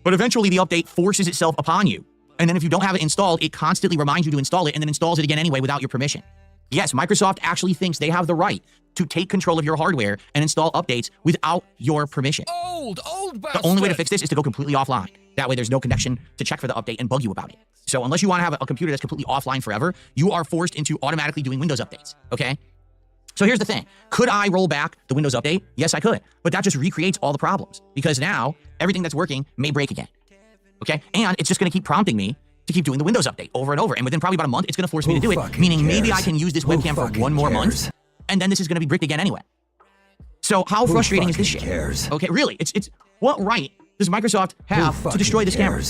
but eventually the update forces itself upon you. And then if you don't have it installed, it constantly reminds you to install it and then installs it again anyway without your permission. Yes, Microsoft actually thinks they have the right to take control of your hardware and install updates without your permission.
Old bastard.
The only way to fix this is to go completely offline. That way there's no connection to check for the update and bug you about it. So unless you want to have a computer that's completely offline forever, you are forced into automatically doing Windows updates, okay? So here's the thing. Could I roll back the Windows update? Yes, I could. But that just recreates all the problems because now everything that's working may break again. Okay? And it's just going to keep prompting me to keep doing the Windows update over and over. And within probably about a month, it's going to force me to do it. Meaning maybe I can use this webcam for one more month. And then this is going to be bricked again anyway. So how frustrating is this shit? Okay, really, it's what right does Microsoft have to destroy this camera?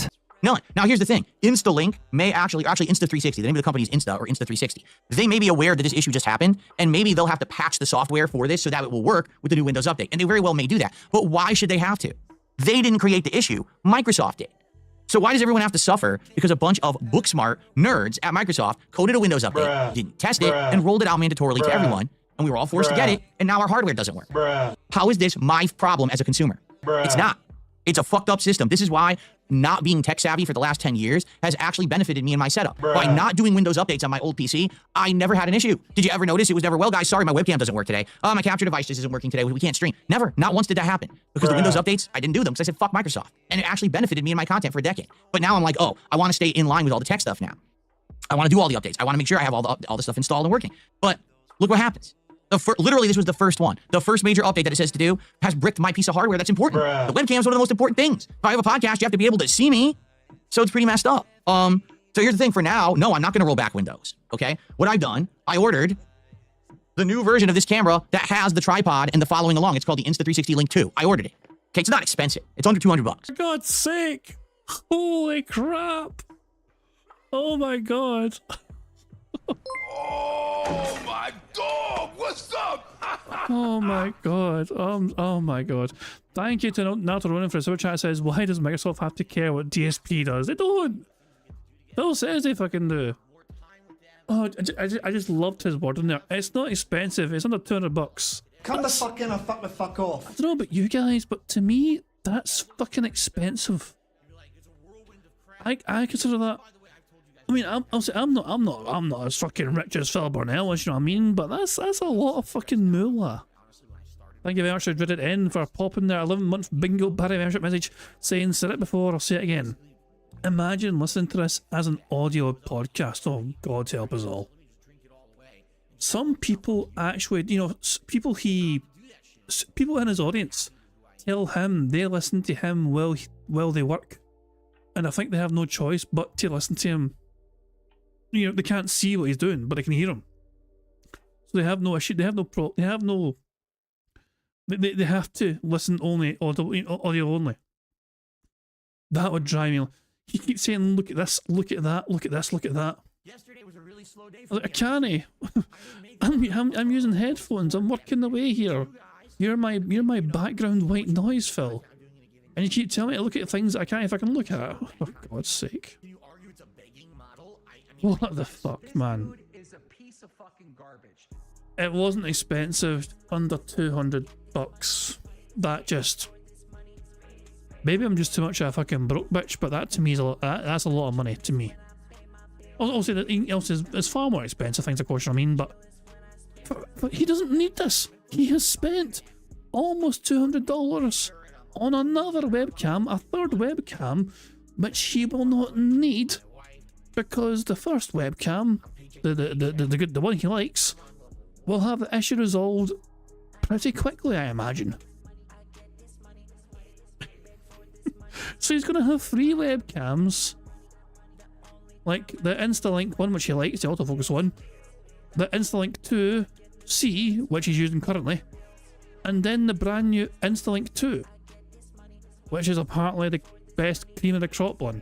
None. Now here's the thing. InstaLink may actually Insta360, the name of the company is Insta or Insta360. They may be aware that this issue just happened, and maybe they'll have to patch the software for this so that it will work with the new Windows update. And they very well may do that. But why should they have to? They didn't create the issue. Microsoft did. So why does everyone have to suffer because a bunch of book-smart nerds at Microsoft coded a Windows update, didn't test it, and rolled it out mandatorily to everyone, and we were all forced to get it, and now our hardware doesn't work? How is this my problem as a consumer? It's not. It's a fucked up system. This is why not being tech savvy for the last 10 years has actually benefited me in my setup. By not doing Windows updates on my old PC, I never had an issue. Did you ever notice it was never, well, guys, sorry, my webcam doesn't work today. My capture device just isn't working today. We can't stream. Never. Not once did that happen. Because the Windows updates, I didn't do them because I said, fuck Microsoft. And it actually benefited me in my content for a decade. But now I'm like, oh, I want to stay in line with all the tech stuff now. I want to do all the updates. I want to make sure I have all the stuff installed and working. But look what happens. Literally, this was the first one. The first major update that it says to do has bricked my piece of hardware that's important. The webcam is one of the most important things. If I have a podcast, you have to be able to see me. So it's pretty messed up. So here's the thing. For now, no, I'm not going to roll back Windows. Okay? What I've done, I ordered the new version of this camera that has the tripod and the following along. It's called the Insta360 Link 2. I ordered it. Okay? It's not expensive. It's under $200.
For God's sake! Holy crap! Oh my God!
Oh my dog! What's up?
Oh my God. Oh my God. Thank you to Nato Ronan for a super chat. Says, why does Microsoft have to care what DSP does? They don't. Bill says they fucking do. Oh, I just loved his word in there. It's not expensive. It's under $200.
Come the fuck in or fuck the fuck off.
I don't know about you guys, but to me, that's fucking expensive. I consider that. I mean, I'm not as fucking rich as Phil Burnell, you know what I mean? But that's a lot of fucking moolah. Thank you very much for Dreaded N for popping their 11-month bingo Barry membership message saying, said it before, I'll say it again. Imagine listening to this as an audio podcast. Oh, God help us all. Some people actually, you know, people in his audience tell him they listen to him while they work. And I think they have no choice but to listen to him. You know, they can't see what he's doing, but they can hear him. So they have no issue. They have to listen only audio only. That would drive me. He keeps saying, "Look at this, look at that, look at this, look at that."
Yesterday was a really slow day.
I can't. I'm using headphones. I'm working away here. You're my background white noise, Phil. And you keep telling me to look at things that I can't if I can look at. For God's sake. What the fuck, man? It wasn't expensive, under $200. That just... Maybe I'm just too much of a fucking broke bitch, but that to me is that's a lot of money to me. Also, anything else is far more expensive things, of course, you know what I mean, but he doesn't need this. He has spent almost $200 on another webcam, a third webcam, which he will not need. Because the first webcam, the one he likes, will have the issue resolved pretty quickly, I imagine. So he's going to have 3 webcams, like the InstaLink one, which he likes, the autofocus one, the InstaLink 2C, which he's using currently, and then the brand new InstaLink 2, which is apparently the best cream of the crop one.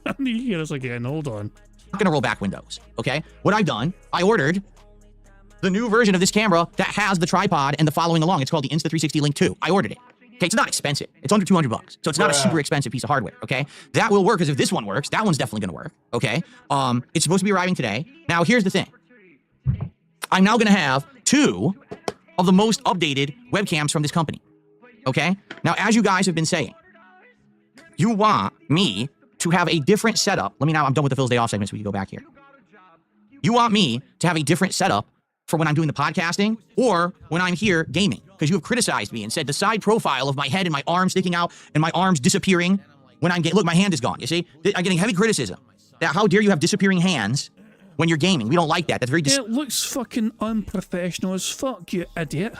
I need to hear this again, hold on.
I'm not gonna roll back Windows, okay? What I've done, I ordered the new version of this camera that has the tripod and the following along. It's called the Insta360 Link 2. I ordered it. Okay, it's not expensive. It's under $200. So it's not a super expensive piece of hardware, okay? That will work, because if this one works, that one's definitely gonna work, okay? It's supposed to be arriving today. Now, here's the thing. I'm now gonna have 2 of the most updated webcams from this company, okay? Now, as you guys have been saying, you want me to have a different setup. I'm done with the Phil's Day Off segment, so we can go back here. You want me to have a different setup for when I'm doing the podcasting or when I'm here gaming, because you have criticized me and said the side profile of my head and my arms sticking out and my arms disappearing when I'm look, my hand is gone. You see, I'm getting heavy criticism that how dare you have disappearing hands when you're gaming. We don't like that. That's very
It looks fucking unprofessional as fuck, you idiot.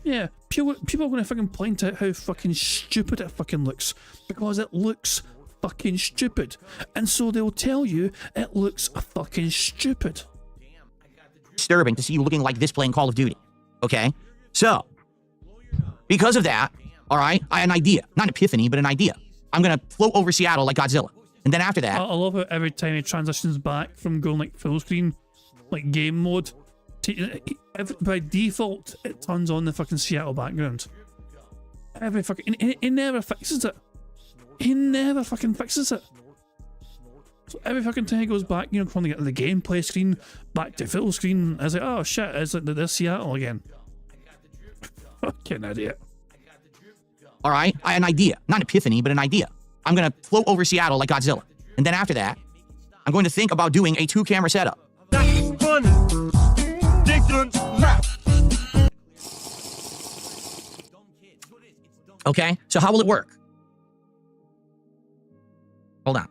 Yeah, people are gonna fucking point out how fucking stupid it fucking looks because it looks fucking stupid, and so they'll tell you it looks fucking stupid.
disturbing to see you looking like this playing Call of Duty. Okay, so because of that, all right, I had an idea, not an epiphany, but an idea. I'm gonna float over Seattle like Godzilla, and then after that,
I love how every time he transitions back from going like full screen, like game mode, by default it turns on the fucking Seattle background. Every fucking he never fixes it. He never fucking fixes it. So every fucking time he goes back, you know, from the gameplay screen back to full screen, I was like, oh shit, it's like this Seattle again. Fucking idiot.
all right, I had an idea, not an epiphany, but an idea. I'm gonna float over Seattle like Godzilla, and then after that, I'm going to think about doing a 2-camera setup. Okay, so how will it work? Hold on.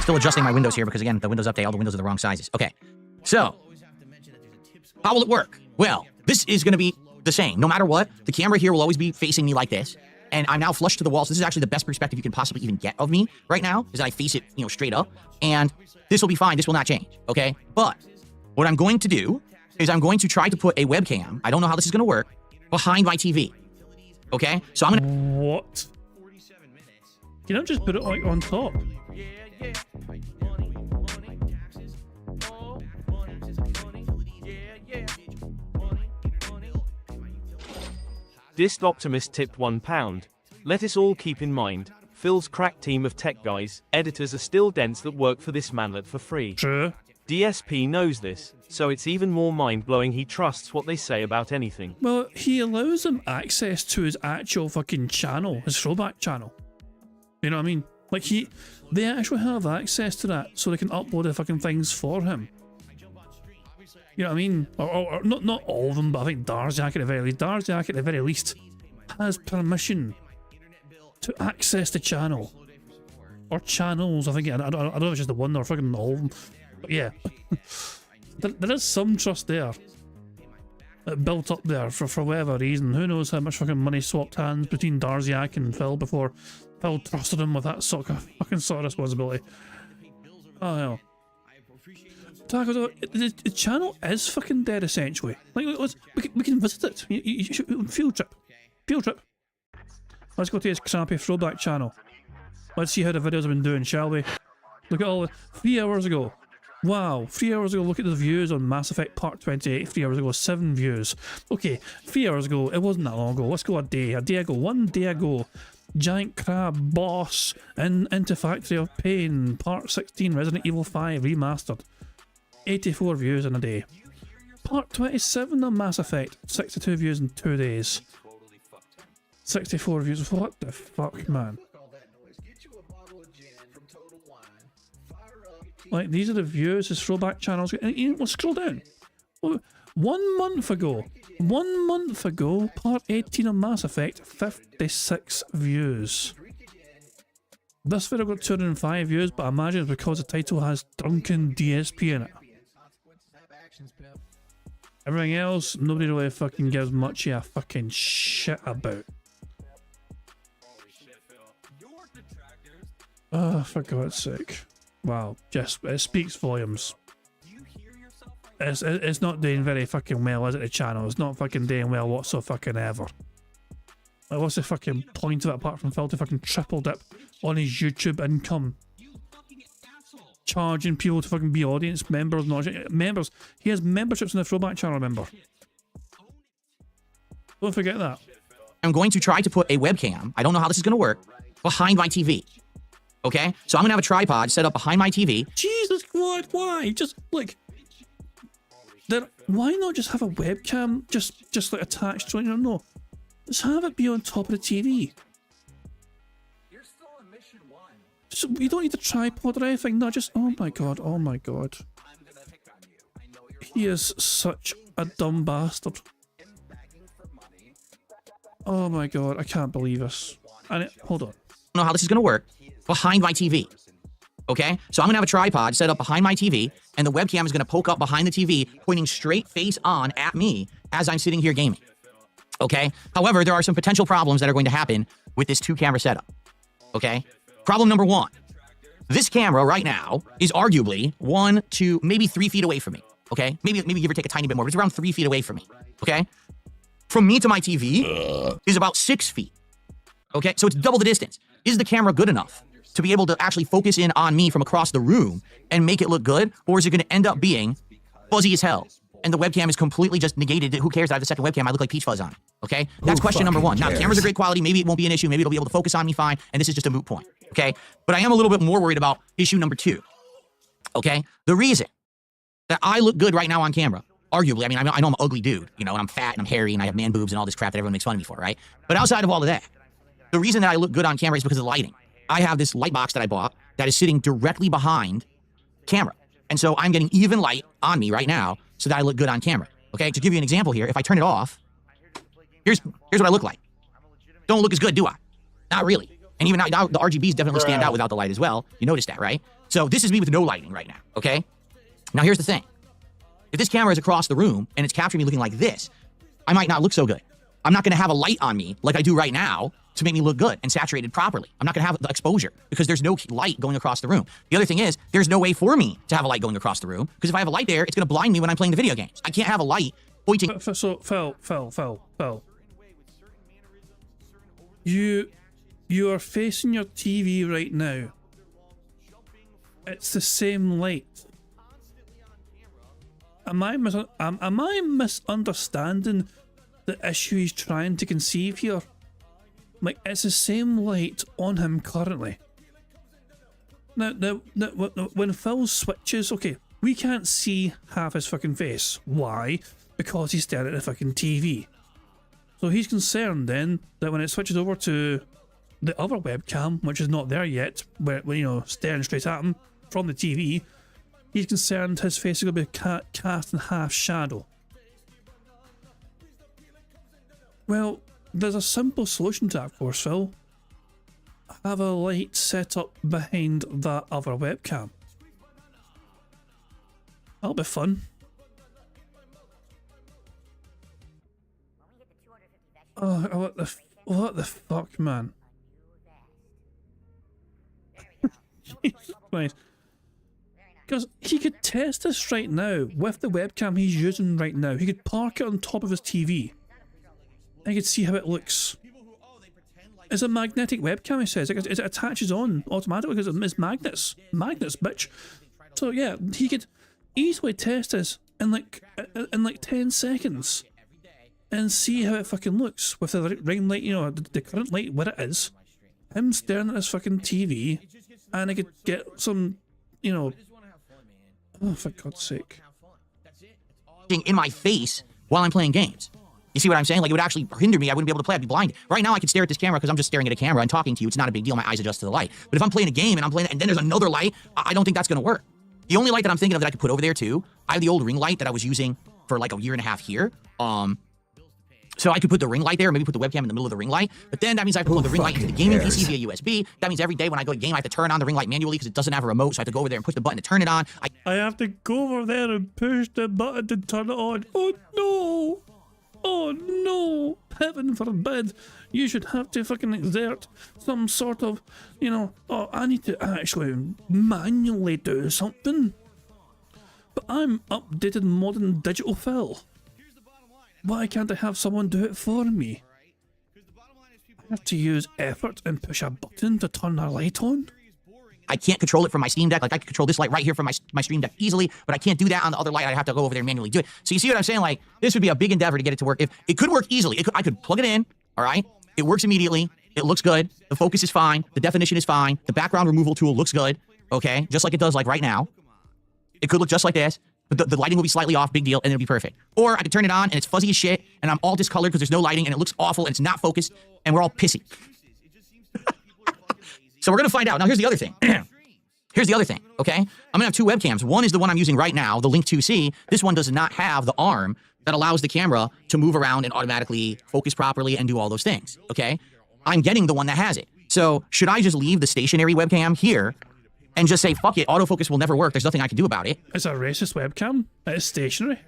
Still adjusting my windows here because, again, the Windows Update, all the windows are the wrong sizes. Okay, so how will it work? Well, this is going to be the same. No matter what, the camera here will always be facing me like this, and I'm now flush to the wall, so this is actually the best perspective you can possibly even get of me right now, is that I face it, you know, straight up, and this will be fine. This will not change, okay? But what I'm going to do is I'm going to try to put a webcam, I don't know how this is going to work, behind my TV, okay? So I'm going to...
What? You don't just put it like on top.
Dist Optimus tipped £1. Let us all keep in mind, Phil's crack team of tech guys, editors are still dense that work for this manlet for free.
True.
DSP knows this, so it's even more mind-blowing he trusts what they say about anything.
Well, he allows them access to his actual fucking channel, his throwback channel. You know what I mean? Like they actually have access to that, so they can upload the fucking things for him. You know what I mean? Or not all of them, but I think Darziak at the very least. Darziak at the very least has permission to access the channel. Or channels, I think. I don't know if it's just the one or fucking all of them. But yeah. there is some trust there. That built up there for whatever reason. Who knows how much fucking money swapped hands between Darziak and Phil before Phil trusted him with that sort of responsibility. Oh hell. Taco, the channel is fucking dead essentially. Like, we can visit it. You should, field trip. Let's go to his crappy throwback channel. Let's see how the videos have been doing, shall we? Look at all the 3 hours ago. Wow, 3 hours ago, look at the views on Mass Effect Part 28. 3 hours ago, 7 views. Okay, 3 hours ago, it wasn't that long ago. Let's go a day ago, 1 day ago. Giant Crab Boss into Factory of Pain Part 16 Resident Evil 5 Remastered. 84 views in a day. Part 27 of Mass Effect, 62 views in 2 days. 64 views. What the fuck, man? Like, these are the views, his throwback channels. And you know, scroll down. 1 month ago, Part 18 of Mass Effect, 56 views. This video got 205 views, but I imagine it's because the title has Drunken DSP in it. Everything else, nobody really fucking gives much of a fucking shit about. Oh, for God's sake. Wow, just, it speaks volumes. It's not doing very fucking well, is it, the channel? It's not fucking doing well whatsoever. Like, what's the fucking point of it apart from Phil to fucking triple dip on his YouTube income? Charging people to fucking be audience members, not members. He has memberships in the throwback channel, remember? Don't forget that.
I'm going to try to put a webcam, I don't know how this is going to work, behind my TV. Okay? So I'm going to have a tripod set up behind my TV.
Jesus, what? Why? Just, like... Why not just have a webcam just like attached to it? You know, no. Just have it be on top of the TV. So you don't need a tripod or anything. No, just, oh my god, oh my god. He is such a dumb bastard. Oh my god, I can't believe this. And hold on.
I don't know how this is going to work, behind my TV. Okay? So I'm going to have a tripod set up behind my TV, and the webcam is going to poke up behind the TV, pointing straight face on at me as I'm sitting here gaming. Okay? However, there are some potential problems that are going to happen with this 2-camera setup. Okay? Problem number 1. This camera right now is arguably 1, 2, maybe 3 feet away from me. Okay? Maybe give or take a tiny bit more, but it's around 3 feet away from me. Okay? From me to my TV is about 6 feet. Okay? So it's double the distance. Is the camera good enough to be able to actually focus in on me from across the room and make it look good? Or is it going to end up being fuzzy as hell? And the webcam is completely just negated. Who cares? I have the second webcam. I look like Peach Fuzz on it. Okay? That's question number 1. Now, the cameras are great quality. Maybe it won't be an issue. Maybe it'll be able to focus on me fine. And this is just a moot point. Okay? But I am a little bit more worried about issue number 2. Okay? The reason that I look good right now on camera, arguably, I mean, I know I'm an ugly dude, you know, and I'm fat and I'm hairy and I have man boobs and all this crap that everyone makes fun of me for, right? But outside of all of that, the reason that I look good on camera is because of the lighting. I have this light box that I bought that is sitting directly behind camera. And so I'm getting even light on me right now so that I look good on camera. Okay, to give you an example here, if I turn it off, here's what I look like. Don't look as good, do I? Not really. And even now the RGBs definitely stand out without the light as well. You noticed that, right? So this is me with no lighting right now, okay? Now here's the thing. If this camera is across the room and it's capturing me looking like this, I might not look so good. I'm not going to have a light on me like I do right now to make me look good and saturated properly. I'm not going to have the exposure because there's no light going across the room. The other thing is, there's no way for me to have a light going across the room because if I have a light there, it's going to blind me when I'm playing the video games. I can't have a light pointing.
So, Phil. You are facing your TV right now. It's the same light. Am I misunderstanding the issue he's trying to conceive here? Like, it's the same light on him currently. Now, when Phil switches, okay, we can't see half his fucking face. Why? Because he's staring at the fucking TV. So he's concerned then that when it switches over to the other webcam, which is not there yet, where you know, staring straight at him from the TV, he's concerned his face is going to be cast in half shadow. Well, there's a simple solution to that, of course, Phil. Have a light set up behind that other webcam. That'll be fun. Oh, what the fuck, man? Jesus Christ. Because he could test this right now with the webcam he's using right now. He could park it on top of his TV. I could see how it looks. It's a magnetic webcam, he says. It attaches on automatically because it's magnets. Magnets, bitch. So yeah, he could easily test this in like 10 seconds and see how it fucking looks with the ring light, you know, the current light where it is. Him staring at his fucking TV, and I could get some, you know. Oh, for God's sake.
In my face while I'm playing games. You see what I'm saying? Like, it would actually hinder me. I wouldn't be able to play. I'd be blinded. Right now, I can stare at this camera because I'm just staring at a camera and talking to you. It's not a big deal. My eyes adjust to the light. But if I'm playing a game and I'm playing it, and then there's another light, I don't think that's going to work. The only light that I'm thinking of that I could put over there, too, I have the old ring light that I was using for like a year and a half here. So I could put the ring light there, or maybe put the webcam in the middle of the ring light. But then that means I have to plug the ring light into the gaming PC via USB. That means every day when I go to game, I have to turn on the ring light manually because it doesn't have a remote. So I have to go over there and push the button to turn it on.
I have to go over there and push the button to turn it on. Oh no! Oh no! Heaven forbid! You should have to fucking exert some sort of, you know, oh, I need to actually manually do something. But I'm updated modern digital Phil. Why can't I have someone do it for me? I have to use effort and push a button to turn a light on?
I can't control it from my Steam Deck. Like, I can control this light right here from my Stream Deck easily, but I can't do that on the other light. I'd have to go over there and manually do it. So you see what I'm saying? Like, this would be a big endeavor to get it to work. If it could work easily, I could plug it in, all right? It works immediately. It looks good. The focus is fine. The definition is fine. The background removal tool looks good, okay? Just like it does like right now. It could look just like this, but the lighting will be slightly off, big deal, and it'll be perfect. Or I could turn it on, and it's fuzzy as shit, and I'm all discolored because there's no lighting, and it looks awful, and it's not focused, and we're all pissy. So we're going to find out. Now, here's the other thing. Here's the other thing, okay? I'm going to have 2 webcams. One is the one I'm using right now, the Link 2C. This one does not have the arm that allows the camera to move around and automatically focus properly and do all those things, okay? I'm getting the one that has it. So should I just leave the stationary webcam here and just say, fuck it, autofocus will never work. There's nothing I can do about it.
It's a racist webcam. It's stationary.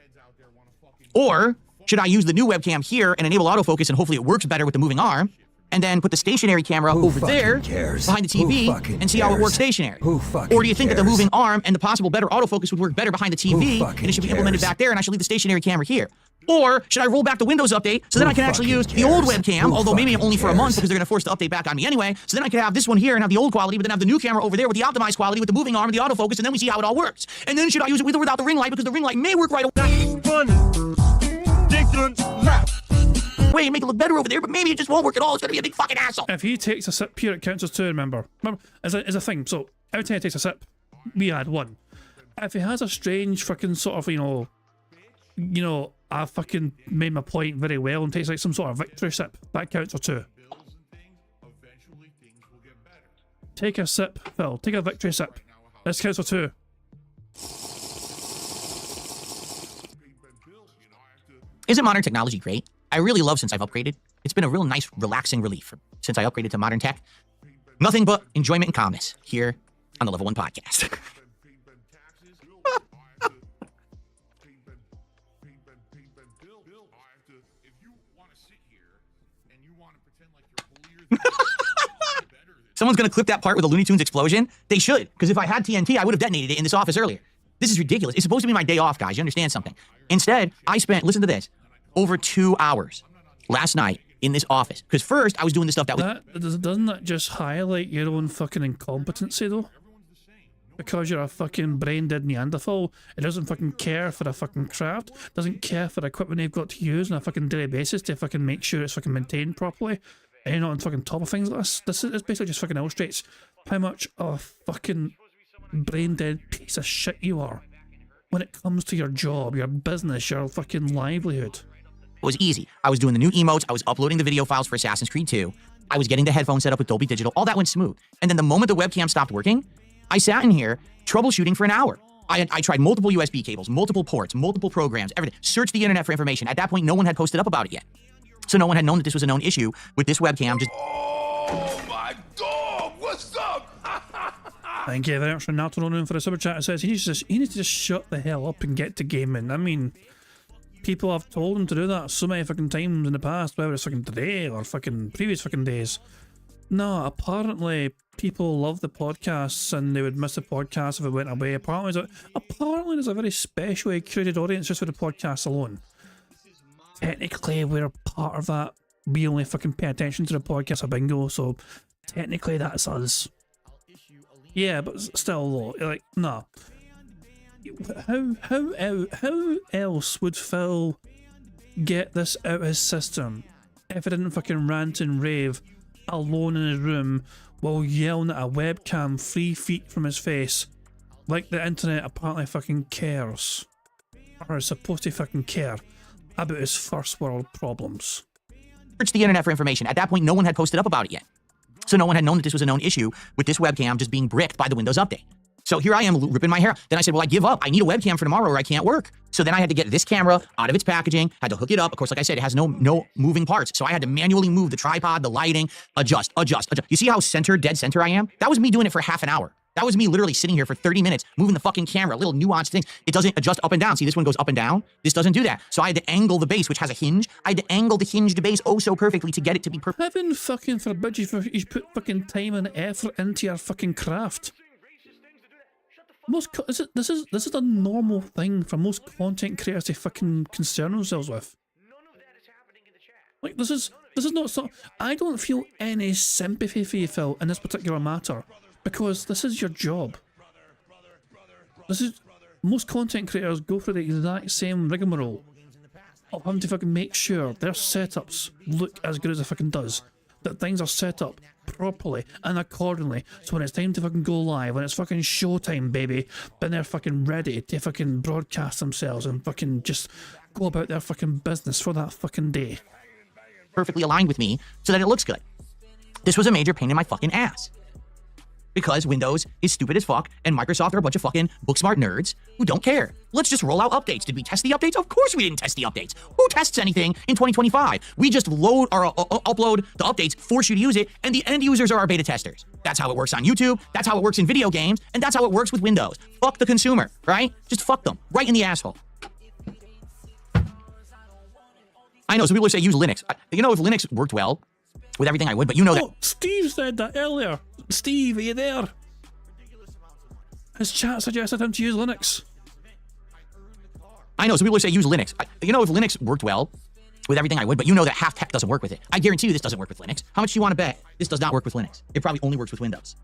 Or should I use the new webcam here and enable autofocus and hopefully it works better with the moving arm? And then put the stationary camera over there behind the TV and see how it works stationary. Or do you think that the moving arm and the possible better autofocus would work better behind the TV and it should be implemented back there and I should leave the stationary camera here? Or should I roll back the Windows update so then I can actually use the old webcam, although maybe only for a month because they're going to force the update back on me anyway. So then I could have this one here and have the old quality, but then have the new camera over there with the optimized quality with the moving arm and the autofocus, and then we see how it all works. And then should I use it with or without the ring light because the ring light may work right away. Way make it look better over there, but maybe it just won't work at all. It's gonna be a big fucking asshole.
If he takes a sip here, it counts as 2, remember, as a thing. So every time he takes a sip, we add 1. If he has a strange fucking sort of, you know, I fucking made my point very well and takes like some sort of victory sip, that counts for 2. Take a sip, Phil. Take a victory sip. This counts for 2.
Isn't modern technology great? I really love since I've upgraded. It's been a real nice, relaxing relief since I upgraded to modern tech. Nothing but enjoyment and calmness here on the Level 1 podcast. Someone's gonna clip that part with a Looney Tunes explosion? They should, because if I had TNT, I would have detonated it in this office earlier. This is ridiculous. It's supposed to be my day off, guys. You understand something? Instead, I spent, listen to this, over 2 hours last night in this office. Because first, I was doing the stuff that was...
Doesn't that just highlight your own fucking incompetency, though? Because you're a fucking brain-dead Neanderthal, it doesn't fucking care for a fucking craft, doesn't care for the equipment they've got to use on a fucking daily basis to fucking make sure it's fucking maintained properly, and you're not on fucking top of things like this. This basically just fucking illustrates how much of a fucking brain-dead piece of shit you are when it comes to your job, your business, your fucking livelihood.
It was easy. I was doing the new emotes, I was uploading the video files for Assassin's Creed 2, I was getting the headphones set up with Dolby Digital, all that went smooth. And then the moment the webcam stopped working, I sat in here troubleshooting for an hour. I tried multiple USB cables, multiple ports, multiple programs, everything. Searched the internet for information. At that point, no one had posted up about it yet. So no one had known that this was a known issue with this webcam. Just
Oh my dog, what's up?
Thank you very much for Nato Ronan for the super chat. It says he needs to just shut the hell up and get to gaming. I mean, people have told him to do that so many fucking times in the past, whether it's fucking today or fucking previous fucking days. No, apparently people love the podcasts and they would miss the podcast if it went away. Apparently there's a very specially curated audience just for the podcast alone. Technically, we're part of that. We only fucking pay attention to the podcast of Bingo, so technically that's us. Yeah, but still though, like, nah. How else would Phil get this out of his system if he didn't fucking rant and rave alone in his room while yelling at a webcam 3 feet from his face, like the internet apparently fucking cares, or is supposed to fucking care about his first world problems.
Searched the internet for information. At that point, no one had posted up about it yet. So no one had known that this was a known issue with this webcam just being bricked by the Windows update. So here I am ripping my hair out. Then I said, well, I give up. I need a webcam for tomorrow or I can't work. So then I had to get this camera out of its packaging, had to hook it up. Of course, like I said, it has no moving parts. So I had to manually move the tripod, the lighting, adjust. You see how dead center I am? That was me doing it for half an hour. That was me literally sitting here for 30 minutes, moving the fucking camera, little nuanced things. It doesn't adjust up and down. See, this one goes up and down. This doesn't do that. So I had to angle the base, which has a hinge. I had to angle the hinged base oh so perfectly to get it to be perfect.
Heaven fucking forbid you put fucking time and effort into your fucking craft. This is a normal thing for most content creators to fucking concern themselves with. Like, this is not so. I don't feel any sympathy for you, Phil, in this particular matter, because this is your job. Most content creators go through the exact same rigmarole of having to fucking make sure their setups look as good as it fucking does, that things are set up properly and accordingly, so when it's time to fucking go live, when it's fucking showtime, baby, then they're fucking ready to fucking broadcast themselves and fucking just go about their fucking business for that fucking day.
Perfectly aligned with me so that it looks good. This was a major pain in my fucking ass. because Windows is stupid as fuck and Microsoft are a bunch of fucking book smart nerds who don't care. Let's just roll out updates. Did we test the updates? Of course we didn't test the updates. Who tests anything in 2025? We just load or upload the updates, force you to use it, and the end users are our beta testers. That's how it works on YouTube. That's how it works in video games, and that's how it works with Windows. Fuck the consumer, right? Just fuck them right in the asshole. I know, so people say use Linux. You know, if Linux worked well with everything, I would, but you know that.
Oh, Steve said that earlier. Steve, are you there? His chat suggested him to use Linux.
I know, so people say use Linux. You know, if Linux worked well with everything, I would, but you know that half tech doesn't work with it. I guarantee you this doesn't work with Linux. How much do you want to bet this does not work with Linux? It probably only works with Windows.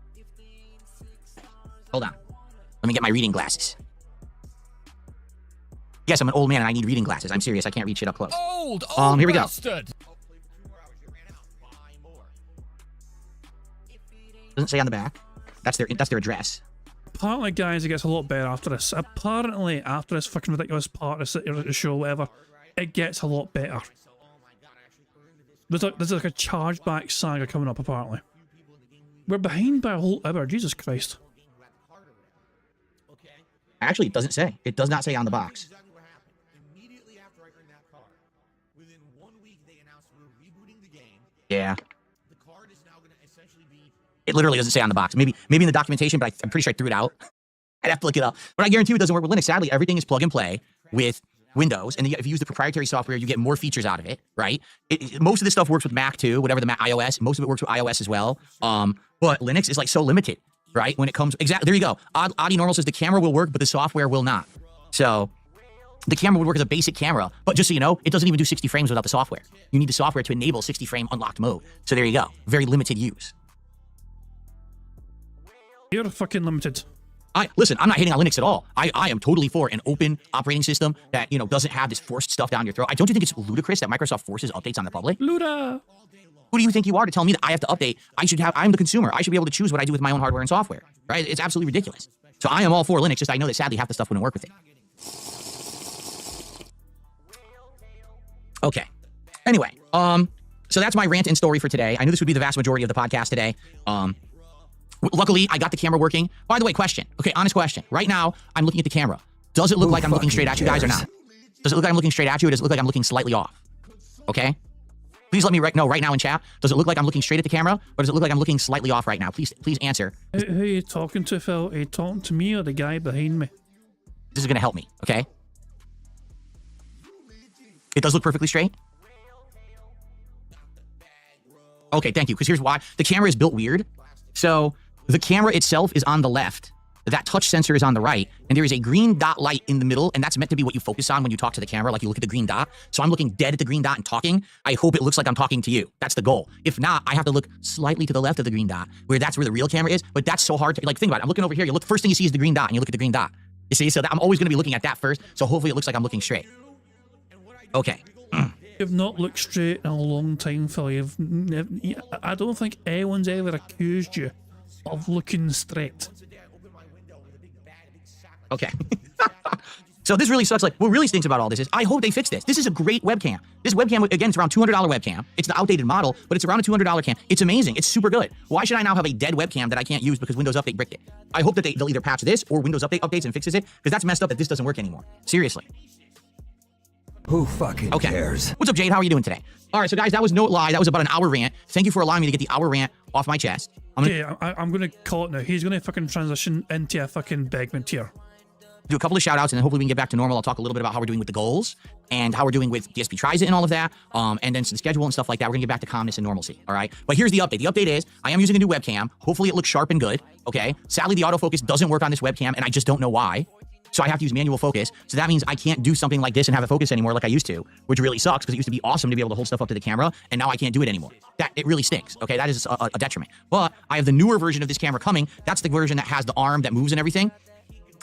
Hold on. Let me get my reading glasses. Yes, I'm an old man and I need reading glasses. I'm serious. I can't read shit up close.
Old
Here we go.
bastard.
Doesn't say on the back. That's their address.
Apparently, guys, it gets a lot better after this. Apparently, after this fucking ridiculous part of the show, whatever, it gets a lot better. There's like a chargeback saga coming up, apparently. We're behind by a whole hour. Jesus Christ.
Actually, it doesn't say. It does not say on the box. Yeah. It literally doesn't say on the box. Maybe in the documentation, but I'm pretty sure I threw it out. I'd have to look it up. But I guarantee you it doesn't work with Linux. Sadly, everything is plug and play with Windows. And if you use the proprietary software, you get more features out of it, right? Most of this stuff works with Mac too, whatever the Mac iOS. Most of it works with iOS as well. But Linux is like so limited, right? When it comes, exactly, there you go. Audi Normal says the camera will work, but the software will not. So the camera would work as a basic camera, but just so you know, it doesn't even do 60 frames without the software. You need the software to enable 60 frame unlocked mode. So there you go. Very limited use.
You're fucking limited.
Listen, I'm not hating on Linux at all. I am totally for an open operating system that, you know, doesn't have this forced stuff down your throat. Don't you think it's ludicrous that Microsoft forces updates on the public?
Luda!
Who do you think you are to tell me that I have to update? I'm the consumer. I should be able to choose what I do with my own hardware and software, right? It's absolutely ridiculous. So I am all for Linux, just I know that sadly half the stuff wouldn't work with it. Okay. Anyway, so that's my rant and story for today. I knew this would be the vast majority of the podcast today. Luckily, I got the camera working. By the way, question. Okay, honest question. Right now, I'm looking at the camera. Does it look like I'm looking straight at you guys or not? Does it look like I'm looking straight at you or does it look like I'm looking slightly off? Okay? Please let me know right now in chat. Does it look like I'm looking straight at the camera or does it look like I'm looking slightly off right now? Please answer.
Who are you talking to, Phil? Are you talking to me or the guy behind me?
This is going to help me, okay? It does look perfectly straight? Okay, thank you. Because here's why. The camera is built weird. So the camera itself is on the left. That touch sensor is on the right. And there is a green dot light in the middle. And that's meant to be what you focus on when you talk to the camera. Like you look at the green dot. So I'm looking dead at the green dot and talking. I hope it looks like I'm talking to you. That's the goal. If not, I have to look slightly to the left of the green dot, where that's where the real camera is. But that's so hard to, like, think about it. I'm looking over here. First thing you see is the green dot and you look at the green dot. You see? So I'm always going to be looking at that first. So hopefully it looks like I'm looking straight. Okay.
You've not looked straight in a long time, Phil. I don't think anyone's ever accused you of looking straight.
Okay. So this really sucks. Like, what really stinks about all this is I hope they fix this. This is a great webcam. This webcam, again, it's around $200 webcam. It's the outdated model, but it's around a $200 cam. It's amazing. It's super good. Why should I now have a dead webcam that I can't use because Windows Update bricked it? I hope that they'll either patch this or Windows Update updates and fixes it, because that's messed up that this doesn't work anymore. Seriously.
Who fucking cares?
What's up, Jade? How are you doing today? All right, so guys, that was no lie. That was about an hour rant. Thank you for allowing me to get the hour rant off my chest. I'm
going to call it now. He's going to fucking transition into a fucking Begman tier.
Do a couple of shout outs and then hopefully we can get back to normal. I'll talk a little bit about how we're doing with the goals and how we're doing with DSP Tries It and all of that. And then some schedule and stuff like that. We're gonna get back to calmness and normalcy. All right. But here's the update. The update is I am using a new webcam. Hopefully it looks sharp and good. Okay. Sadly, the autofocus doesn't work on this webcam and I just don't know why. So I have to use manual focus. So that means I can't do something like this and have it focus anymore like I used to, which really sucks because it used to be awesome to be able to hold stuff up to the camera. And now I can't do it anymore. It really stinks. Okay. That is a detriment. But I have the newer version of this camera coming. That's the version that has the arm that moves and everything.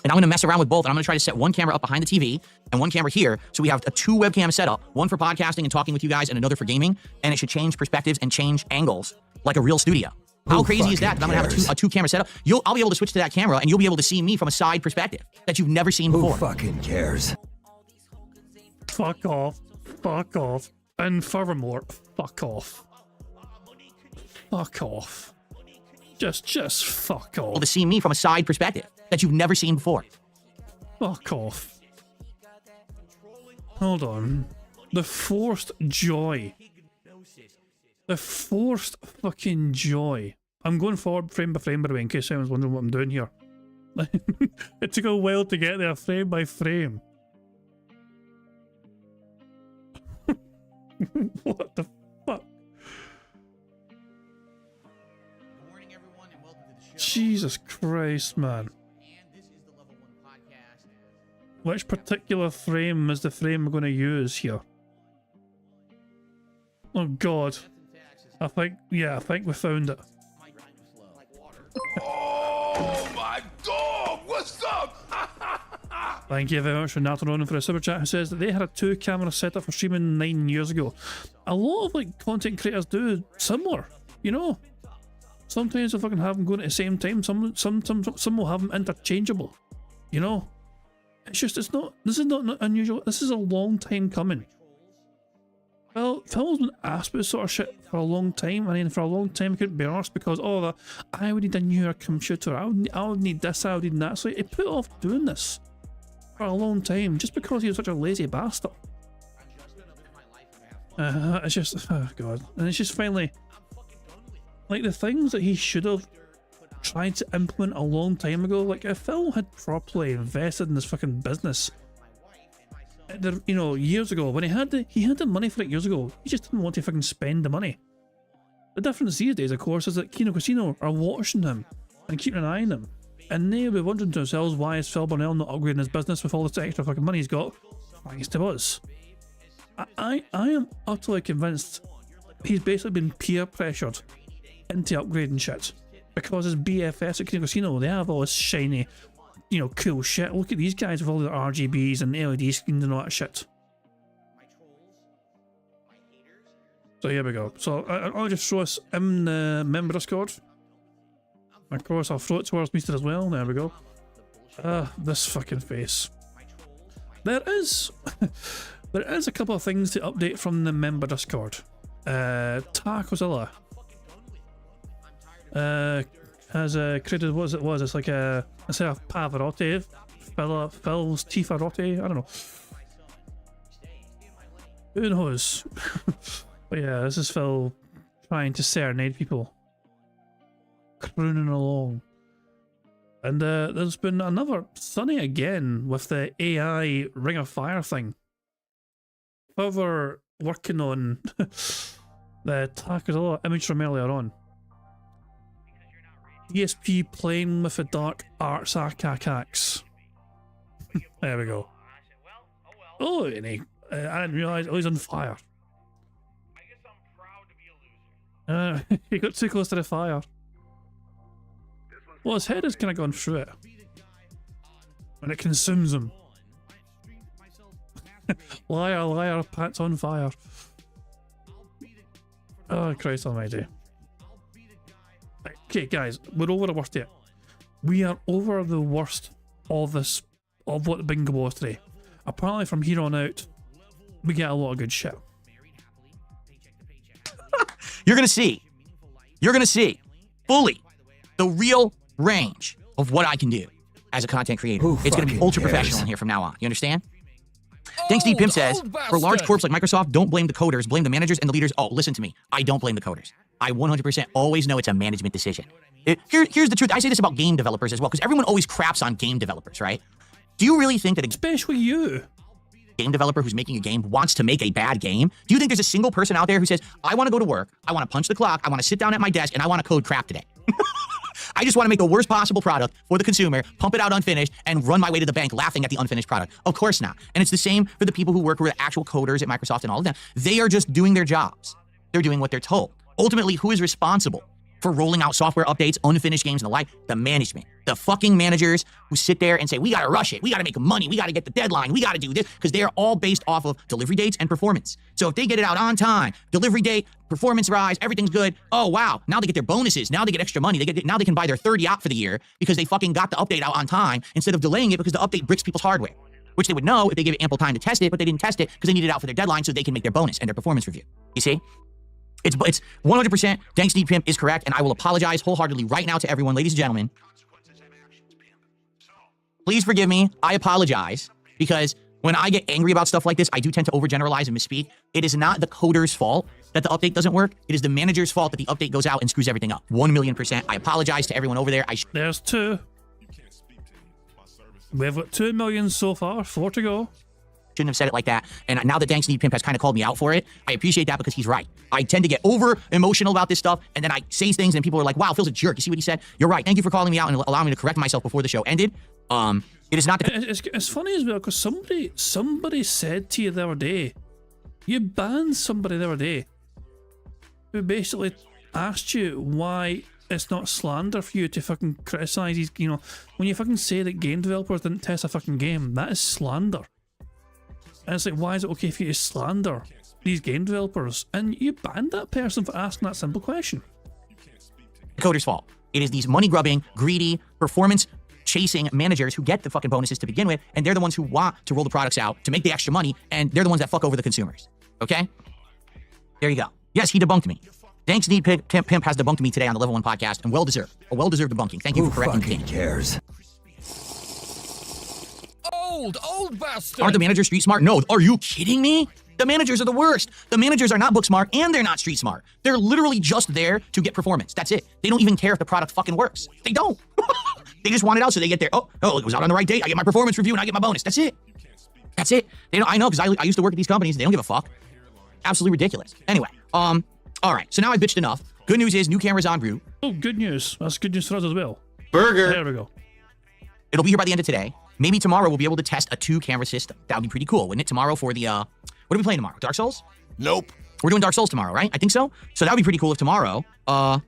And I'm going to mess around with both. And I'm going to try to set one camera up behind the TV and one camera here. So we have a 2 webcam setup, one for podcasting and talking with you guys and another for gaming. And it should change perspectives and change angles like a real studio. How crazy is that? I'm going to have a 2 camera setup. I'll be able to switch to that camera and you'll be able to see me from a side perspective that you've never seen before.
Who fucking cares?
Fuck off. Fuck off. And furthermore, fuck off. Fuck off. Just fuck off.
To see me from a side perspective that you've never seen before.
Fuck off. Hold on. The forced joy. The forced fucking joy. I'm going forward frame by frame, by the way, in case anyone's wondering what I'm doing here. It took a while to get there, frame by frame. What the fuck?
Good morning, everyone, and welcome to the show.
Jesus Christ, man.
And this is the Level 1 podcast.
Which particular frame is the frame we're going to use here? Oh God. I think we found it.
Oh my God! What's up?
Thank you very much for Nathan Ronan for a super chat who says that they had a 2-camera setup for streaming 9 years ago. A lot of like content creators do similar, you know. Sometimes they'll fucking have them going at the same time. Some will have them interchangeable, you know. It's just this is not unusual. This is a long time coming. Well, Phil's been asked about this sort of shit for a long time, and then for a long time he couldn't be asked because I would need a newer computer, I would need this, I would need that. So he put off doing this for a long time just because he was such a lazy bastard. It's just, oh God, and it's just finally like the things that he should have tried to implement a long time ago. Like if Phil had properly invested in this fucking business, you know, years ago, when he had the money for it years ago, he just didn't want to fucking spend the money. The difference these days, of course, is that Kino Casino are watching him and keeping an eye on him, and they'll be wondering to themselves, why is Phil Burnell not upgrading his business with all this extra fucking money he's got? Thanks to us. I am utterly convinced he's basically been peer pressured into upgrading shit because his BFS at Kino Casino, they have all this shiny, you know, cool shit. Look at these guys with all their RGBs and LED screens and all that shit. So here we go. So I'll just throw us in the member Discord. Of course, I'll throw it towards Meester as well. There we go. This fucking face. There is a couple of things to update from the member Discord. Tacozilla has created what it was. It's like instead of Pavarotti, Phil's Tifarotti. I don't know. Who knows? But yeah, this is Phil trying to serenade people, crooning along. And there's been another Sunny again with the AI Ring of Fire thing. Whoever working on the Tacozilla image from earlier on. DSP playing with the dark arts axe. There we go. Oh, and I didn't realise he's on fire. He got too close to the fire. Well, his head has kind of gone through it. And it consumes him. Liar, liar, pants on fire. Oh, Christ almighty. Okay, guys, we're over the worst yet. We are over the worst of this, of what the bingo was today. Apparently from here on out, we get a lot of good shit.
You're gonna see fully the real range of what I can do as a content creator. It's gonna be ultra professional in here from now on. You understand? Thanks, D. Pimp says, for large corps like Microsoft, don't blame the coders, blame the managers and the leaders. Oh, listen to me. I don't blame the coders. I 100% always know it's a management decision. Here's the truth. I say this about game developers as well, because everyone always craps on game developers, right? Do you really think that
especially you,
game developer who's making a game wants to make a bad game? Do you think there's a single person out there who says, I want to go to work, I want to punch the clock, I want to sit down at my desk, and I want to code crap today? I just want to make the worst possible product for the consumer, pump it out unfinished, and run my way to the bank laughing at the unfinished product. Of course not. And it's the same for the people who are actual coders at Microsoft and all of them. They are just doing their jobs. They're doing what they're told. Ultimately, who is responsible for rolling out software updates, unfinished games, and the like? The management. The fucking managers who sit there and say, we gotta rush it, we gotta make money, we gotta get the deadline, we gotta do this, because they are all based off of delivery dates and performance. So if they get it out on time, delivery date, performance rise, everything's good, oh wow, now they get their bonuses, now they get extra money, now they can buy their third yacht for the year because they fucking got the update out on time instead of delaying it because the update bricks people's hardware, which they would know if they gave it ample time to test it, but they didn't test it because they needed it out for their deadline so they can make their bonus and their performance review. You see? It's 100% Dank Sneak Pimp is correct, and I will apologize wholeheartedly right now to everyone, ladies and gentlemen. Please forgive me. I apologize because when I get angry about stuff like this, I do tend to overgeneralize and misspeak. It is not the coder's fault that the update doesn't work. It is the manager's fault that the update goes out and screws everything up. 1,000,000%. I apologize to everyone over there.
There's 2. We've got 2 million so far, 4 to go.
Shouldn't have said it like that. And now that Dank Sneak Pimp has kind of called me out for it, I appreciate that because he's right. I tend to get over emotional about this stuff, and then I say things and people are like, wow, Phil's a jerk. You see what he said? You're right. Thank you for calling me out and allowing me to correct myself before the show ended. It is not the...
It's funny as well because somebody said to you the other day, you banned somebody the other day who basically asked you why it's not slander for you to fucking criticize these, you know, when you fucking say that game developers didn't test a fucking game, that is slander. And it's like, why is it okay for you to slander these game developers? And you banned that person for asking that simple question.
Coder's fault. It is these money-grubbing, greedy, performance-chasing managers who get the fucking bonuses to begin with, and they're the ones who want to roll the products out to make the extra money, and they're the ones that fuck over the consumers. Okay? There you go. Yes, he debunked me. Dank Sneak Pimp has debunked me today on the Level 1 podcast, and well-deserved. A well-deserved debunking. Thank you for correcting me.
Who fucking cares? Old bastard!
Aren't the managers street smart? No. Are you kidding me? The managers are the worst. The managers are not book smart and they're not street smart. They're literally just there to get performance. That's it. They don't even care if the product fucking works. They don't. They just want it out so they get there. Oh, it was out on the right date. I get my performance review and I get my bonus. That's it. That's it. They don't, I know because I used to work at these companies. They don't give a fuck. Absolutely ridiculous. Anyway, all right. So now I've bitched enough. Good news is new cameras en route.
Oh, good news. That's good news for us as well.
Burger.
There we go.
It'll be here by the end of today. Maybe tomorrow we'll be able to test a 2-camera system. That would be pretty cool, wouldn't it? Tomorrow for the, what are we playing tomorrow? Dark Souls?
Nope.
We're doing Dark Souls tomorrow, right? I think so. So that would be pretty cool if tomorrow, for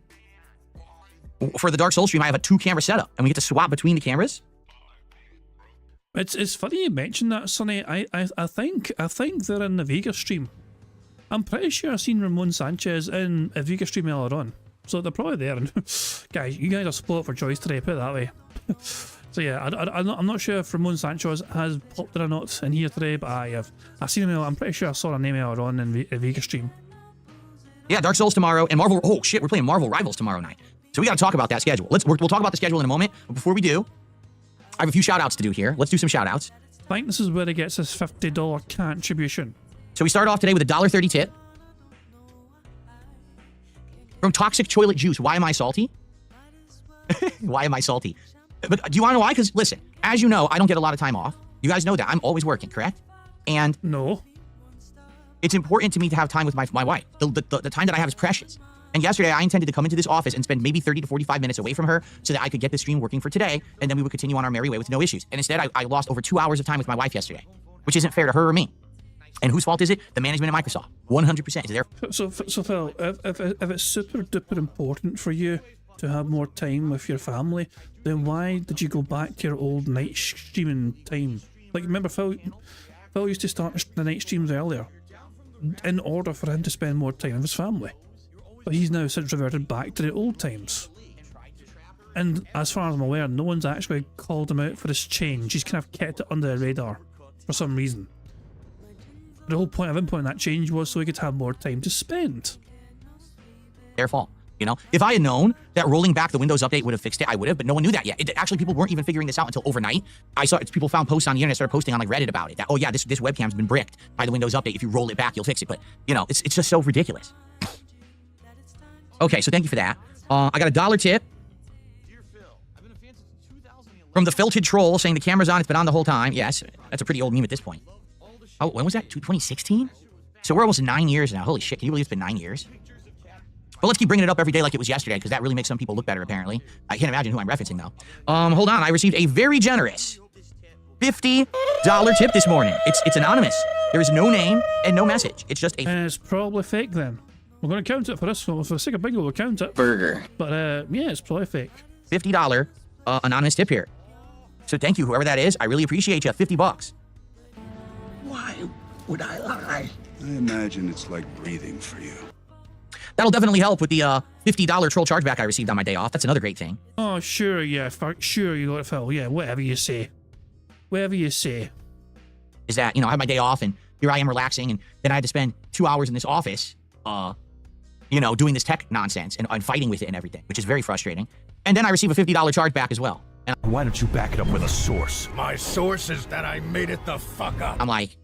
the Dark Souls stream, I have a 2-camera setup and we get to swap between the cameras.
It's funny you mentioned that, Sonny. I think they're in the Vega stream. I'm pretty sure I've seen Ramon Sanchez in a Vega stream earlier on. So they're probably there. And guys, you guys are split for choice today, put it that way. So yeah, I'm not sure if Ramon Sanchez has popped or not in here today, but I've seen him. I'm pretty sure I saw a name earlier on in a Vega stream.
Yeah, Dark Souls tomorrow and Marvel. Oh shit, we're playing Marvel Rivals tomorrow night. So we got to talk about that schedule. We'll talk about the schedule in a moment. But before we do, I have a few shout outs to do here. Let's do some shout outs.
I think this is where he gets his $50 contribution.
So we start off today with a $1.30 tip from Toxic Toilet Juice. Why am I salty? Why am I salty? But do you want to know why? Because listen, as you know, I don't get a lot of time off. You guys know that. I'm always working, correct? And
no,
it's important to me to have time with my wife. The time that I have is precious. And yesterday, I intended to come into this office and spend maybe 30 to 45 minutes away from her so that I could get the stream working for today, and then we would continue on our merry way with no issues. And instead, I lost over 2 hours of time with my wife yesterday, which isn't fair to her or me. And whose fault is it? The management at Microsoft. 100% is there.
So Phil, if it's super duper important for you to have more time with your family, then why did you go back to your old night streaming time? Like, remember Phil used to start the night streams earlier in order for him to spend more time with his family. But he's now since reverted back to the old times. And as far as I'm aware, no one's actually called him out for this change. He's kind of kept it under the radar for some reason. The whole point of him putting that change was so he could have more time to spend.
Their fault. You know, if I had known that rolling back the Windows update would have fixed it, I would have, but no one knew that yet. Actually, people weren't even figuring this out until overnight. I saw people found posts on the internet, started posting on like Reddit about it. That, oh yeah, this webcam's been bricked by the Windows update. If you roll it back, you'll fix it. But, you know, it's just so ridiculous. Okay, so thank you for that. I got a $1 tip from the Felted Troll saying the camera's on, it's been on the whole time. Yes, that's a pretty old meme at this point. Oh, when was that? 2016? So we're almost 9 years now. Holy shit, can you believe it's been 9 years? But let's keep bringing it up every day like it was yesterday, because that really makes some people look better, apparently. I can't imagine who I'm referencing, though. Hold on. I received a very generous $50 tip this morning. It's anonymous. There is no name and no message. It's just a...
And it's probably fake, then. We're going to count it for this. For the sake of bingo, we'll count it.
Burger.
But, yeah, it's probably fake.
$50 anonymous tip here. So thank you, whoever that is. I really appreciate you. $50.
Why would I lie?
I imagine it's like breathing for you.
That'll definitely help with the $50 troll chargeback I received on my day off. That's another great thing.
Oh, sure, yeah. Sure, you got it, Phil. Yeah, whatever you say. Whatever you say.
Is that, you know, I have my day off, and here I am relaxing, and then I had to spend 2 hours in this office, you know, doing this tech nonsense and fighting with it and everything, which is very frustrating. And then I receive a $50 charge back as well. And
Why don't you back it up with a source? My source is that I made it the fuck up.
I'm like,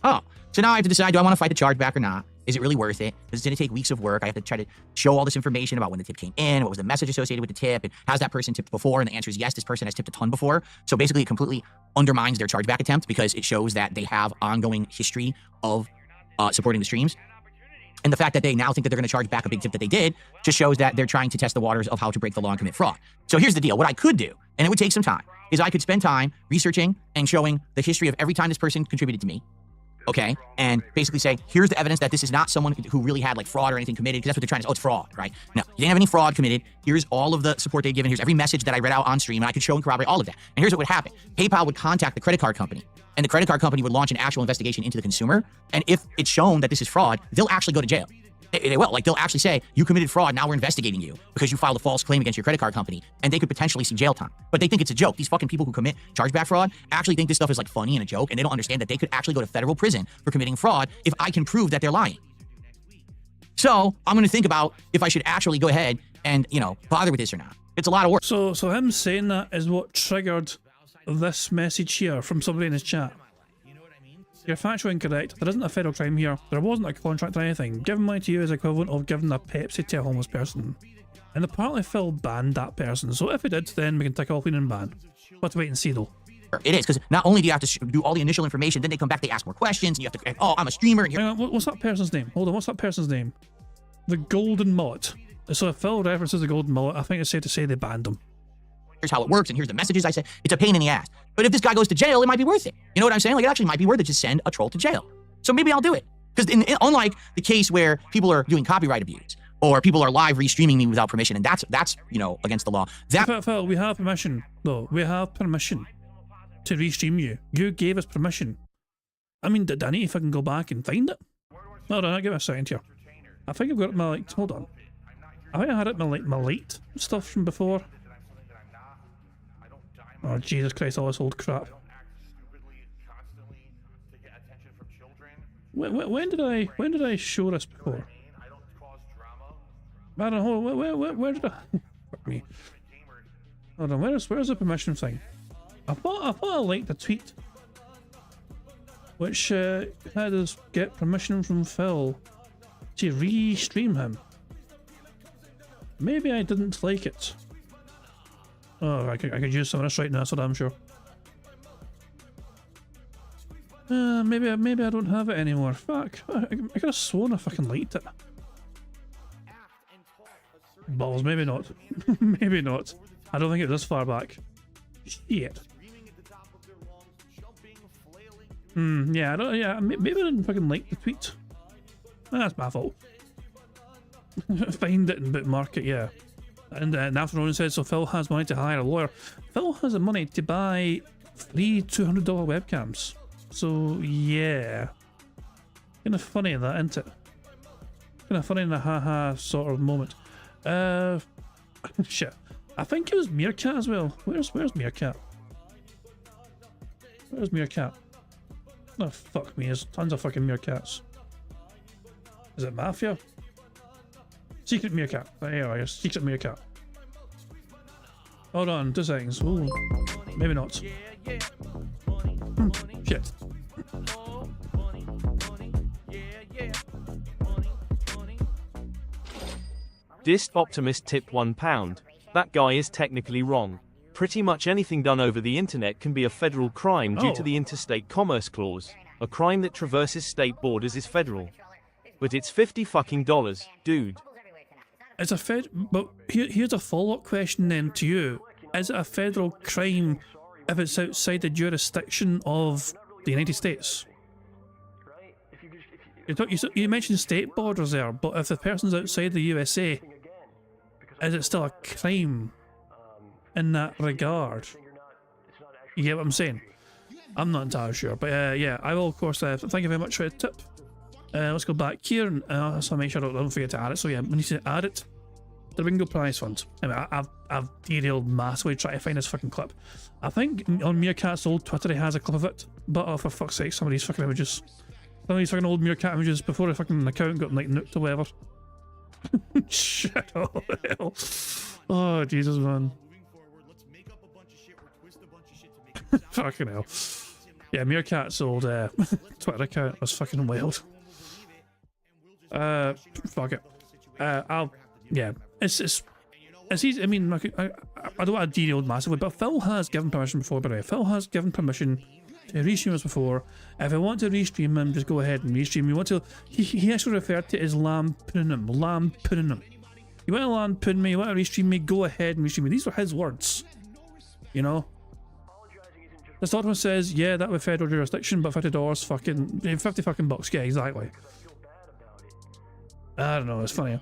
oh, so now I have to decide, do I want to fight the charge back or not? Is it really worth it? Because it's going to take weeks of work. I have to try to show all this information about when the tip came in, what was the message associated with the tip, and has that person tipped before? And the answer is yes, this person has tipped a ton before. So basically, it completely undermines their chargeback attempt because it shows that they have ongoing history of supporting the streams. And the fact that they now think that they're going to charge back a big tip that they did just shows that they're trying to test the waters of how to break the law and commit fraud. So here's the deal. What I could do, and it would take some time, is I could spend time researching and showing the history of every time this person contributed to me. Okay, and basically say, here's the evidence that this is not someone who really had like fraud or anything committed, because that's what they're trying to say. Oh, it's fraud, right? No, you didn't have any fraud committed. Here's all of the support they've given. Here's every message that I read out on stream, and I could show and corroborate all of that. And here's what would happen. PayPal would contact the credit card company, and the credit card company would launch an actual investigation into the consumer. And if it's shown that this is fraud, they'll actually go to jail. They will. Like, they'll actually say, you committed fraud, now we're investigating you because you filed a false claim against your credit card company, and they could potentially see jail time. But they think it's a joke. These fucking people who commit chargeback fraud actually think this stuff is like funny and a joke, and they don't understand that they could actually go to federal prison for committing fraud if I can prove that they're lying. So I'm going to think about if I should actually go ahead and, you know, bother with this or not. It's a lot of work.
So him saying that is what triggered this message here from somebody in his chat. You're factually incorrect. There isn't a federal crime here. There wasn't a contract or anything. Giving money to you is equivalent of giving a Pepsi to a homeless person. And apparently Phil banned that person. So if he did, then we can tick off clean and ban. We'll have to wait and see though.
It is, because not only do you have to do all the initial information, then they come back, they ask more questions, and you have to, oh, I'm a streamer. And
hang on, what's that person's name? Hold on, what's that person's name? The Golden Mullet. So if Phil references the Golden Mullet, I think it's safe to say they banned him.
Here's how it works, and here's the messages I said. It's a pain in the ass. But if this guy goes to jail, it might be worth it. You know what I'm saying? Like, it actually might be worth it to send a troll to jail. So maybe I'll do it. Because unlike the case where people are doing copyright abuse, or people are live restreaming me without permission, and that's you know, against the law.
Phil, we have permission, though. We have permission to restream you. You gave us permission. I mean, did I need to fucking go back and find it? Hold on, give me a second here. I think I've got my, like, hold on. I think I had it my late stuff from before. Oh, Jesus Christ, all this old crap. When did I show this before? I don't know, where did I... Fuck me. Hold on, where's the permission thing? I thought I liked the tweet, which had us get permission from Phil to re-stream him. Maybe I didn't like it. Oh, I could use some of this right now, so I'm sure. Maybe I don't have it anymore. Fuck, I could have sworn I fucking liked it. Balls, maybe not. Maybe not. I don't think it was this far back. Shit. Yeah, maybe I didn't fucking like the tweet. That's my fault. Find it and bookmark it, yeah. And Nathan Ronan said, so Phil has money to hire a lawyer. Phil has the money to buy 3 $200 webcams. So, yeah. Kinda funny that, isn't it? Kinda funny in a haha sort of moment. Shit. I think it was Meerkat as well. Where's Meerkat? Where's Meerkat? Oh, fuck me, there's tons of fucking Meerkats. Is it Mafia? Secret Meerkat. There you go, Secret Meerkat. Hold on, 2 seconds. Ooh, maybe not. Shit.
Dist Optimist tipped £1. That guy is technically wrong. Pretty much anything done over the internet can be a federal crime due to the Interstate Commerce Clause. A crime that traverses state borders is federal. But it's $50 fucking, dude.
It's a but here's a follow-up question then to you. Is it a federal crime if it's outside the jurisdiction of the United States? You mentioned state borders there, but if the person's outside the USA, is it still a crime in that regard? You get what I'm saying? I'm not entirely sure, but yeah, I will of course, thank you very much for the tip. Let's go back here, and so make sure I don't forget to add it. So yeah, we need to add it to the Bingo prize fund. I mean, I've derailed massively trying to find this fucking clip. I think on Meerkat's old Twitter he has a clip of it, but oh, for fuck's sake, some of these fucking images. Some of these fucking old Meerkat images before the fucking account got like nuked or whatever. Shit, oh hell. Oh, Jesus, man. Fucking hell. Yeah, Meerkat's old Twitter account was fucking wild. Fuck it. Yeah, it's easy. I mean, like, I don't want to derail massively, but Phil has given permission before, by the way. Phil has given permission to restream us before. If I want to restream him, just go ahead and restream. You want to, he actually referred to it as lampoon him. You want to lampoon me, you want to restream me, go ahead and restream me. These were his words. You know? This document says, yeah, that was federal jurisdiction, but $50 fucking, 50 fucking bucks. Yeah, exactly. I don't know, it's funny.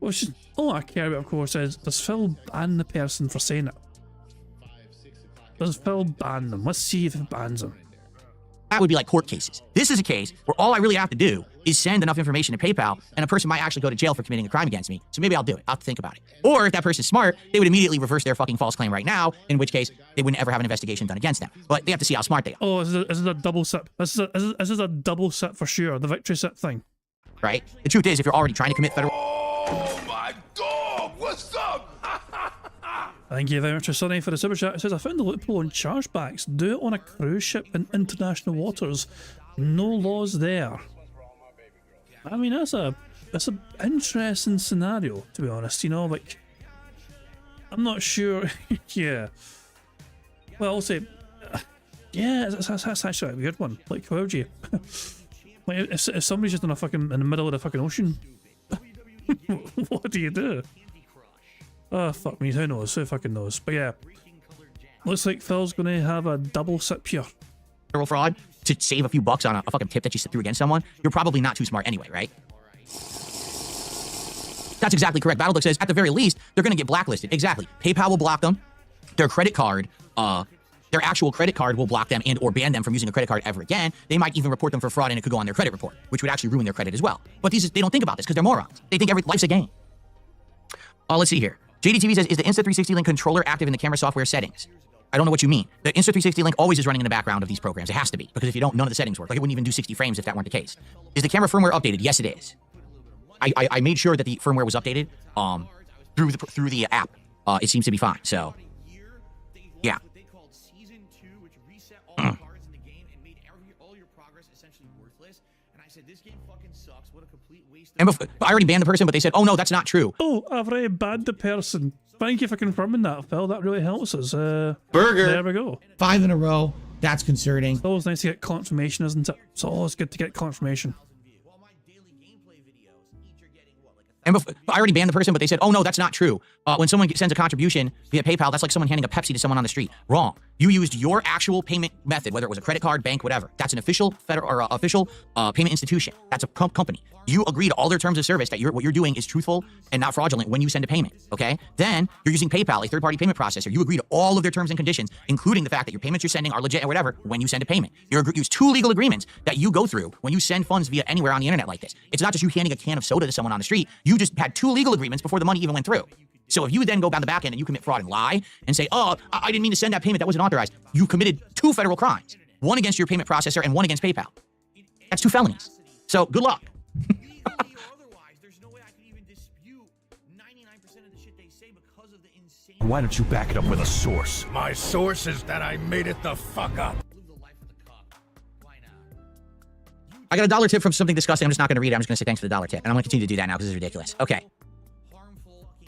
Well, it's just, all I care about, of course, is does Phil ban the person for saying it? Does Phil ban them? Let's see if it bans them.
That would be like court cases. This is a case where all I really have to do is send enough information to PayPal, and a person might actually go to jail for committing a crime against me. So maybe I'll do it. I'll have to think about it. Or if that person's smart, they would immediately reverse their fucking false claim right now, in which case they wouldn't ever have an investigation done against them. But they have to see how smart they are.
Oh, this is a double sip. This is a double sip for sure. The victory sip thing.
Right? The truth is, if you're already trying to commit federal...
Oh my dog! What's up?
Thank you very much, Sonny, for the super chat. It says, I found the loophole on chargebacks. Do it on a cruise ship in international waters. No laws there. I mean, that's a interesting scenario, to be honest. You know, like, I'm not sure. Yeah. Well, I'll say, yeah, that's actually a weird one. Like, how would you? Like, if somebody's just in the middle of the fucking ocean, what do you do? Oh, fuck me, who knows? Who fucking knows? But yeah, looks like Phil's gonna have a double sip here.
Federal fraud to save a few bucks on a fucking tip that you threw against someone, you're probably not too smart anyway, right? That's exactly correct. Battleduck says, at the very least, they're gonna get blacklisted. Exactly. PayPal will block them. Their credit card, their actual credit card will block them and or ban them from using a credit card ever again. They might even report them for fraud and it could go on their credit report, which would actually ruin their credit as well. But they don't think about this because they're morons. They think life's a game. Let's see here. JDTV says, is the Insta360 Link controller active in the camera software settings? I don't know what you mean. The Insta360 Link always is running in the background of these programs. It has to be, because if you don't, none of the settings work. Like, it wouldn't even do 60 frames if that weren't the case. Is the camera firmware updated? Yes, it is. I made sure that the firmware was updated through the app. It seems to be fine. So, yeah. And I already banned the person, but they said, oh no, that's not true.
Oh, I've already banned the person. Thank you for confirming that, Phil. That really helps us.
Burger.
There we go.
5 in a row. That's concerning.
It's always nice to get confirmation, isn't it? It's always good to get confirmation.
And I already banned the person, but they said, oh no, that's not true. When someone sends a contribution via PayPal, that's like someone handing a Pepsi to someone on the street. Wrong. You used your actual payment method, whether it was a credit card, bank, whatever. That's an official federal or official payment institution. That's a company. You agree to all their terms of service that what you're doing is truthful and not fraudulent when you send a payment, okay? Then you're using PayPal, a third-party payment processor. You agree to all of their terms and conditions, including the fact that your payments you're sending are legit or whatever when you send a payment. You use 2 legal agreements that you go through when you send funds via anywhere on the internet like this. It's not just you handing a can of soda to someone on the street. You just had 2 legal agreements before the money even went through. So if you then go down the back end and you commit fraud and lie and say, oh, I didn't mean to send that payment, that wasn't authorized, you committed 2 federal crimes. One against your payment processor and one against PayPal. That's 2 felonies. So good luck.
Why don't you back it up with a source? My source is that I made it the fuck up.
I got a dollar tip from something disgusting. I'm just not going to read it. I'm just going to say thanks for the dollar tip. And I'm going to continue to do that now because it's ridiculous. Okay.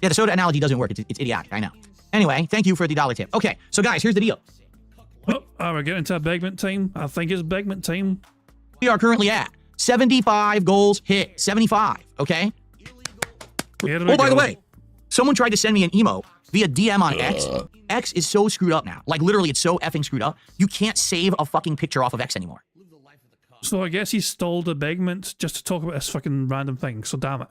Yeah, the soda analogy doesn't work. It's idiotic. I know. Anyway, thank you for the dollar tip. Okay, so guys, here's the deal.
Oh, we're getting to Begment time. I think it's Begment time.
We are currently at 75 goals hit. 75, okay? Oh, by the way, someone tried to send me an emote via DM on X. X is so screwed up now. Like, literally, it's so effing screwed up. You can't save a fucking picture off of X anymore.
So I guess he stole the Begment just to talk about this fucking random thing. So damn it.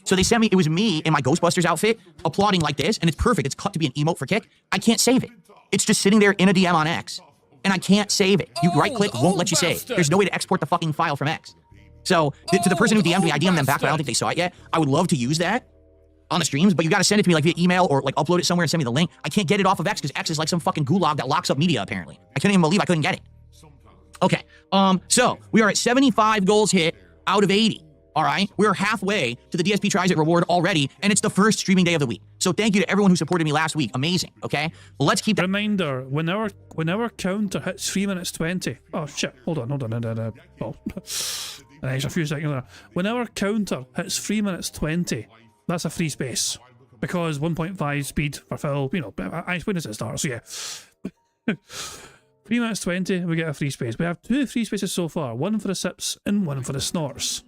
So they sent me, it was me in my Ghostbusters outfit, applauding like this, and it's perfect. It's cut to be an emote for kick. I can't save it. It's just sitting there in a DM on X, and I can't save it. You right-click, won't let you save. There's no way to export the fucking file from X. So to the person who DM'd me, I DM'd them back, but I don't think they saw it yet. I would love to use that on the streams, but you got to send it to me like via email or like upload it somewhere and send me the link. I can't get it off of X because X is like some fucking gulag that locks up media, apparently. I couldn't even believe I couldn't get it. Okay, so we are at 75 goals hit out of 80. All right, we're halfway to the DSP Tries It reward already, and it's the first streaming day of the week. So thank you to everyone who supported me last week. Amazing. Okay, well, let's keep that.
Reminder: when our counter hits 3 minutes 20. Oh shit! Hold on. Oh, an extra few seconds there. When our counter hits 3 minutes 20, that's a free space because 1.5 speed for Phil. You know, I explained this at the start. So yeah. 3 minutes 20, we get a free space. We have 2 free spaces so far, one for the sips and one for the snorts.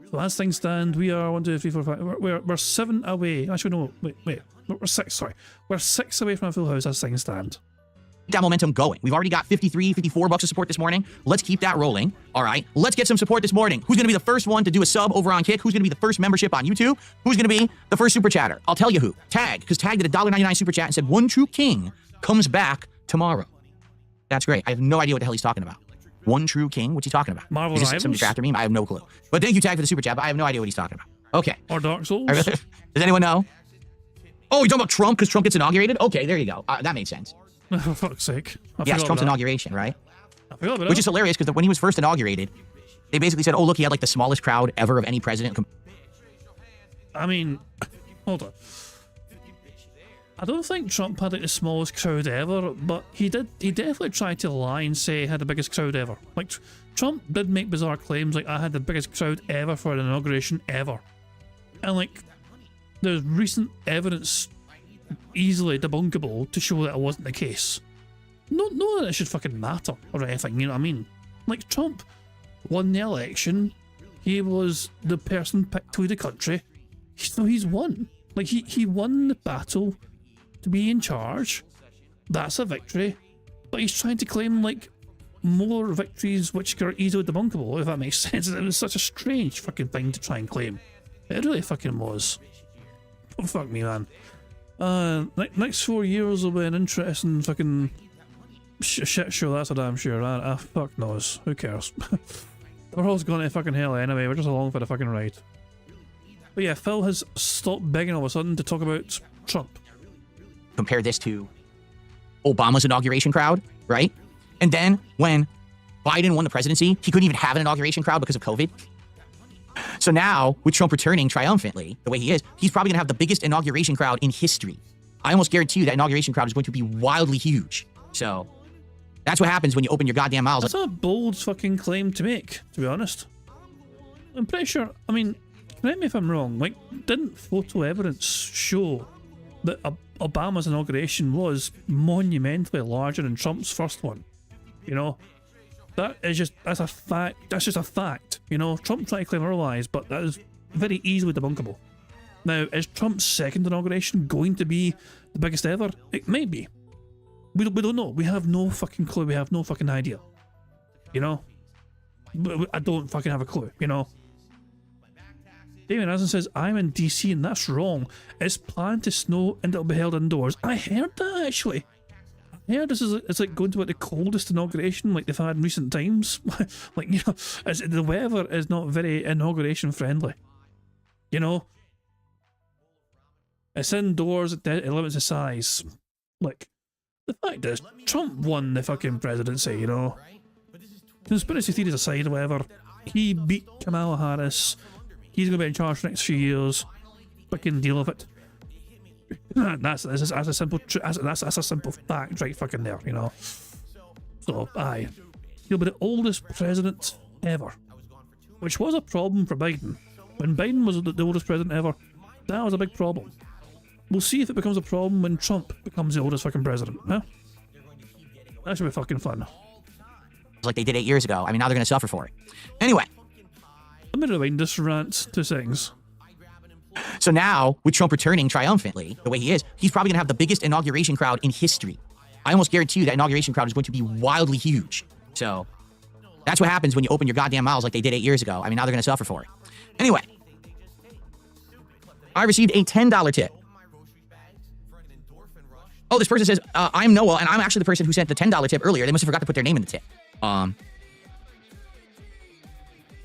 So as things stand, we are 1, 2, 3, 4, 5. We're 7 away. Actually, no, wait. We're 6. Sorry, we're 6 away from a full house as things stand.
That momentum going. We've already got 53, 54 bucks of support this morning. Let's keep that rolling. All right, let's get some support this morning. Who's going to be the first one to do a sub over on Kick? Who's going to be the first membership on YouTube? Who's going to be the first super chatter? I'll tell you who. Tag, because Tag did a $1.99 super chat and said One True King comes back tomorrow. That's great. I have no idea what the hell he's talking about. One True King? What's he talking about?
Marvel
Is this
Rivals?
some drafter meme? I have no clue. But thank you, Tag, for the super chat, but I have no idea what he's talking about. Okay.
Or Dark Souls?
Does anyone know? Oh, you're talking about Trump because Trump gets inaugurated? Okay, there you go. That made sense.
For fuck's sake.
Yes, Trump's inauguration, right?
I forgot about
Which is hilarious because when he was first inaugurated, they basically said, oh, look, he had like the smallest crowd ever of any president.
I mean, hold on. I don't think Trump had like the smallest crowd ever, but he definitely tried to lie and say he had the biggest crowd ever. Like, Trump did make bizarre claims like, I had the biggest crowd ever for an inauguration ever. And like, there's recent evidence easily debunkable to show that it wasn't the case. Not that it should fucking matter or anything, you know what I mean? Like, Trump won the election, he was the person picked to lead the country, so he's won. Like, he won the battle to be in charge. That's a victory. But he's trying to claim like more victories which are easily debunkable, if that makes sense. It was such a strange fucking thing to try and claim. It really fucking was. Oh fuck me, man. Next 4 years will be an interesting fucking shit show, that's a damn sure. Fuck knows. Who cares? We're all going to fucking hell anyway, we're just along for the fucking ride. But yeah, Phil has stopped begging all of a sudden to talk about Trump.
Compare this to Obama's inauguration crowd, right? And then when Biden won the presidency, he couldn't even have an inauguration crowd because of COVID. So now, with Trump returning triumphantly, the way he is, he's probably going to have the biggest inauguration crowd in history. I almost guarantee you that inauguration crowd is going to be wildly huge. So that's what happens when you open your goddamn mouths.
That's a bold fucking claim to make, to be honest. I'm pretty sure, I mean, correct me if I'm wrong, like, didn't photo evidence show that Obama's inauguration was monumentally larger than Trump's first one? You know, that's a fact. That's just a fact. You know, Trump tried to claim otherwise, but that is very easily debunkable. Now, is Trump's second inauguration going to be the biggest ever? It may be. We don't know. We have no fucking clue. We have no fucking idea. You know, I don't fucking have a clue. You know. Damien Asen says, I'm in DC and that's wrong. It's planned to snow and it'll be held indoors. I heard that actually. I heard it's like going to like the coldest inauguration like they've had in recent times. Like, you know, the weather is not very inauguration friendly. You know? It's indoors, it limits the size. Like, the fact is, Trump won the fucking presidency, you know? Conspiracy theories aside, whatever, he beat Kamala Harris. He's going to be in charge for the next few years. Fucking deal with it. That's a simple fact right fucking there, you know. So, aye. He'll be the oldest president ever. Which was a problem for Biden. When Biden was the oldest president ever, that was a big problem. We'll see if it becomes a problem when Trump becomes the oldest fucking president, huh? That should be fucking fun.
Like they did 8 years ago. I mean, now they're going to suffer for it. Anyway.
Let me rewind this rant 2 seconds.
So now, with Trump returning triumphantly, the way he is, he's probably going to have the biggest inauguration crowd in history. I almost guarantee you that inauguration crowd is going to be wildly huge. So that's what happens when you open your goddamn mouths like they did 8 years ago. I mean, now they're going to suffer for it. Anyway. I received a $10 tip. Oh, this person says, I'm Noah, and I'm actually the person who sent the $10 tip earlier. They must have forgot to put their name in the tip.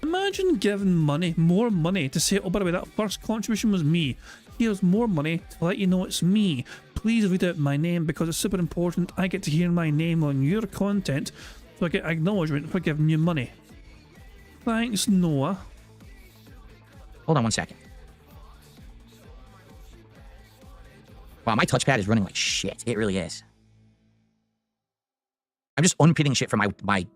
Imagine giving more money to say, oh, by the way, that first contribution was me. Here's more money to let you know it's me. Please read out my name because it's super important. I get to hear my name on your content, so I get acknowledgement for giving you money. Thanks, Noah.
Hold on one second. Wow, my touchpad is running like shit. It really is. I'm just unpinning shit from my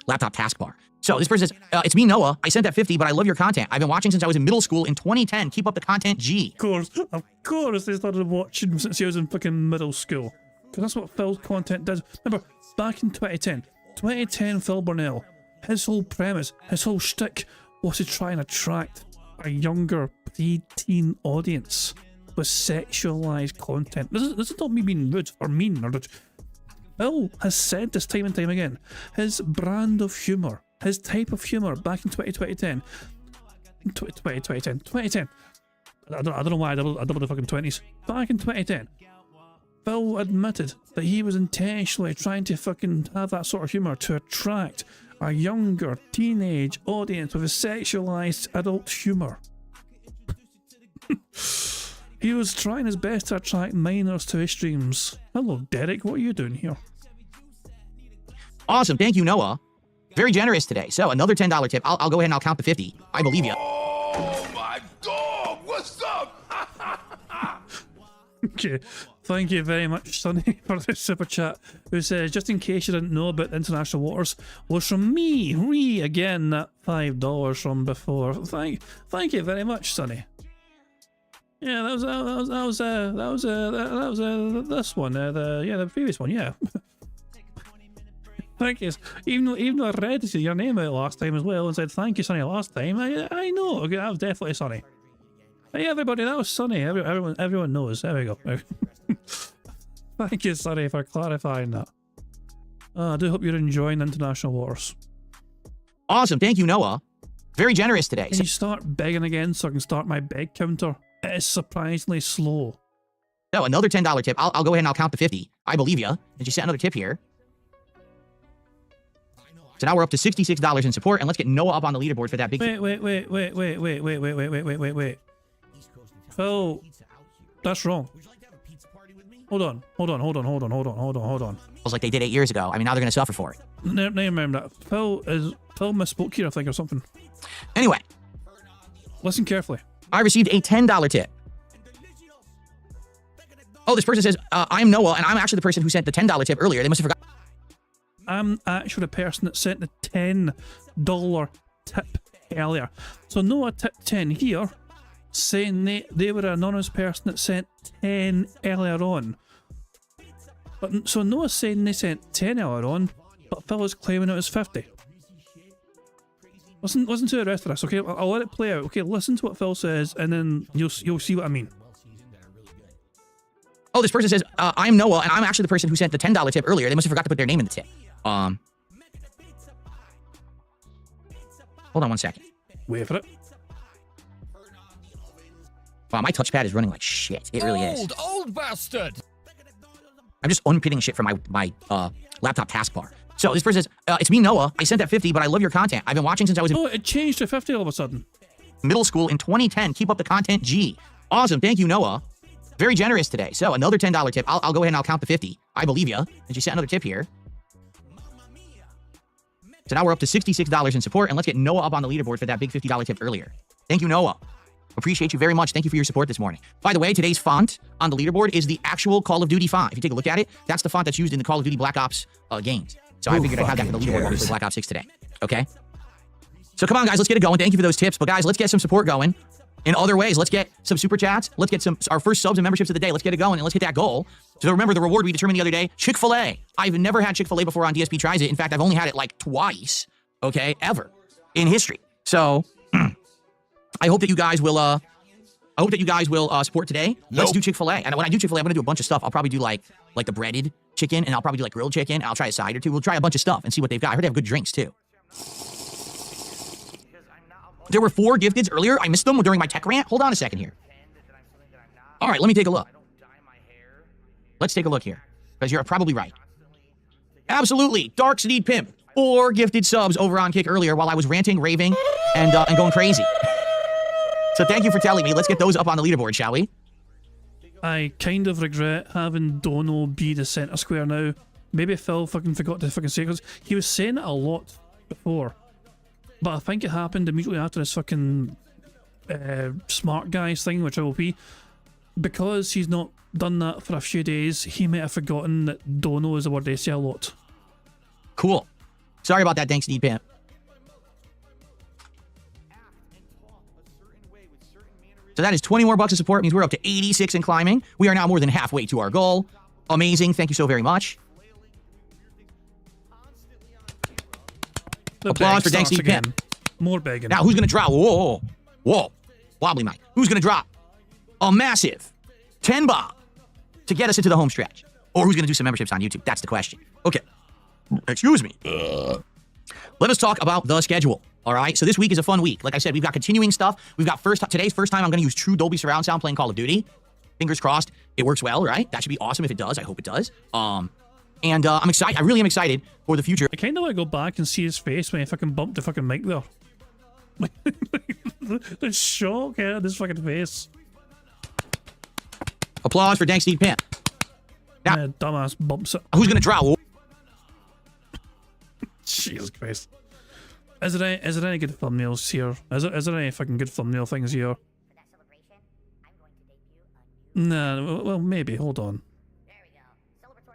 laptop taskbar. So this person says, it's me, Noah. I sent that 50, but I love your content. I've been watching since I was in middle school in 2010. Keep up the content, G.
Of course, they started watching since he was in fucking middle school. Because that's what Phil's content does. Remember, back in 2010, Phil Burnell, his whole premise, his whole shtick was to try and attract a younger pre-teen audience with sexualized content. This is not me being rude or mean. Phil has said this time and time again. His brand of humour, his type of humour back in 2010. I don't know why I doubled the fucking 20s. Back in 2010, Phil admitted that he was intentionally trying to fucking have that sort of humour to attract a younger teenage audience with a sexualised adult humour. He was trying his best to attract minors to his streams. Hello, Derek, what are you doing here?
Awesome, thank you, Noah. Very generous today. So another $10 tip. I'll go ahead and I'll count the 50. I believe you.
Oh my dog! What's up?
Okay, thank you very much, Sonny, for the super chat. Who says, just in case you didn't know about the international waters, was from me. Again, that $5 from before. Thank you very much, Sonny. Yeah, that was this one. The previous one. Yeah. Thank you. Even though I read your name out last time as well and said thank you, Sonny, last time. I know. Okay, that was definitely Sonny. Hey everybody, that was Sonny. Everyone knows. There we go. Thank you, Sonny, for clarifying that. I do hope you're enjoying international waters.
Awesome, thank you, Noah. Very generous today.
Can you start begging again so I can start my beg counter? It is surprisingly slow.
So another $10 tip. I'll go ahead and I'll count the 50. I believe you. Did you set another tip here? So now we're up to $66 in support, and let's get Noah up on the leaderboard for that big.
Wait. Phil, that's wrong. Hold on.
It was like they did 8 years ago. I mean, now they're going to suffer for it.
Never remember that. Phil misspoke here, I think, or something.
Anyway.
Listen carefully.
I received a $10 tip. Oh, this person says, I'm Noah, and I'm actually the person who sent the $10 tip earlier. They must have forgotten.
I'm actually the person that sent the $10 tip earlier. So Noah tipped 10 here, saying they were an anonymous person that sent 10 earlier on. But so Noah's saying they sent 10 earlier on, but Phil is claiming it was 50. Listen to the rest of this, okay? I'll let it play out. Okay, listen to what Phil says, and then you'll see what I mean.
Oh, this person says, I'm Noah, and I'm actually the person who sent the $10 tip earlier. They must have forgot to put their name in the tip. Hold on one second.
Wait for it.
Wow, my touchpad is running like shit. It really is.
Old bastard!
I'm just unpinning shit from my laptop taskbar. So this person says, it's me, Noah. I sent that 50, but I love your content. I've been watching since I was in
it changed to 50 all of a sudden.
Middle school in 2010. Keep up the content, G. Awesome, thank you, Noah. Very generous today. So another $10 tip. I'll go ahead and I'll count the 50. I believe you. Did you set another tip here? So now we're up to $66 in support, and let's get Noah up on the leaderboard for that big $50 tip earlier. Thank you, Noah. Appreciate you very much. Thank you for your support this morning. By the way, today's font on the leaderboard is the actual Call of Duty font. If you take a look at it, that's the font that's used in the Call of Duty Black Ops games. So I figured I'd have that for the leaderboard for Black Ops 6 today. Okay? So come on, guys, let's get it going. Thank you for those tips. But guys, let's get some support going in other ways. Let's get some super chats. Let's get our first subs and memberships of the day. Let's get it going, and let's hit that goal. So remember the reward we determined the other day, Chick-fil-A. I've never had Chick-fil-A before on DSP Tries It. In fact, I've only had it like twice, okay, ever in history. So I hope that you guys will support today. Nope. Let's do Chick-fil-A. And when I do Chick-fil-A, I'm going to do a bunch of stuff. I'll probably do like the breaded chicken, and I'll probably do like grilled chicken, and I'll try a side or two. We'll try a bunch of stuff and see what they've got. I heard they have good drinks too. There were 4 gifteds earlier. I missed them during my tech rant. Hold on a second here. All right, let me take a look. Let's take a look here, because you're probably right. Absolutely. Dark Seed Pimp. 4 gifted subs over on Kick earlier while I was ranting, raving, and going crazy. So thank you for telling me. Let's get those up on the leaderboard, shall we?
I kind of regret having Dono be the center square now. Maybe Phil fucking forgot to fucking say it, because he was saying it a lot before. But I think it happened immediately after his fucking smart guys thing with Triple P. Because he's not done that for a few days, he might have forgotten that dono is a word they say a lot.
Cool. Sorry about that, thanks, Pimp. So that is 20 more bucks of support. Means we're up to 86 and climbing. We are now more than halfway to our goal. Amazing. Thank you so very much. Applause for Dank Steve Pimp.
More begging.
Now, who's going to drop? Whoa. Whoa. Wobbly Mike. Who's going to drop a massive 10 bob to get us into the home stretch? Or who's going to do some memberships on YouTube? That's the question. Okay. Excuse me. Let us talk about the schedule. All right, so this week is a fun week. Like I said, we've got continuing stuff. We've got today's first time I'm going to use true Dolby surround sound playing Call of Duty. Fingers crossed it works well, right? That should be awesome if it does. I hope it does. I'm excited. I really am excited for the future.
I kind of want to go back and see his face when he fucking bumped the fucking mic there. The shock out of this fucking face.
Applause for Dank Steve Pimp. Now,
dumbass bumps it.
Who's going to draw?
Jesus Christ. Is there any good thumbnails here? Is there any fucking good thumbnail things here? Nah, well, maybe. Hold on.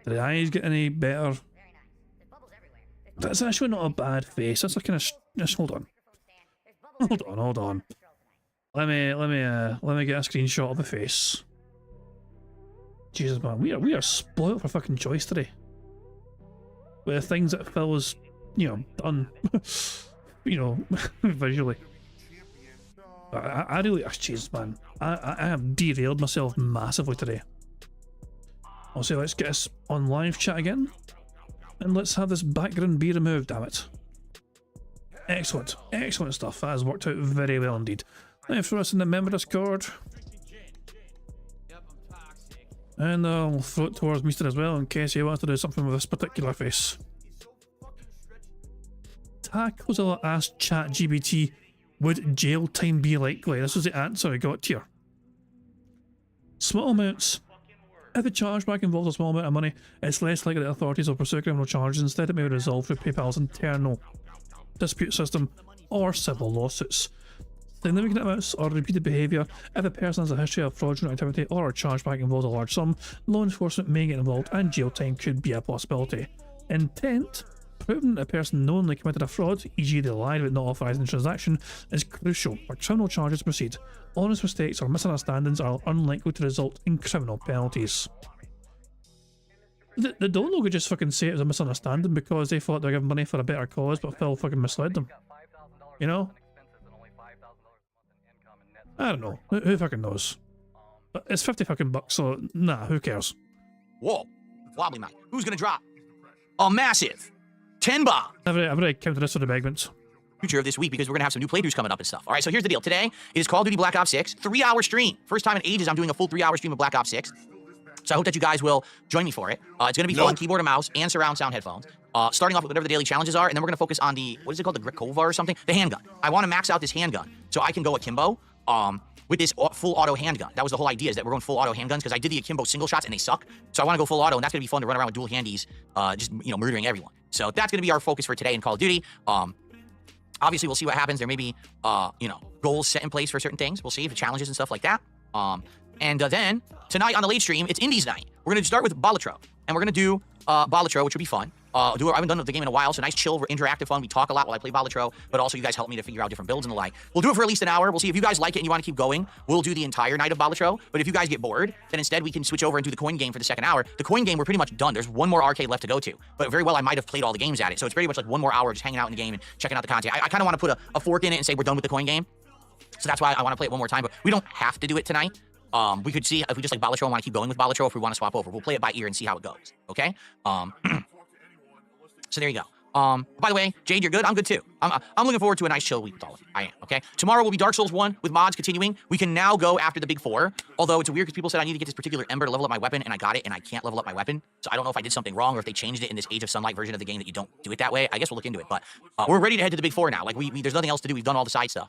Did the eyes get any better? That's actually not a bad face. That's a kind of... Just hold on. Hold on. Let me get a screenshot of the face. Jesus, man, we are spoiled for fucking choice today. With the things that Phil was, done. Visually. I really, jeez, man. I have derailed myself massively today. I'll say let's get us on live chat again. And let's have this background be removed, damn it. Excellent. Excellent stuff. That has worked out very well indeed. Now throw us in the member Discord. And I'll throw it towards Meester as well in case he wants to do something with this particular face. Takozilla asked ChatGPT, would jail time be likely? This was the answer I got here. Small amounts. If the chargeback involves a small amount of money, it's less likely that authorities will pursue criminal charges. Instead, it may be resolved through PayPal's internal dispute system or civil lawsuits. Significant amounts or repeated behaviour. If a person has a history of fraudulent activity or a chargeback involves a large sum, law enforcement may get involved and jail time could be a possibility. Intent. Proving that a person knowingly committed a fraud, e.g. they lied about not authorising the transaction, is crucial for criminal charges to proceed. Honest mistakes or misunderstandings are unlikely to result in criminal penalties. They don't know, could just fucking say it was a misunderstanding because they thought they were giving money for a better cause, but Phil fucking misled them. You know? I don't know. Who fucking knows? But it's 50 fucking bucks, so nah, who cares?
Whoa. Wobbly Mike. Who's gonna drop a massive 10 bob?
I've already counted this for the segments.
Future of this week because we're gonna have some new playthroughs coming up and stuff. All right, so here's the deal. Today it is Call of Duty Black Ops 6, 3-hour stream. First time in ages I'm doing a full 3-hour stream of Black Ops 6. So I hope that you guys will join me for it. It's gonna be fun. Keyboard and mouse and surround sound headphones. Starting off with whatever the daily challenges are, and then we're gonna focus on the, what is it called, the Grekova or something? The handgun. I want to max out this handgun so I can go akimbo with this full auto handgun. That was the whole idea, is that we're going full auto handguns because I did the akimbo single shots and they suck. So I want to go full auto, and that's gonna be fun to run around with dual handies, just murdering everyone. So that's gonna be our focus for today in Call of Duty. Obviously, we'll see what happens. There may be, goals set in place for certain things. We'll see the challenges and stuff like that. And then tonight on the late stream, it's Indies night. We're gonna start with Balatro, and we're gonna do Balatro, which will be fun. I haven't done the game in a while, so nice, chill, interactive fun. We talk a lot while I play Balatro, but also you guys help me to figure out different builds and the like. We'll do it for at least an hour. We'll see if you guys like it and you want to keep going. We'll do the entire night of Balatro, but if you guys get bored, then instead we can switch over and do the coin game for the second hour. The coin game, we're pretty much done. There's one more arcade left to go to, but very well I might have played all the games at it, so it's pretty much like 1 more hour just hanging out in the game and checking out the content. I kind of want to put a fork in it and say we're done with the coin game, so that's why I want to play it one more time, but we don't have to do it tonight. We could see if we just like Balatro and want to keep going with Balatro, if we want to swap over. We'll play it by ear and see how it goes, okay? So there you go. By the way, Jade, you're good? I'm good too. I'm looking forward to a nice chill week with all of you. I am, okay? Tomorrow will be Dark Souls 1 with mods continuing. We can now go after the big 4, although it's weird because people said I need to get this particular ember to level up my weapon, and I got it, and I can't level up my weapon. So I don't know if I did something wrong or if they changed it in this Age of Sunlight version of the game that you don't do it that way. I guess we'll look into it, but we're ready to head to the big 4 now. Like, there's nothing else to do. We've done all the side stuff.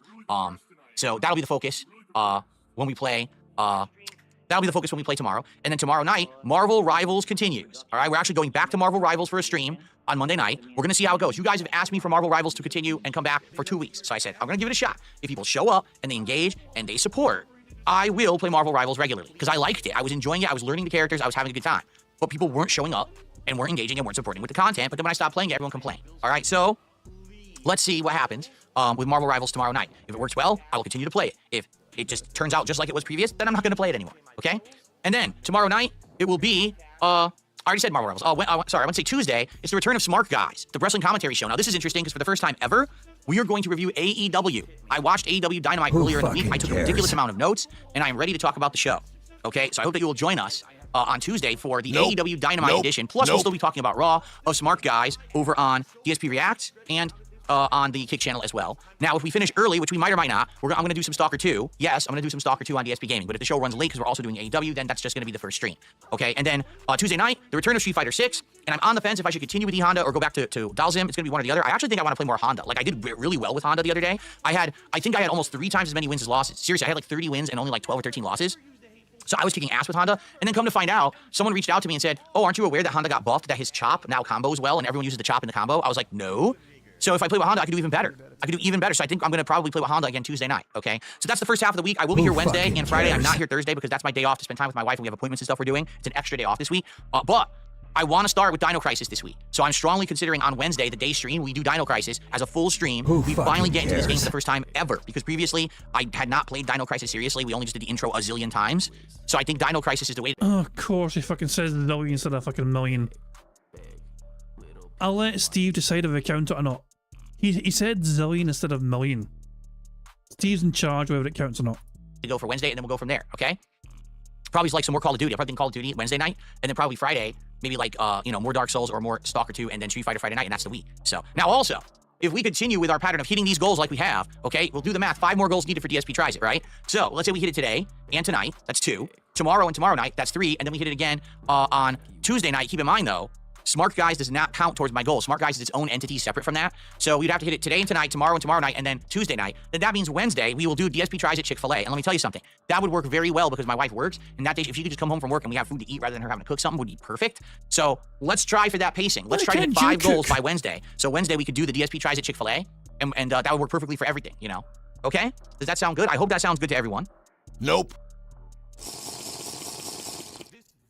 So that'll be the focus when we play the That'll be the focus when we play tomorrow. And then tomorrow night, Marvel Rivals continues. All right, we're actually going back to Marvel Rivals for a stream on Monday night. We're going to see how it goes. You guys have asked me for Marvel Rivals to continue and come back for 2 weeks. So I said, I'm going to give it a shot. If people show up and they engage and they support, I will play Marvel Rivals regularly because I liked it. I was enjoying it. I was learning the characters. I was having a good time. But people weren't showing up and weren't engaging and weren't supporting with the content. But then when I stopped playing it, everyone complained. All right, so let's see what happens with Marvel Rivals tomorrow night. If it works well, I will continue to play it. If it just turns out just like it was previous, then I'm not going to play it anymore, okay? And then tomorrow night, it will be, I already said Marvel Rivals. Sorry, I want to say Tuesday. It's the return of Smart Guys, the wrestling commentary show. Now, this is interesting because for the first time ever, we are going to review AEW. I watched AEW Dynamite earlier in the week. I took a ridiculous amount of notes, and I am ready to talk about the show, okay? So I hope that you will join us on Tuesday for the AEW Dynamite edition. Plus, we'll still be talking about Raw of Smart Guys over on DSP Reacts and on the Kick channel as well. Now, if we finish early, which we might or might not, I'm going to do some Stalker 2. Yes, I'm going to do some Stalker 2 on DSP Gaming. But if the show runs late because we're also doing AEW, then that's just going to be the first stream. Okay, and then Tuesday night, the return of Street Fighter 6. And I'm on the fence if I should continue with E-Honda or go back to Dalzim. It's going to be one or the other. I actually think I want to play more Honda. Like, I did really well with Honda the other day. I think I had almost 3 times as many wins as losses. Seriously, I had like 30 wins and only like 12 or 13 losses. So I was kicking ass with Honda, and then come to find out, someone reached out to me and said, oh, aren't you aware that Honda got buffed, that his chop now combos well, and everyone uses the chop in the combo? I was like, no. So if I play with Honda, I can do even better. I can do even better. So I think I'm going to probably play with Honda again Tuesday night, okay? So that's the first half of the week. I will be here Wednesday and Friday. I'm not here Thursday because that's my day off to spend time with my wife, and we have appointments and stuff we're doing. It's an extra day off this week. But I want to start with Dino Crisis this week. So I'm strongly considering on Wednesday, the day stream, we do Dino Crisis as a full stream. We finally get into this game for the first time ever, because previously I had not played Dino Crisis seriously. We only just did the intro a zillion times. So I think Dino Crisis is the way.
Oh, of course, he fucking says zillion instead of fucking million. I'll let Steve decide if I count it or not. He said zillion instead of million. Steve's in charge whether it counts or not.
To go for Wednesday, and then we'll go from there, okay? Probably like some more Call of Duty. I'll probably think Call of Duty Wednesday night, and then probably Friday, maybe like, more Dark Souls or more Stalker 2, and then Street Fighter Friday night, and that's the week. So, now also, if we continue with our pattern of hitting these goals like we have, okay, we'll do the math. 5 more goals needed for DSP Tries It, right? So, let's say we hit it today and tonight, that's 2. Tomorrow and tomorrow night, that's 3, and then we hit it again on Tuesday night. Keep in mind, though, Smart Guys does not count towards my goal. Smart Guys is its own entity separate from that. So we'd have to hit it today and tonight, tomorrow and tomorrow night, and then Tuesday night. Then that means Wednesday, we will do DSP Tries at Chick-fil-A. And let me tell you something. That would work very well because my wife works. And that day, if she could just come home from work and we have food to eat rather than her having to cook something, would be perfect. So let's try for that pacing. Let's try to hit 5 goals by Wednesday. So Wednesday, we could do the DSP Tries at Chick-fil-A. And that would work perfectly for everything, you know? Okay? Does that sound good? I hope that sounds good to everyone.
Nope.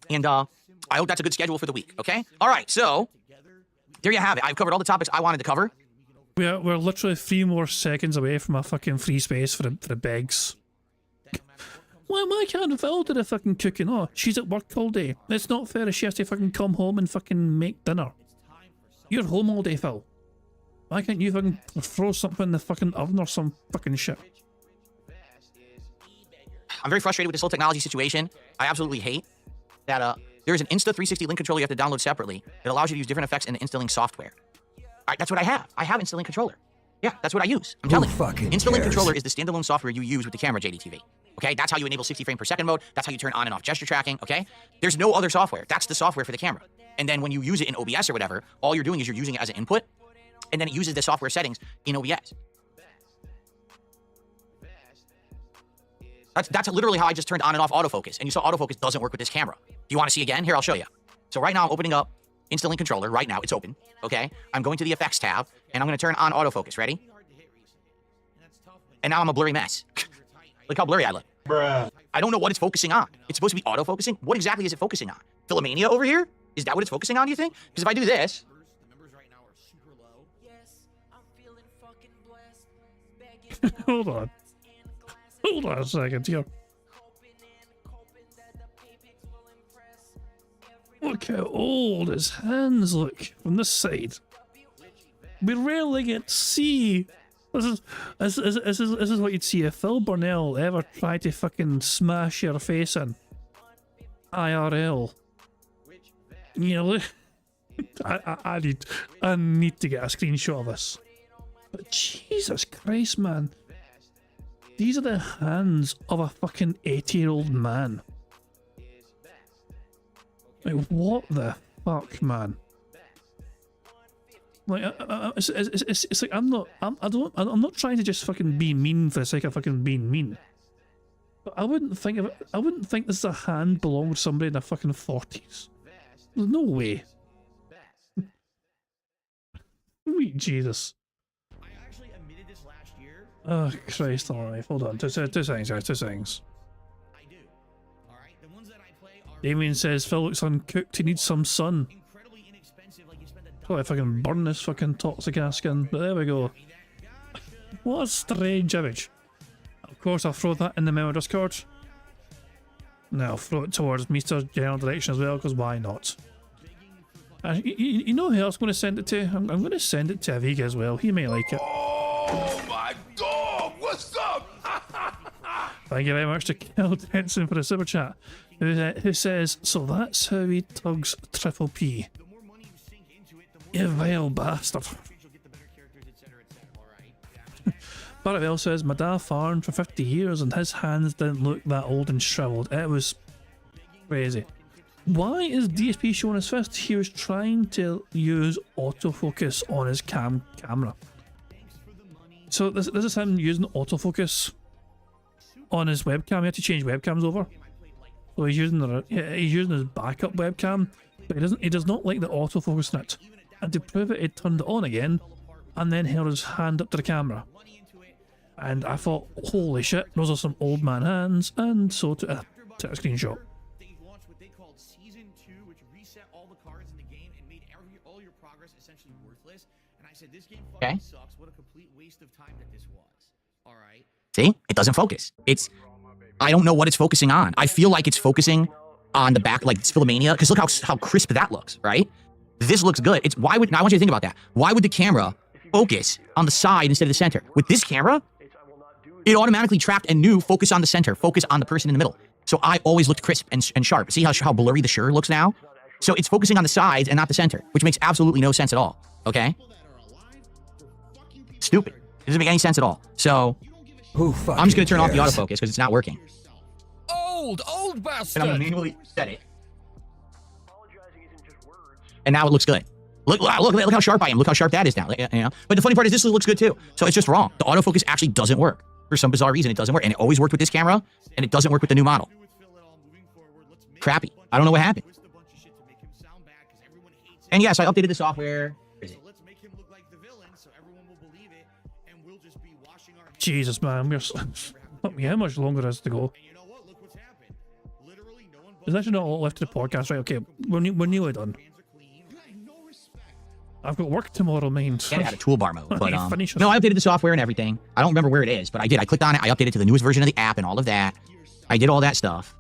And I hope that's a good schedule for the week, okay? All right, so there you have it. I've covered all the topics I wanted to cover.
We're literally 3 more seconds away from a fucking free space for the begs. Why can't Phil do the fucking cooking? Oh, she's at work all day. It's not fair if she has to fucking come home and fucking make dinner. You're home all day, Phil. Why can't you fucking throw something in the fucking oven or some fucking shit?
I'm very frustrated with this whole technology situation. I absolutely hate that there's an Insta360 Link controller you have to download separately. It allows you to use different effects in the Insta-Link software. All right, that's what I have. I have Insta-Link controller. Yeah, that's what I use. I'm telling you. Insta-Link controller is the standalone software you use with the camera, JDTV. Okay, that's how you enable 60 frame per second mode. That's how you turn on and off gesture tracking, okay? There's no other software. That's the software for the camera. And then when you use it in OBS or whatever, all you're doing is you're using it as an input, and then it uses the software settings in OBS. That's literally how I just turned on and off autofocus. And you saw autofocus doesn't work with this camera. Do you want to see again? Here, I'll show you. So right now I'm opening up Insta-Link controller. Right now it's open, okay? I'm going to the effects tab, and I'm going to turn on autofocus. Ready? And now I'm a blurry mess. Look how blurry I look.
Bruh.
I don't know what it's focusing on. It's supposed to be autofocusing. What exactly is it focusing on? Philomania over here? Is that what it's focusing on, do you think? Because if I do this...
Hold on. Hold on a second here. Look how old his hands look from this side. We rarely get to see. This is what you'd see if Phil Burnell ever tried to fucking smash your face in. IRL. You know, I need to get a screenshot of this. But Jesus Christ, man. These are the hands of a fucking 80-year-old man. Like, what the fuck, man? Like, it's like I'm not trying to just fucking be mean for the sake of fucking being mean. But I wouldn't think of it. I wouldn't think this is a hand belonging to somebody in their fucking 40s. There's no way. Sweet Jesus. Oh Christ! Alright, hold on. Two seconds, guys. 2 seconds. Damien says Phil looks uncooked. He needs some sun. Probably fucking burn this fucking toxic ass skin. But there we go. What a strange image. Of course, I'll throw that in the memo Discord. Now I'll throw it towards Meter's general direction as well, because why not? You know who else I'm going to send it to? I'm going to send it to Aviga as well. He may like it.
Oh my god, what's up?
Thank you very much to Kel Denson for the super chat, who says, so that's how he tugs Triple P. You vile bastard. Barrett says, my dad farmed for 50 years and his hands didn't look that old and shriveled. It was crazy. Why is DSP showing his fist? He was trying to use autofocus on his camera. So this is him using autofocus on his webcam. He had to change webcams over. So he's using his backup webcam, but he does not like the autofocus in it. And to prove it, he turned it on again and then held his hand up to the camera. And I thought, holy shit, those are some old man hands, and so took a screenshot.
Okay. See? It doesn't focus. I don't know what it's focusing on. I feel like it's focusing on the back, like it's Philomania, because look how crisp that looks, right? This looks good. Now I want you to think about that. Why would the camera focus on the side instead of the center? With this camera, it automatically tracked and knew focus on the center, focus on the person in the middle. So I always looked crisp and sharp. See how blurry the shirt looks now? So it's focusing on the sides and not the center, which makes absolutely no sense at all, okay? Stupid. It doesn't make any sense at all. So I'm just going to turn off the autofocus because it's not working.
Old bastard!
And I'm going to manually set it. And now it looks good. Look how sharp I am. Look how sharp that is now. You know? But the funny part is this looks good too. So it's just wrong. The autofocus actually doesn't work. For some bizarre reason, it doesn't work. And it always worked with this camera, and it doesn't work with the new model. Crappy. I don't know what happened. And yes, I updated the software.
Jesus, man. How much longer is to go? There's actually not a lot left to the podcast, right? Okay, we're nearly done. I've got work tomorrow, mind.
And it had a toolbar mode, but no, I updated the software and everything. I don't remember where it is, but I did. I clicked on it. I updated it to the newest version of the app and all of that. I did all that stuff.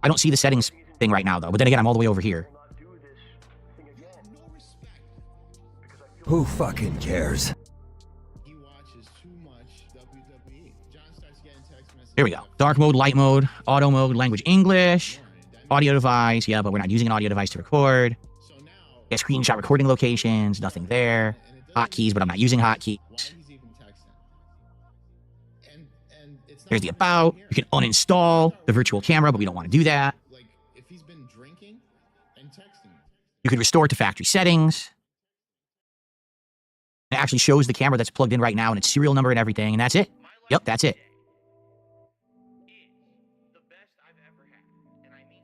I don't see the settings thing right now, though. But then again, I'm all the way over here.
Who fucking cares?
Here we go. Dark mode, light mode, auto mode, language English, audio device. Yeah, but we're not using an audio device to record. Yeah, screenshot recording locations, nothing there. Hotkeys, but I'm not using hotkeys. Here's the about. You can uninstall the virtual camera, but we don't want to do that. You can restore to factory settings. It actually shows the camera that's plugged in right now and its serial number and everything, and that's it. Yep, that's it.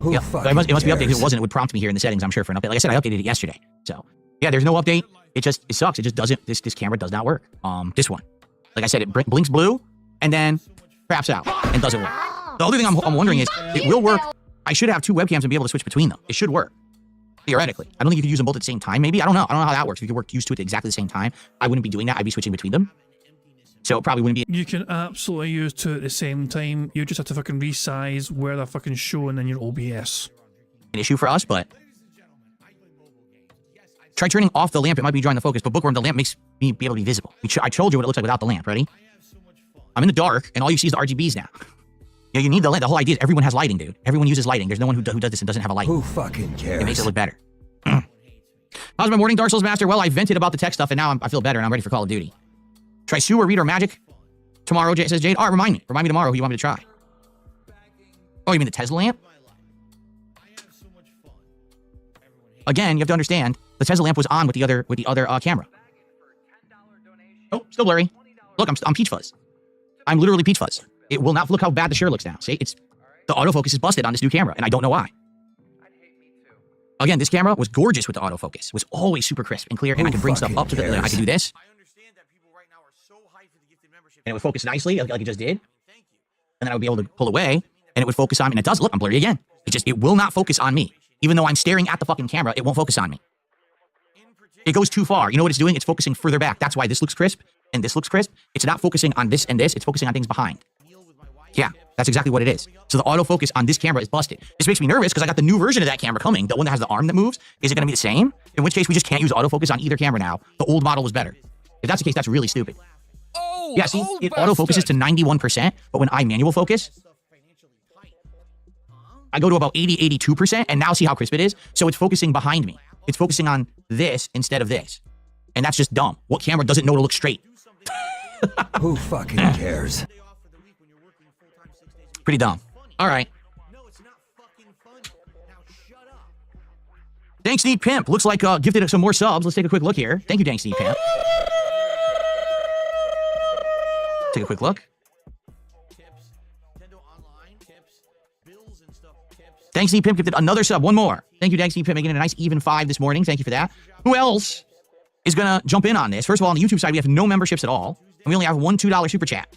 Yep. It must be updated. If it wasn't, it would prompt me here in the settings, I'm sure, for an update. Like I said, I updated it yesterday. So, yeah, there's no update. It sucks. It just doesn't, this camera does not work. This one. Like I said, it blinks blue, and then craps out, and doesn't work. The other thing I'm wondering is, it will work. I should have 2 webcams and be able to switch between them. It should work. Theoretically. I don't think you could use them both at the same time, maybe? I don't know. I don't know how that works. If you could use 2 at exactly the same time, I wouldn't be doing that. I'd be switching between them. So it probably wouldn't be...
You can absolutely use 2 at the same time. You just have to fucking resize where they're fucking showing in your OBS.
An issue for us, but... Try turning off the lamp. It might be drawing the focus, but Bookworm, the lamp makes me be able to be visible. I told you what it looks like without the lamp. Ready? I'm in the dark, and all you see is the RGBs now. You need the lamp. The whole idea is everyone has lighting, dude. Everyone uses lighting. There's no one who does this and doesn't have a light.
Who fucking cares?
It makes it look better. How's my morning, Dark Souls Master? Well, I vented about the tech stuff, and now I feel better, and I'm ready for Call of Duty. Try Sue or Read or Magic tomorrow, says Jade. All right, remind me. Remind me tomorrow who you want me to try. Oh, you mean the Tesla lamp? Again, you have to understand, the Tesla lamp was on with the other camera. Oh, still blurry. Look, I'm Peach Fuzz. I'm literally peach fuzz. It will not, look how bad the share looks now. See, the autofocus is busted on this new camera, and I don't know why. Again, this camera was gorgeous with the autofocus. It was always super crisp and clear, and I can bring stuff up to the, I can do this. And it would focus nicely, like it just did. And then I would be able to pull away, and it would focus on me. And it does, look, I'm blurry again. It will not focus on me. Even though I'm staring at the fucking camera, it won't focus on me. It goes too far. You know what it's doing? It's focusing further back. That's why this looks crisp, and this looks crisp. It's not focusing on this and this. It's focusing on things behind. Yeah, that's exactly what it is. So the autofocus on this camera is busted. This makes me nervous because I got the new version of that camera coming, the one that has the arm that moves. Is it going to be the same? In which case, we just can't use autofocus on either camera now. The old model was better. If that's the case, that's really stupid. Oh, yeah, see, it autofocuses to 91%, but when I manual focus, I go to about 80, 82%, and now see how crisp it is? So it's focusing behind me. It's focusing on this instead of this. And that's just dumb. What camera doesn't know to look straight?
Who fucking cares?
Pretty dumb. All right. Thanks, Neat Pimp. Looks like gifted some more subs. Let's take a quick look here. Thank you, Thanks, Neat Pimp. Take a quick look. Thanks, Neat Pimp gifted another sub. One more. Thank you, Thanks, Neat Pimp, making it a nice even 5 this morning. Thank you for that. Who else is going to jump in on this? First of all, on the YouTube side, we have no memberships at all. And we only have one $2 super chat.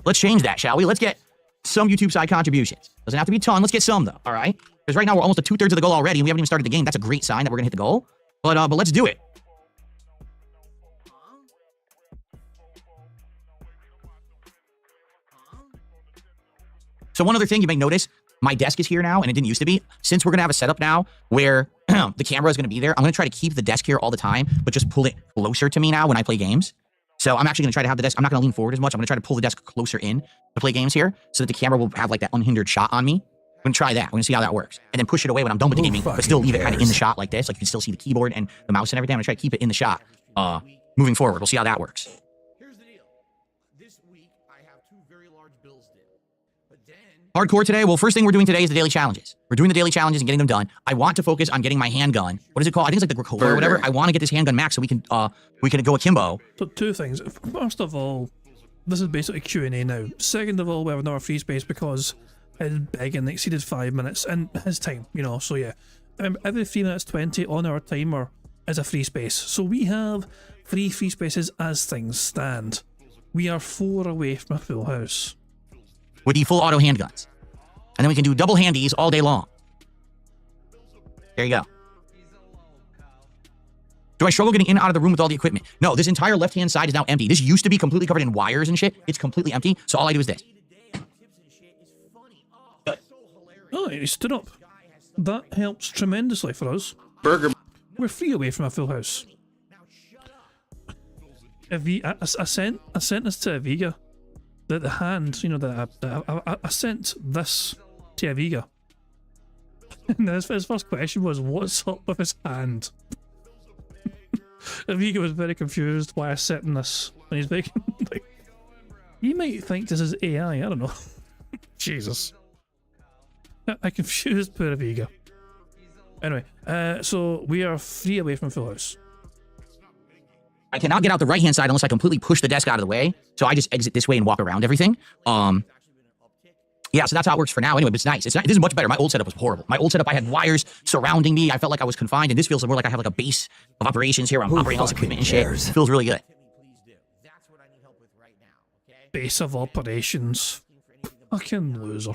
Let's change that, shall we? Let's get some YouTube side contributions. Doesn't have to be a ton. Let's get some, though. All right? Because right now, we're almost at 2/3 of the goal already, and we haven't even started the game. That's a great sign that we're going to hit the goal. But let's do it. So one other thing you may notice, my desk is here now, and it didn't used to be. Since we're going to have a setup now where the camera is going to be there, I'm going to try to keep the desk here all the time, but just pull it closer to me now when I play games. So I'm actually going to try to have the desk, I'm not going to lean forward as much. I'm going to try to pull the desk closer in to play games here so that the camera will have like that unhindered shot on me. I'm going to try that. We're going to see how that works. And then push it away when I'm done with the gaming, but still leave it kind of in the shot like this. Like you can still see the keyboard and the mouse and everything. I'm going to try to keep it in the shot moving forward. We'll see how that works.
Here's the deal. This week, I have 2 very large bills due. But then...
Hardcore today? Well, first thing we're doing today is the daily challenges. We're doing the daily challenges and getting them done. I want to focus on getting my handgun. What is it called? I think it's like the recorder or whatever. I want to get this handgun max so we can go akimbo.
So 2 things. First of all, this is basically Q&A now. Second of all, we have another free space because his begging exceeded 5 minutes and his time, you know, so yeah. Every 3 minutes 20 on our timer is a free space. So we have 3 free spaces as things stand. We are 4 away from a full house.
With the full auto handguns. And then we can do double handies all day long. There you go. Do I struggle getting in and out of the room with all the equipment? No, this entire left-hand side is now empty. This used to be completely covered in wires and shit. It's completely empty, so all I do is this.
Oh, he stood up. That helps tremendously for us.
Burger.
We're 3 away from a full house. I sent this to Aviga. The hand, you know, I sent this to Aviga. And his first question was, what's up with his hand? Aviga was very confused why I sent him this. And he's like, you might think this is AI, I don't know. Jesus. I confused poor Aviga. Anyway, so we are 3 away from full house.
I cannot get out the right-hand side unless I completely push the desk out of the way. So I just exit this way and walk around everything. Yeah, so that's how it works for now. Anyway, but it's nice. This is much better. My old setup was horrible. My old setup, I had wires surrounding me. I felt like I was confined, and this feels more like I have like a base of operations here. I'm operating all this equipment and shit. It feels really good.
Base of operations. Fucking loser.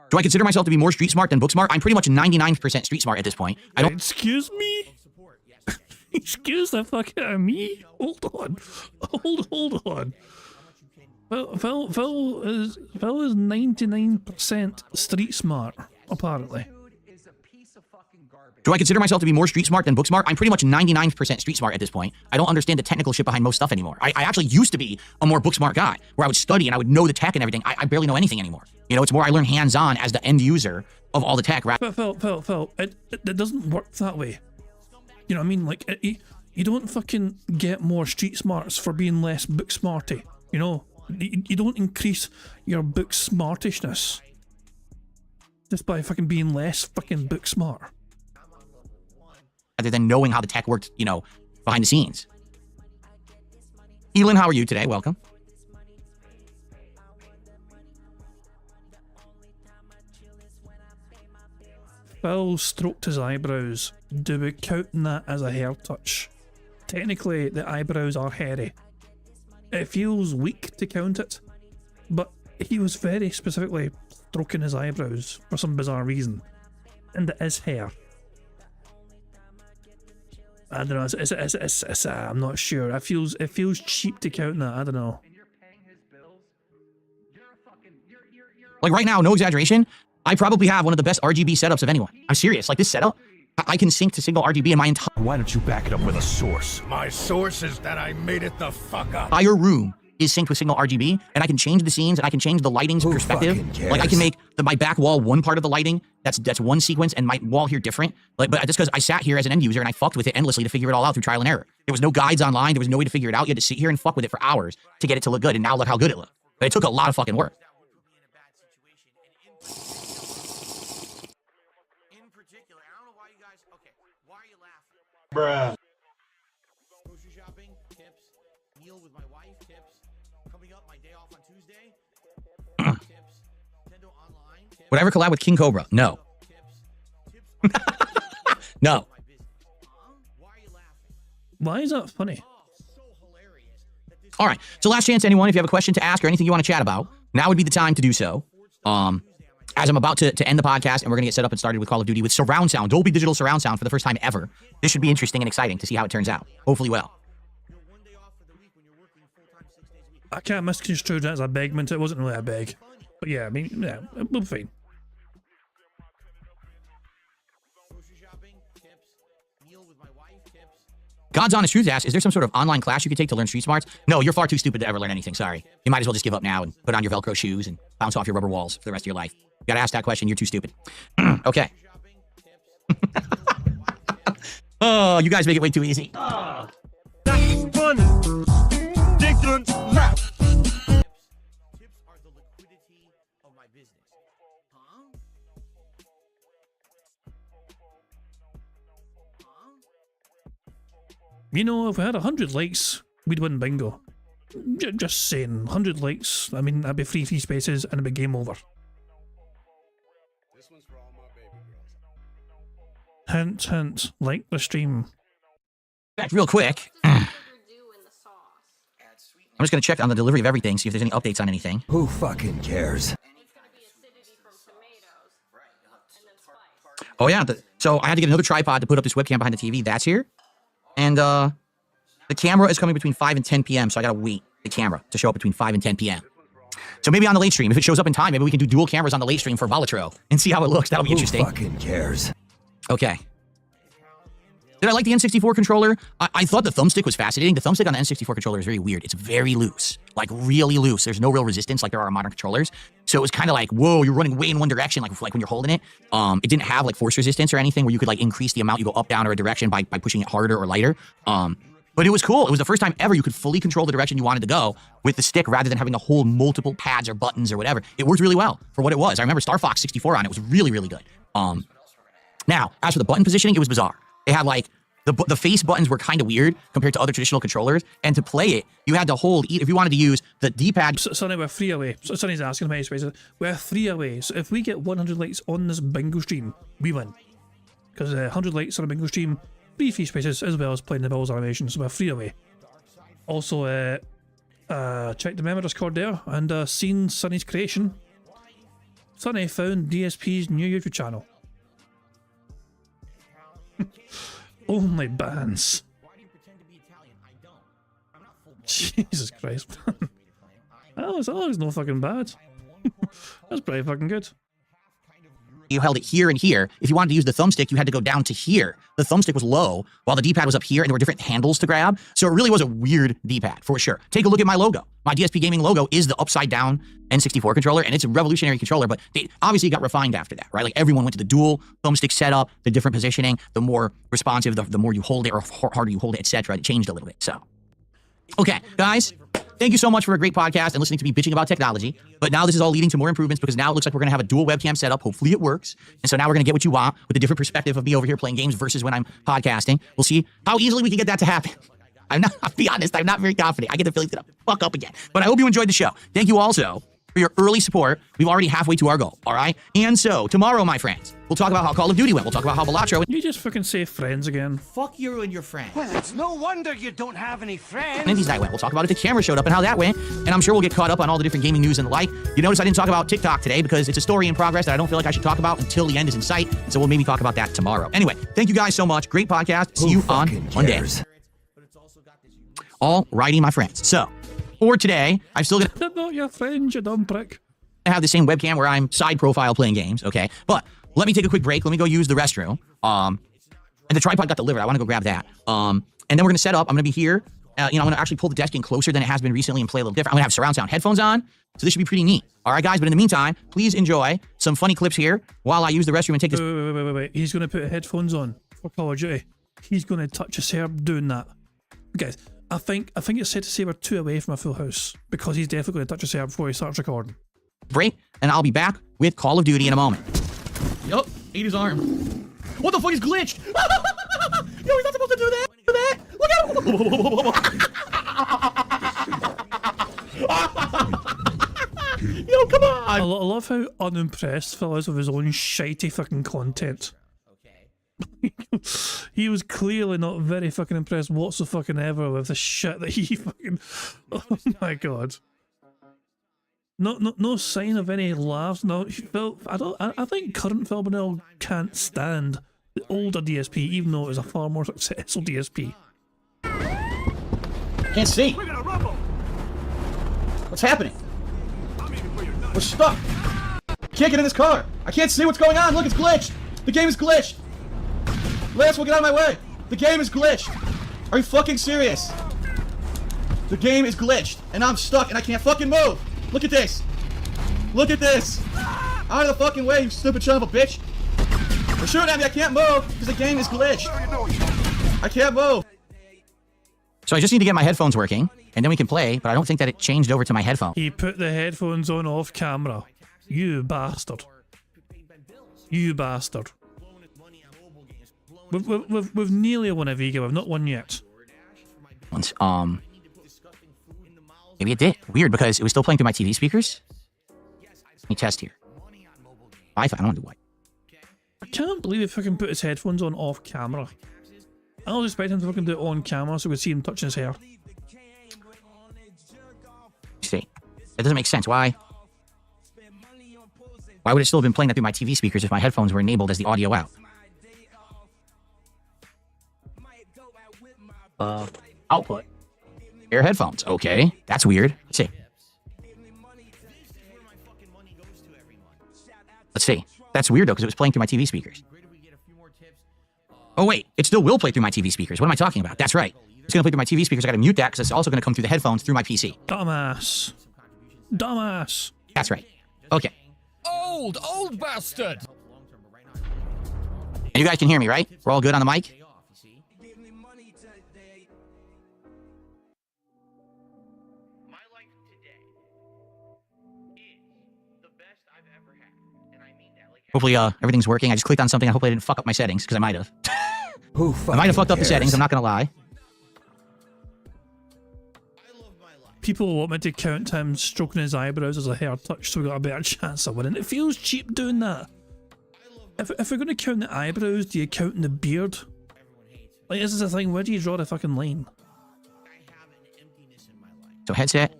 Do I consider myself to be more street smart than book smart? I'm pretty much 99% street smart at this point. I don't.
Excuse me? Excuse the fuck out of me? Hold on. Hold on. Phil is 99% street smart, apparently.
Do I consider myself to be more street smart than book smart? I'm pretty much 99% street smart at this point. I don't understand the technical shit behind most stuff anymore. I actually used to be a more book smart guy, where I would study and I would know the tech and everything. I barely know anything anymore. You know, it's more I learn hands-on as the end user of all the tech. Right?
But Phil, it doesn't work that way. You know what I mean? Like, you don't fucking get more street smarts for being less book smarty. You know? You don't increase your book smartishness just by fucking being less fucking book smart.
Rather than knowing how the tech worked, you know, behind the scenes. Elin, how are you today? Welcome.
Phil stroked his eyebrows. Do we count that as a hair touch? Technically, the eyebrows are hairy. It feels weak to count it, but he was very specifically stroking his eyebrows for some bizarre reason. And it is hair. I don't know, I'm not sure. It feels cheap to count that, I don't know.
Like right now, no exaggeration, I probably have one of the best RGB setups of anyone. I'm serious, like this setup, I can sync to single RGB in my
Why don't you back it up with a source? My source is that I made it the fuck up.
entire room is synced with single RGB, and I can change the scenes, and I can change the lighting's perspective. Like I can make my back wall one part of the lighting, that's one sequence, and my wall here different. Like, but just because I sat here as an end user and I fucked with it endlessly to figure it all out through trial and error. There was no guides online, there was no way to figure it out. You had to sit here and fuck with it for hours to get it to look good, and now look how good it looked. But it took a lot of fucking work.
Bruh.
Grocery shopping, tips. Meal with my wife, tips. Coming up, my day off on Tuesday, tips. Nintendo Online, tips.
Would I ever collab with King Cobra? No. No.
Why is that funny?
All right, so last chance, anyone, if you have a question to ask or anything you want to chat about, now would be the time to do so. As I'm about to end the podcast, and we're going to get set up and started with Call of Duty with surround sound, Dolby Digital surround sound for the first time ever. This should be interesting and exciting to see how it turns out. Hopefully well.
I can't misconstrue that as a begment. It wasn't really a beg. But yeah, I mean, yeah, we'll be fine.
God's Honest Truth asks, is there some sort of online class you could take to learn street smarts? No, you're far too stupid to ever learn anything, sorry. You might as well just give up now and put on your Velcro shoes and bounce off your rubber walls for the rest of your life. You gotta ask that question, you're too stupid. Okay. Oh, you guys make it way too easy.
That's funny. Different map.
Tips are the liquidity of my business. Huh?
You know, if we had 100 likes, we'd win bingo. Just saying, 100 likes, I mean, that'd be free spaces and it'd be game over.
This one's for all my baby girls.
Hint, hint, like the stream.
Back real quick. I'm just gonna check on the delivery of everything, see if there's any updates on anything.
Who fucking cares?
Oh yeah, so I had to get another tripod to put up this webcam behind the TV. That's here. And the camera is coming between 5 and 10 p.m., so I gotta wait the camera to show up between 5 and 10 p.m. So maybe on the late stream, if it shows up in time, maybe we can do dual cameras on the late stream for Volatro and see how it looks. That'll be interesting.
Who fucking cares?
Okay. Did I like the N64 controller? I thought the thumbstick was fascinating. The thumbstick on the N64 controller is very weird. It's very loose, like really loose. There's no real resistance like there are on modern controllers. So it was kind of like, whoa, you're running way in one direction, like when you're holding it. It didn't have like force resistance or anything where you could like increase the amount you go up, down, or a direction by pushing it harder or lighter. But it was cool. It was the first time ever you could fully control the direction you wanted to go with the stick rather than having to hold multiple pads or buttons or whatever. It worked really well for what it was. I remember Star Fox 64 on it was really, really good. Now, as for the button positioning, it was bizarre. It had like, the face buttons were kind of weird compared to other traditional controllers, and to play it, you had to hold, if you wanted to use the D-pad.
Sonny, we're 3 away. So Sonny's asking about spaces. We're 3 away. So if we get 100 likes on this bingo stream, we win. Because 100 likes on a bingo stream, free spaces, as well as playing the Balls animation, so we're 3 away. Also, check the member Discord there, and seen Sonny's creation. Sonny found DSP's new YouTube channel. Only bands. Jesus Christ. That was no fucking bad. That's pretty fucking good.
You held it here and here. If you wanted to use the thumbstick, you had to go down to here. The thumbstick was low, while the D-pad was up here, and there were different handles to grab. So it really was a weird D-pad, for sure. Take a look at my logo. My DSP Gaming logo is the upside-down N64 controller, and it's a revolutionary controller, but they obviously got refined after that, right? Like, everyone went to the dual thumbstick setup, the different positioning, the more responsive, the more you hold it, or harder you hold it, etc. It changed a little bit, so. Okay, guys. thank you so much for a great podcast and listening to me bitching about technology. But now this is all leading to more improvements because now it looks like we're going to have a dual webcam setup. Hopefully it works. And so now we're going to get what you want with a different perspective of me over here playing games versus when I'm podcasting. We'll see how easily we can get that to happen. I'll be honest, I'm not very confident. I get the feeling that I'll fuck up again. But I hope you enjoyed the show. Thank you also for your early support. We've already halfway to our goal, all right? And so, tomorrow, my friends, we'll talk about how Call of Duty went. We'll talk about how Balatro...
You just fucking say friends again.
Fuck you and your friends.
Well, it's no wonder you don't have any friends.
Indies night went. We'll talk about if the camera showed up and how that went. And I'm sure we'll get caught up on all the different gaming news and the like. You notice I didn't talk about TikTok today because it's a story in progress that I don't feel like I should talk about until the end is in sight. So we'll maybe talk about that tomorrow. Anyway, thank you guys so much. Great podcast. See you on Monday. All righty, my friends. So, for today, I'm still gonna...
They're not your friends, you dumb prick.
I have the same webcam where I'm side profile playing games, okay? But let me take a quick break. Let me go use the restroom. And the tripod got delivered. I want to go grab that. And then we're going to set up. I'm going to be here. I'm going to actually pull the desk in closer than it has been recently and play a little different. I'm going to have surround sound headphones on. So this should be pretty neat. All right, guys? But in the meantime, please enjoy some funny clips here while I use the restroom and take this...
Wait. He's going to put headphones on for Call of Duty. He's going to touch his hair doing that. Guys, I think it's safe to say we're 2 away from a full house because he's definitely going to touch his hair before he starts recording.
Break, and I'll be back with Call of Duty in a moment. Yup, ate his arm. What the fuck is glitched? Yo, he's not supposed to do that. Look at him. Yo, come on.
I love how unimpressed Phil is with his own shitey fucking content. He was clearly not very fucking impressed whatsoever with the shit that he fucking... Oh my god. No sign of any laughs. No, Phil. I think current Phil Bonnell can't stand the older DSP, even though it was a far more successful DSP.
Can't see. What's happening? We're stuck. Can't get in this car. I can't see what's going on. Look, it's glitched. The game is glitched. Lance will get out of my way. The game is glitched. Are you fucking serious? The game is glitched, and I'm stuck, and I can't fucking move. Look at this. Look at this. Out of the fucking way, you stupid son of a bitch. They're shooting at me. I can't move because the game is glitched. I can't move. So I just need to get my headphones working, and then we can play, but I don't think that it changed over to my headphones.
He put the headphones on off camera. You bastard. You bastard. We've nearly won a Vega. We've not won yet.
Maybe it did. Weird, because it was still playing through my TV speakers. Let me test here. Wi-Fi, I don't want to do Wi-Fi.
I can't believe he fucking put his headphones on off camera. I was expecting him to fucking do it on camera so we could see him touching his hair.
See, that doesn't make sense. Why would it still have been playing that through my TV speakers if my headphones were enabled as the audio out? Output. Air headphones. Okay, that's weird. Let's see. Let's see. That's weird though, because it was playing through my TV speakers. Oh wait, it still will play through my TV speakers. What am I talking about? That's right. It's gonna play through my TV speakers. I gotta mute that because it's also gonna come through the headphones through my PC.
Dumbass. Dumbass.
That's right. Okay.
Old bastard!
And you guys can hear me, right? We're all good on the mic? Hopefully, everything's working. I just clicked on something. I hope I didn't fuck up my settings, because I might have. I might have fucked up the settings. I'm not going to lie.
People want me to count him stroking his eyebrows as a hair touch so we got a better chance of winning. It feels cheap doing that. If we're going to count the eyebrows, do you count the beard? Like, this is the thing. Where do you draw the fucking line?
So headset.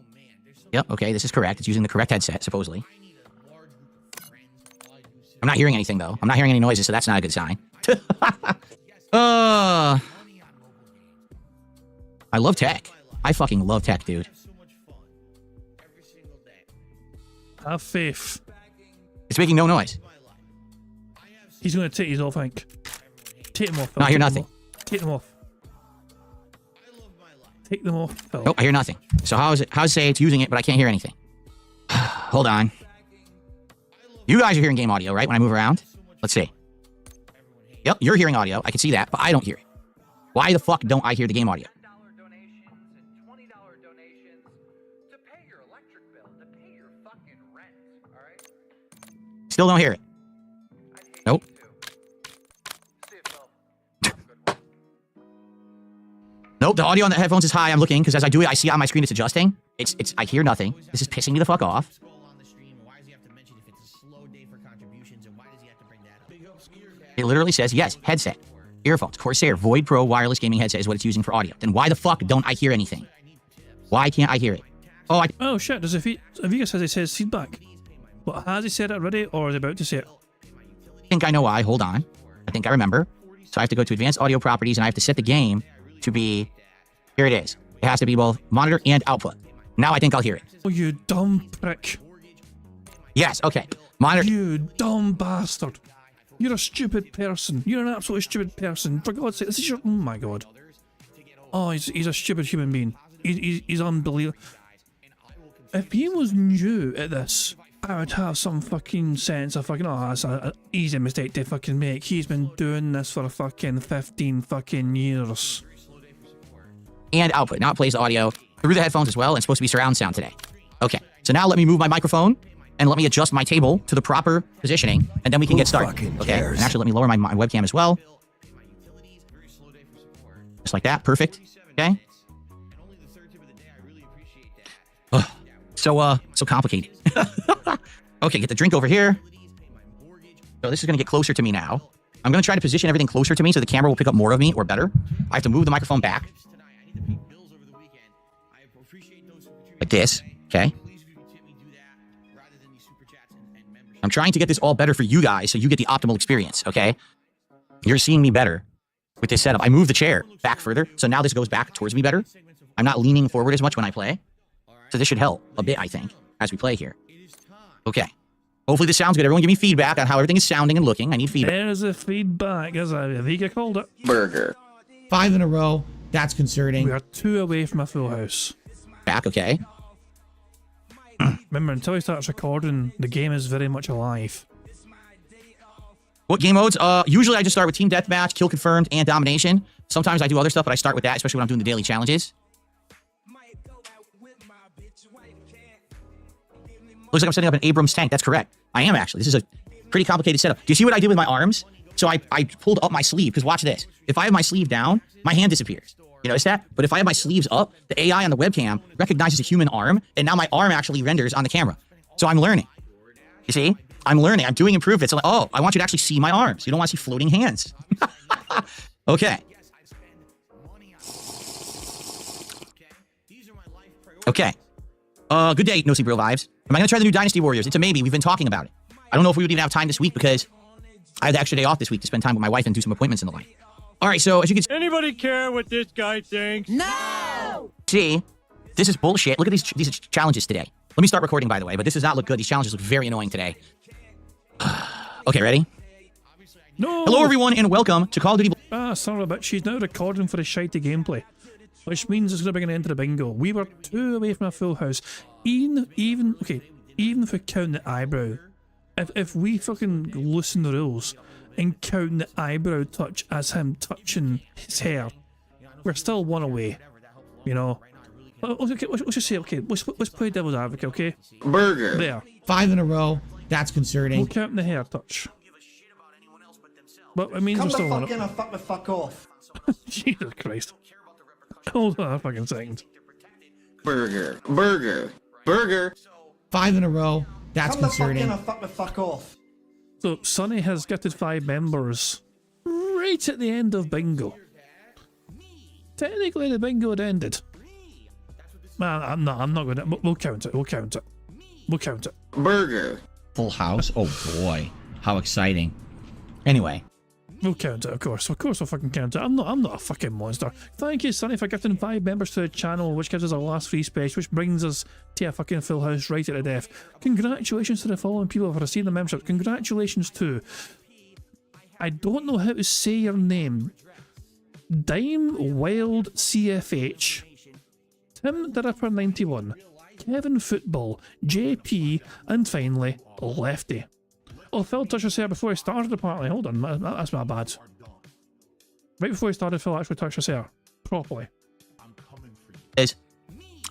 Yep, okay, this is correct. It's using the correct headset, supposedly. I'm not hearing anything, though. I'm not hearing any noises, so that's not a good sign. I love tech. I fucking love tech, dude.
Have faith.
It's making no noise.
He's going to take these off, I think. Take them off.
No, I hear nothing.
Take them off. Take them off, Phil.
Nope, I hear nothing. So how's it say it's using it, but I can't hear anything? Hold on. You guys are hearing game audio, right, when I move around? Let's see. Yep, you're hearing audio. I can see that, but I don't hear it. Why the fuck don't I hear the game audio? Still don't hear it. Nope. Nope, the audio on the headphones is high. I'm looking, because as I do it, I see on my screen it's adjusting. I hear nothing. This is pissing me the fuck off. It literally says, yes, headset, earphones, Corsair, Void Pro wireless gaming headset is what it's using for audio. Then why the fuck don't I hear anything? Why can't I hear it?
Oh shit, does Avega says it says feedback. But has he said it already, or is he about to say it?
I think I know why. Hold on. I think I remember. So I have to go to advanced audio properties, and I have to set the game to be... Here it is. It has to be both monitor and output. Now I think I'll hear it.
Oh, you dumb prick.
Yes, okay. Monitor...
You dumb bastard. You're a stupid person. You're an absolutely stupid person. For God's sake, this is your... Oh my God. Oh, he's a stupid human being. He's unbelievable. If he was new at this, I would have some fucking sense of fucking, oh, that's an easy mistake to fucking make. He's been doing this for fucking 15 fucking years.
And output. Now it plays the audio through the headphones as well, and it's supposed to be surround sound today. Okay, so now let me move my microphone, and let me adjust my table to the proper positioning, and then we can get started. Okay, and actually let me lower my webcam as well. Just like that, perfect. Okay. Ugh. So complicated. Okay, get the drink over here. So this is going to get closer to me now. I'm going to try to position everything closer to me so the camera will pick up more of me, or better. I have to move the microphone back. Like this, okay? I'm trying to get this all better for you guys so you get the optimal experience, okay? You're seeing me better with this setup. I moved the chair back further, so now this goes back towards me better. I'm not leaning forward as much when I play. So this should help a bit, I think, as we play here. Okay. Hopefully this sounds good. Everyone give me feedback on how everything is sounding and looking. I need feedback.
There's a feedback, as Avega called it.
Burger.
5 in a row. That's concerning.
We are 2 away from a full house.
Back, okay.
Remember, until he starts recording, the game is very much alive.
What game modes? Usually I just start with Team Deathmatch, Kill Confirmed, and Domination. Sometimes I do other stuff, but I start with that, especially when I'm doing the daily challenges. Looks like I'm setting up an Abrams tank. That's correct. I am, actually. This is a pretty complicated setup. Do you see what I did with my arms? So I pulled up my sleeve, because watch this. If I have my sleeve down, my hand disappears. You notice that? But if I have my sleeves up, the AI on the webcam recognizes a human arm, and now my arm actually renders on the camera. So I'm learning. You see? I'm learning. I'm doing improvements. So like, oh, I want you to actually see my arms. You don't want to see floating hands. Okay. Okay. Good day, No Sleep Real Vibes. Am I going to try the new Dynasty Warriors? It's a maybe. We've been talking about it. I don't know if we would even have time this week because I had the extra day off this week to spend time with my wife and do some appointments and the like. All right, so as you can
Anybody care what this guy thinks?
No! See, this is bullshit. Look at these challenges today. Let me start recording, by the way, but this does not look good. These challenges look very annoying today. Okay, ready?
No!
Hello, everyone, and welcome to Call of Duty...
Sorry, but she's now recording for a shitey gameplay. Which means it's going to bring an end to the bingo. We were 2 away from a full house. Even if we count the eyebrow, if we fucking loosen the rules and count the eyebrow touch as him touching his hair, we're still 1 away. You know. Okay, let's just say, okay, let's play devil's advocate, okay?
Burger.
There.
5 in a row. That's concerning.
We'll count the hair touch. But it means we're still 1 away.
Fuck the fuck off.
Jesus Christ. Hold on a fucking second.
Burger. Burger. Burger.
5 in a row. That's concerning.
Fuck the fuck off.
So, Sonny has gutted 5 members right at the end of bingo. Technically, the bingo had ended. Man, I'm not going to... We'll count it. We'll count it. We'll count it.
Burger.
Full house? Oh boy. How exciting.
Anyway.
We'll count it, of course. Of course we'll fucking count it. I'm not a fucking monster. Thank you, Sonny, for gifting 5 members to the channel, which gives us our last free space, which brings us to a fucking full house right at the death. Congratulations to the following people for receiving the membership. Congratulations to... I don't know how to say your name. Dime Wild CFH. Tim the Ripper 91. Kevin Football. JP. And finally, Lefty. Oh, Phil touched his hair before he started, apparently. Hold on, that's my bad. Right before he started, Phil actually touched his hair. Properly.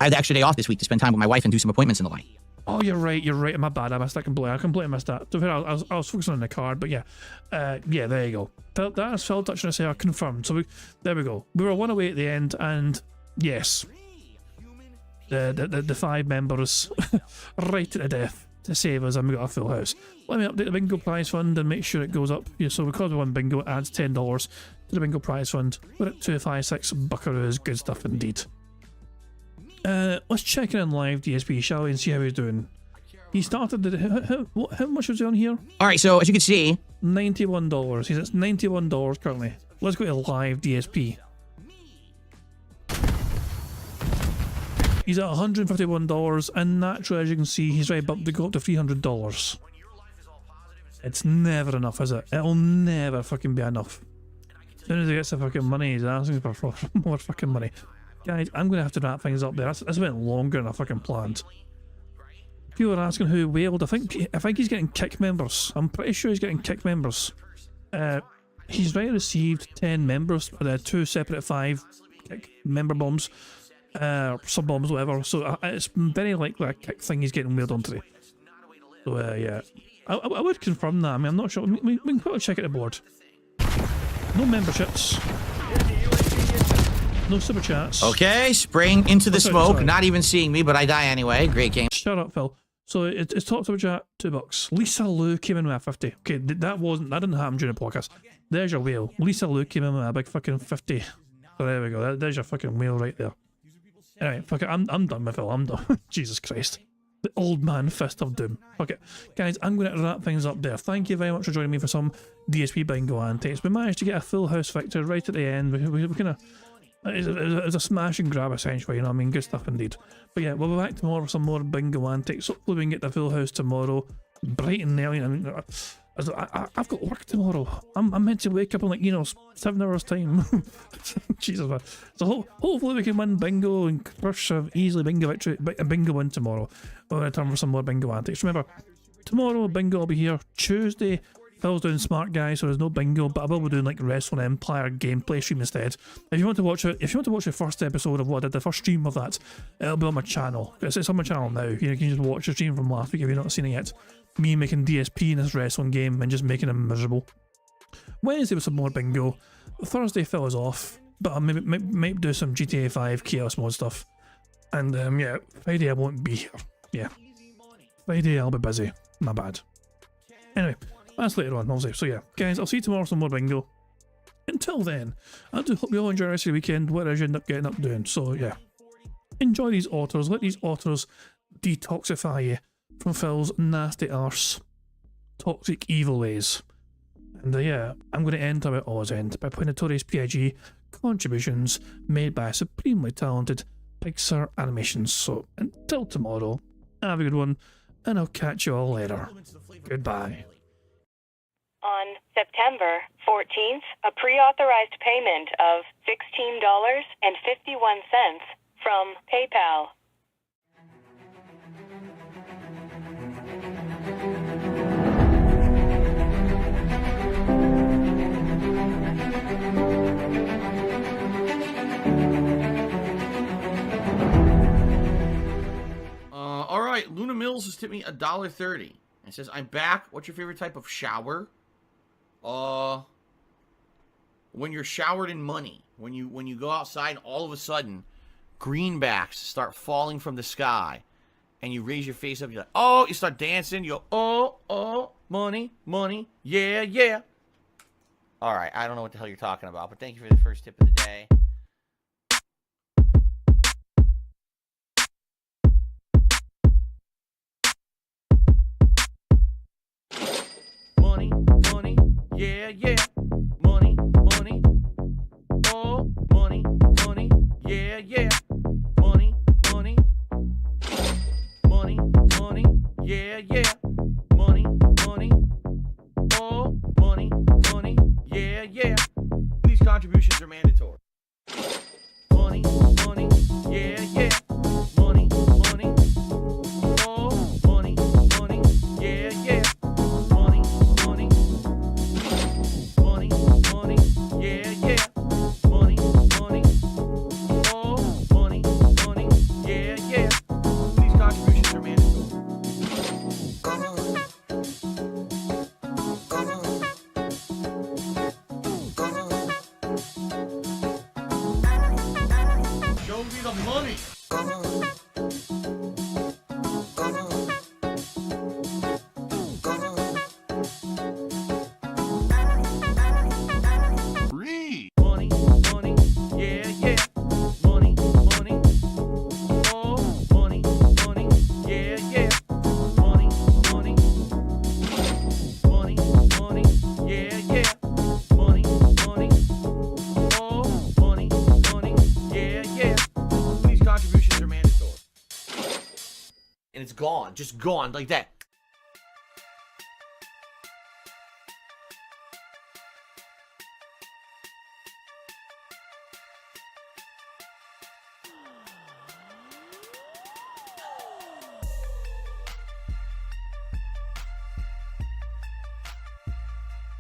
I had the extra day off this week to spend time with my wife and do some appointments and the like.
Oh, you're right. My bad. I missed that completely. I completely missed that. To be fair, I was focusing on the card, but yeah. Yeah, there you go. That is Phil touching us here, confirmed. So there we go. We were one away at the end, and yes. The 5 members right to death to save us, and we got a full house. Let me update the bingo prize fund and make sure it goes up. Yeah, so because we won bingo, it adds $10 to the bingo prize fund. We're at 256 buckaroos. Good stuff indeed. Let's check in live DSP, shall we, and see how he's doing. He started how much was he on here?
All right, so as you can see,
$91. He's at $91 currently. Let's go to live DSP. He's at $151, and naturally, as you can see, he's right up to go up to $300. It's never enough, is it? It'll never fucking be enough. As soon as he gets the fucking money, he's asking for more fucking money. Guys, I'm going to have to wrap things up there. That's went longer than I fucking planned. People are asking who wailed. I think he's getting kick members. I'm pretty sure he's getting kick members. He's already received 10 members for the 2 separate 5 kick member bombs. Sub bombs, whatever. So it's very likely a kick thing he's getting wheeled onto. So yeah, I would confirm that. I mean, I'm not sure. We can quickly check at the board. No memberships. No super chats.
okay, spraying into the smoke,
sorry.
not even seeing me, but I die anyway. Great game.
Shut up, Phil. So it's top super chat, $2. Lisa Lou came in with a 50. Okay, that didn't happen during the podcast. There's your whale. Lisa Lou came in with a big fucking 50. So there we go. There's your fucking whale right there. Anyway, fuck it. I'm done with Phil. I'm done. Jesus Christ. The old man fist of doom. Fuck it. Guys, I'm going to wrap things up there. Thank you very much for joining me for some DSP bingo antics. We managed to get a full house victory right at the end. We kind of... It was a smash and grab essentially, you know what I mean? Good stuff indeed. But yeah, we'll be back tomorrow with some more bingo antics. Hopefully we can get the full house tomorrow. Bright and early. I mean, I've got work tomorrow. I'm meant to wake up in, like, 7 hours time. Jesus, man. So hopefully we can win bingo and crush a easily bingo victory, a bingo win tomorrow. We're going to turn for some more bingo antics. Remember, tomorrow bingo will be here. Tuesday, Phil's doing Smart Guy, so there's no bingo, but I will be doing like Wrestling Empire gameplay stream instead. If you want to watch it, the first episode of what I did, the first stream of that, it'll be on my channel. It's on my channel now. You can just watch the stream from last week if you've not seen it yet. Me making DSP in this wrestling game and just making him miserable. Wednesday with some more bingo. Thursday Phil is off, but I might do some GTA 5 Chaos Mode stuff. And yeah, Friday I won't be here. Yeah, Friday I'll be busy. My bad. Anyway. That's later on, obviously. So yeah, guys, I'll see you tomorrow for some more bingo. Until then, I do hope you all enjoy the rest of the weekend, whatever you end up getting up doing. So yeah, enjoy these otters. Let these otters detoxify you from Phil's nasty arse, toxic evil ways. And yeah, I'm going to end how I always end, by playing Notorious PIG contributions made by supremely talented Pixar Animations. So until tomorrow, have a good one, and I'll catch you all later. Goodbye.
On September 14th, a pre-authorized payment of $16.51 from PayPal.
All right, Luna Mills has tipped me $1.30. It says, "I'm back. What's your favorite type of shower?" When you're showered in money, when you go outside, all of a sudden, greenbacks start falling from the sky, and you raise your face up. You're like, oh, you start dancing. You go, oh, money, money, yeah, yeah. All right, I don't know what the hell you're talking about, but thank you for the first tip of the day. Money, money, yeah, yeah. Money, money, oh, money, money, yeah, yeah. Money, money, money, money, yeah, yeah. Money, money, oh, money, money, yeah, yeah. These contributions are mandatory. Money, money, yeah, yeah. Money, money, oh, money, money, yeah, yeah. Money, money, money, money, yeah, yeah. Money, money, oh, money, money, yeah, and it's gone, just gone like that.